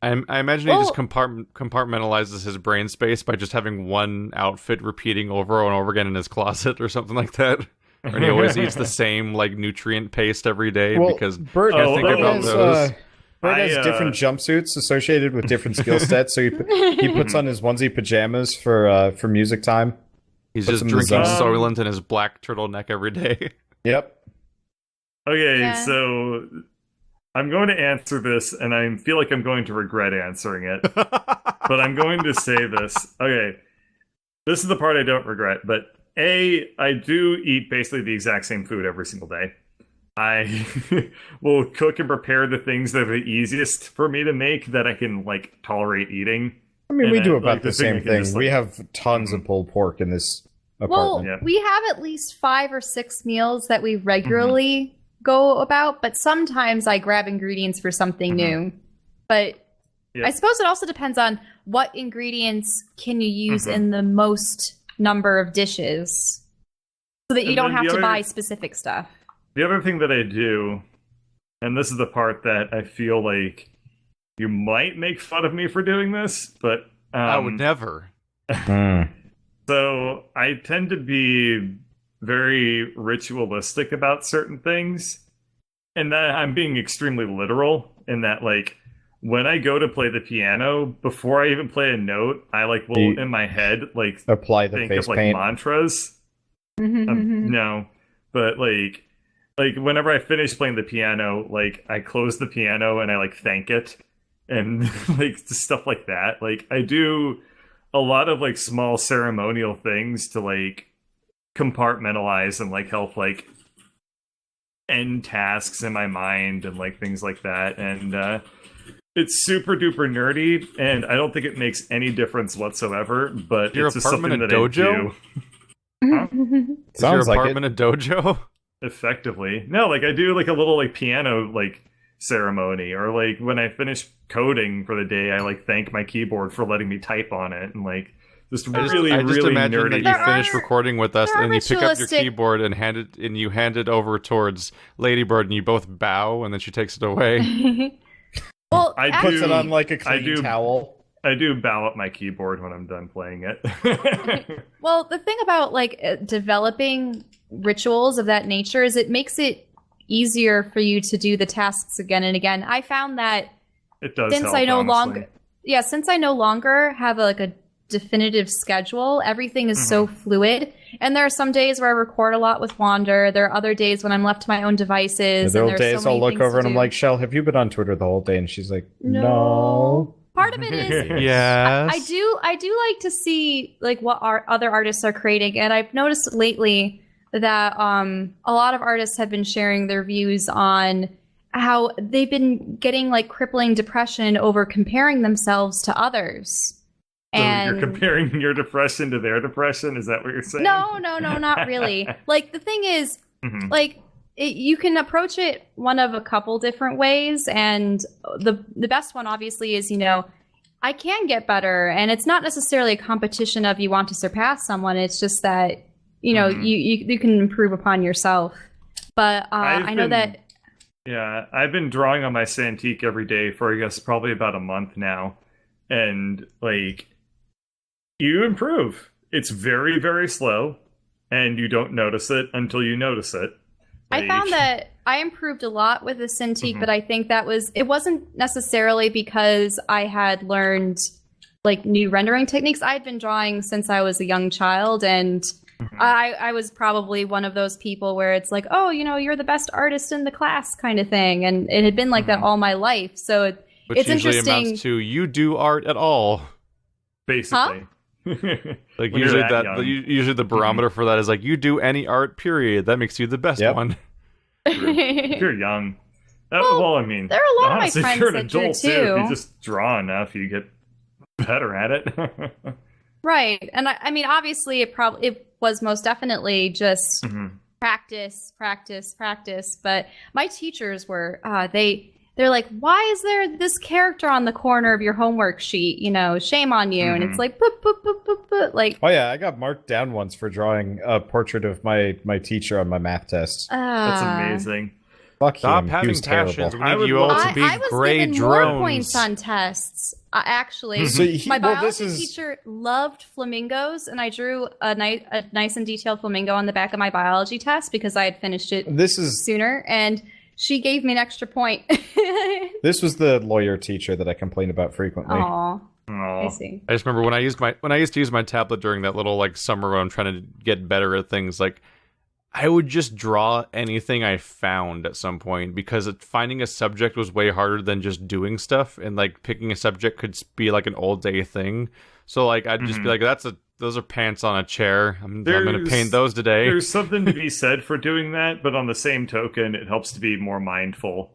I imagine he just compartmentalizes his brain space by just having one outfit repeating over and over again in his closet or something like that. And he always eats the same like nutrient paste every day because Bert, can't think about those. Bert has different jumpsuits associated with different skill sets, so he puts on his onesie pajamas for music time. He's just drinking Soylent in his black turtleneck every day. Yep. Okay, so I'm going to answer this, and I feel like I'm going to regret answering it. But I'm going to say this. Okay, this is the part I don't regret, but I do eat basically the exact same food every single day. I will cook and prepare the things that are the easiest for me to make that I can, like, tolerate eating. I mean, we do about like, the same thing. Just, like, we have tons of pulled pork in this apartment. Well, we have at least 5 or 6 meals that we regularly go about, but sometimes I grab ingredients for something new. But I suppose it also depends on what ingredients can you use in the most number of dishes so that you don't have to buy specific stuff. The other thing that I do, and this is the part that I feel like you might make fun of me for doing this, but I would never. So I tend to be very ritualistic about certain things, and that I'm being extremely literal in that, like, when I go to play the piano, before I even play a note, I like will in my head like apply the think face of like paint. mantras. No, but like whenever I finish playing the piano, like I close the piano and I like thank it, and like stuff like that. Like I do a lot of like small ceremonial things to like compartmentalize and like help like end tasks in my mind and like things like that. And it's super duper nerdy, and I don't think it makes any difference whatsoever. But your it's just something apartment that a I dojo? do. Huh? Is your apartment a dojo? Effectively, no. Like I do like a little like piano like ceremony, or like when I finish coding for the day, I like thank my keyboard for letting me type on it, and like just really imagine nerdy. that you finish recording with us, and you pick up your keyboard and you hand it over towards Ladybird, and you both bow, and then she takes it away. Well, puts it on like a clean towel. I do bow up my keyboard when I'm done playing it. Well, the thing about like developing rituals of that nature is it makes it easier for you to do the tasks again and again. I found that it does since help, I no honestly. longer have a definitive schedule, everything is so fluid. And there are some days where I record a lot with Wander. There are other days when I'm left to my own devices. There and are there's days so many I'll look things over to and I'm do. like, Shell, have you been on Twitter the whole day? And she's like, no. Part of it is Yes. I do like to see like what other artists are creating, and I've noticed lately that a lot of artists have been sharing their views on how they've been getting like crippling depression over comparing themselves to others. So And you're comparing your depression to their depression? Is that what you're saying? no, not really. Like the thing is, like you can approach it one of a couple different ways, and the best one obviously is, I can get better, and it's not necessarily a competition of you want to surpass someone. It's just that you can improve upon yourself. But I know that. Yeah, I've been drawing on my Cintiq every day for I guess probably about a month now, and like you improve. It's very, very slow, and you don't notice it until you notice it. I found that I improved a lot with the Cintiq, Mhm. but I think it wasn't necessarily because I had learned like new rendering techniques. I had been drawing since I was a young child, and Mhm. I was probably one of those people where it's like, oh, you're the best artist in the class kind of thing. And it had been like that Mhm. all my life. So Which it's usually interesting. amounts to you do art at all. Basically. Like When usually you're that usually the barometer for that is like you do any art period. That makes you the best Yep. one. If you're young. Well, I mean, there are a lot of my honestly, if friends you're an that drew adult too, if too. you just draw enough, you get better at it. Right. And I mean, obviously it was most definitely just Mhm. practice, practice, practice. But my teachers were, they're like, why is there this character on the corner of your homework sheet? Shame on you. And it's Mhm. like, boop, boop, boop, boop, boop. Like, Oh yeah, I got marked down once for drawing a portrait of my teacher on my math test. That's amazing. Fuck Stop him. He having was passions. terrible. We I need would you all love to be I was gray given drones. more points on tests. Actually, So my well, biology this is teacher loved flamingos, and I drew a nice and detailed flamingo on the back of my biology test because I had finished it this is sooner, and she gave me an extra point. this was the lawyer teacher that I complain about frequently. Aw, I Aw. see. I just remember when I used to use my tablet during that little like summer when I'm trying to get better at things, like I would just draw anything I found at some point because finding a subject was way harder than just doing stuff, and like picking a subject could be like an all day thing. So like I'd just be like, those are pants on a chair. I'm going to paint those today. There's something to be said for doing that, but on the same token, it helps to be more mindful.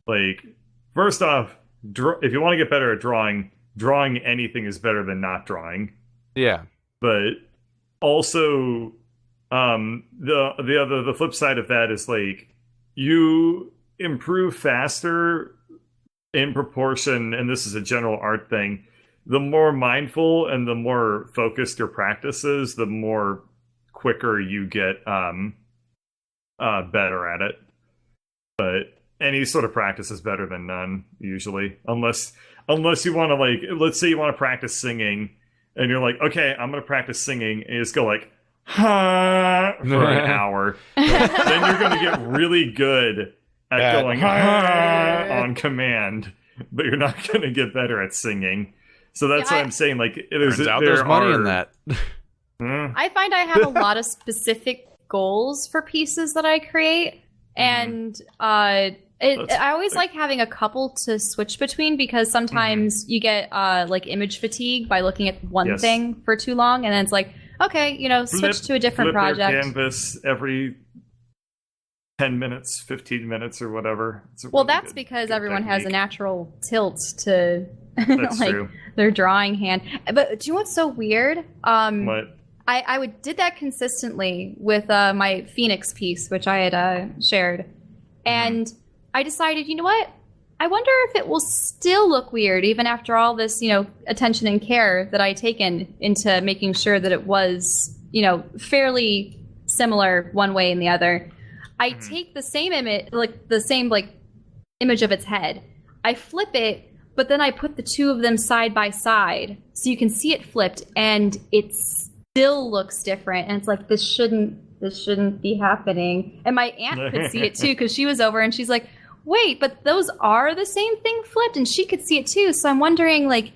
Like, first off, if you want to get better at drawing anything is better than not drawing. Yeah. But also, the flip side of that is like you improve faster in proportion, and this is a general art thing. The more mindful and the more focused your practice is, the more quicker you get better at it. But any sort of practice is better than none, usually. Unless you want to, like, let's say you want to practice singing, and you're like, okay, I'm going to practice singing, and you just go like, ha, for an hour. Then you're going to get really good at going ha on command, but you're not going to get better at singing. So that's what I'm saying. Like, Turns out there's money in that. I find I have a lot of specific goals for pieces that I create, and I always like having a couple to switch between because sometimes you get like image fatigue by looking at one thing for too long, and then it's like, okay, switch to a different flip project. Your canvas every 10 minutes, 15 minutes, or whatever. Well, that's because everyone has a natural tilt to That's like true. their drawing hand. But do you know what's so weird? What? I did that consistently with my Phoenix piece, which I had shared. And I decided, you know what? I wonder if it will still look weird even after all this, attention and care that I taken into making sure that it was, fairly similar one way and the other. I take the same image, image of its head. I flip it, but then I put the two of them side by side so you can see it flipped, and it still looks different. And it's like, this shouldn't be happening. And my aunt could see it too because she was over and she's like, wait, but those are the same thing flipped, and she could see it too. So I'm wondering, like,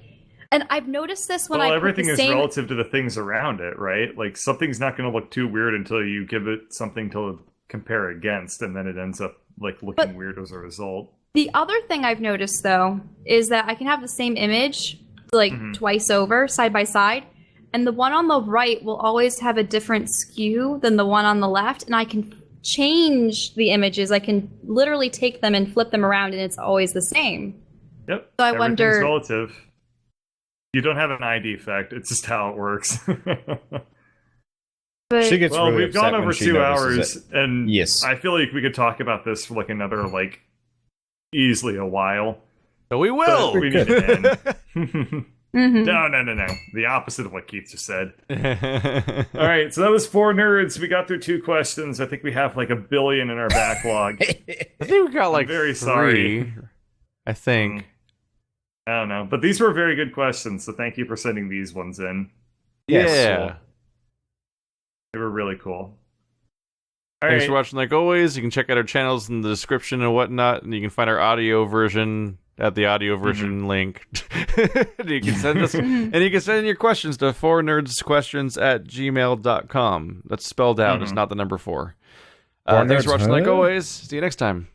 and I've noticed this when everything is same... relative to the things around it, right? Like, something's not going to look too weird until you give it something to compare against, and then it ends up like looking weird as a result. The other thing I've noticed, though, is that I can have the same image, like, twice over, side by side, and the one on the right will always have a different skew than the one on the left, and I can change the images. I can literally take them and flip them around, and it's always the same. Yep. So I Everything's wonder... relative. You don't have an eye defect. It's just how it works. But, she gets really we've gone upset over when she 2 notices hours, it. and Yes. I feel like we could talk about this for like another, like, easily a while. So we will. But we need to end. Mhm. No. The opposite of what Keith just said. All right, so that was 4 nerds. We got through 2 questions. I think we have like 1 billion in our backlog. I think we got like very 3. sorry. I think. I don't know, but these were very good questions, so thank you for sending these ones in. Yes. Yeah. They were really cool. Thanks for watching, like always. You can check out our channels in the description and whatnot, and you can find our audio version at the audio version link. And you can send us, and you can send in your questions to fournerdsquestions@gmail.com. That's spelled out. It's not the number 4. Thanks for watching, like always. See you next time.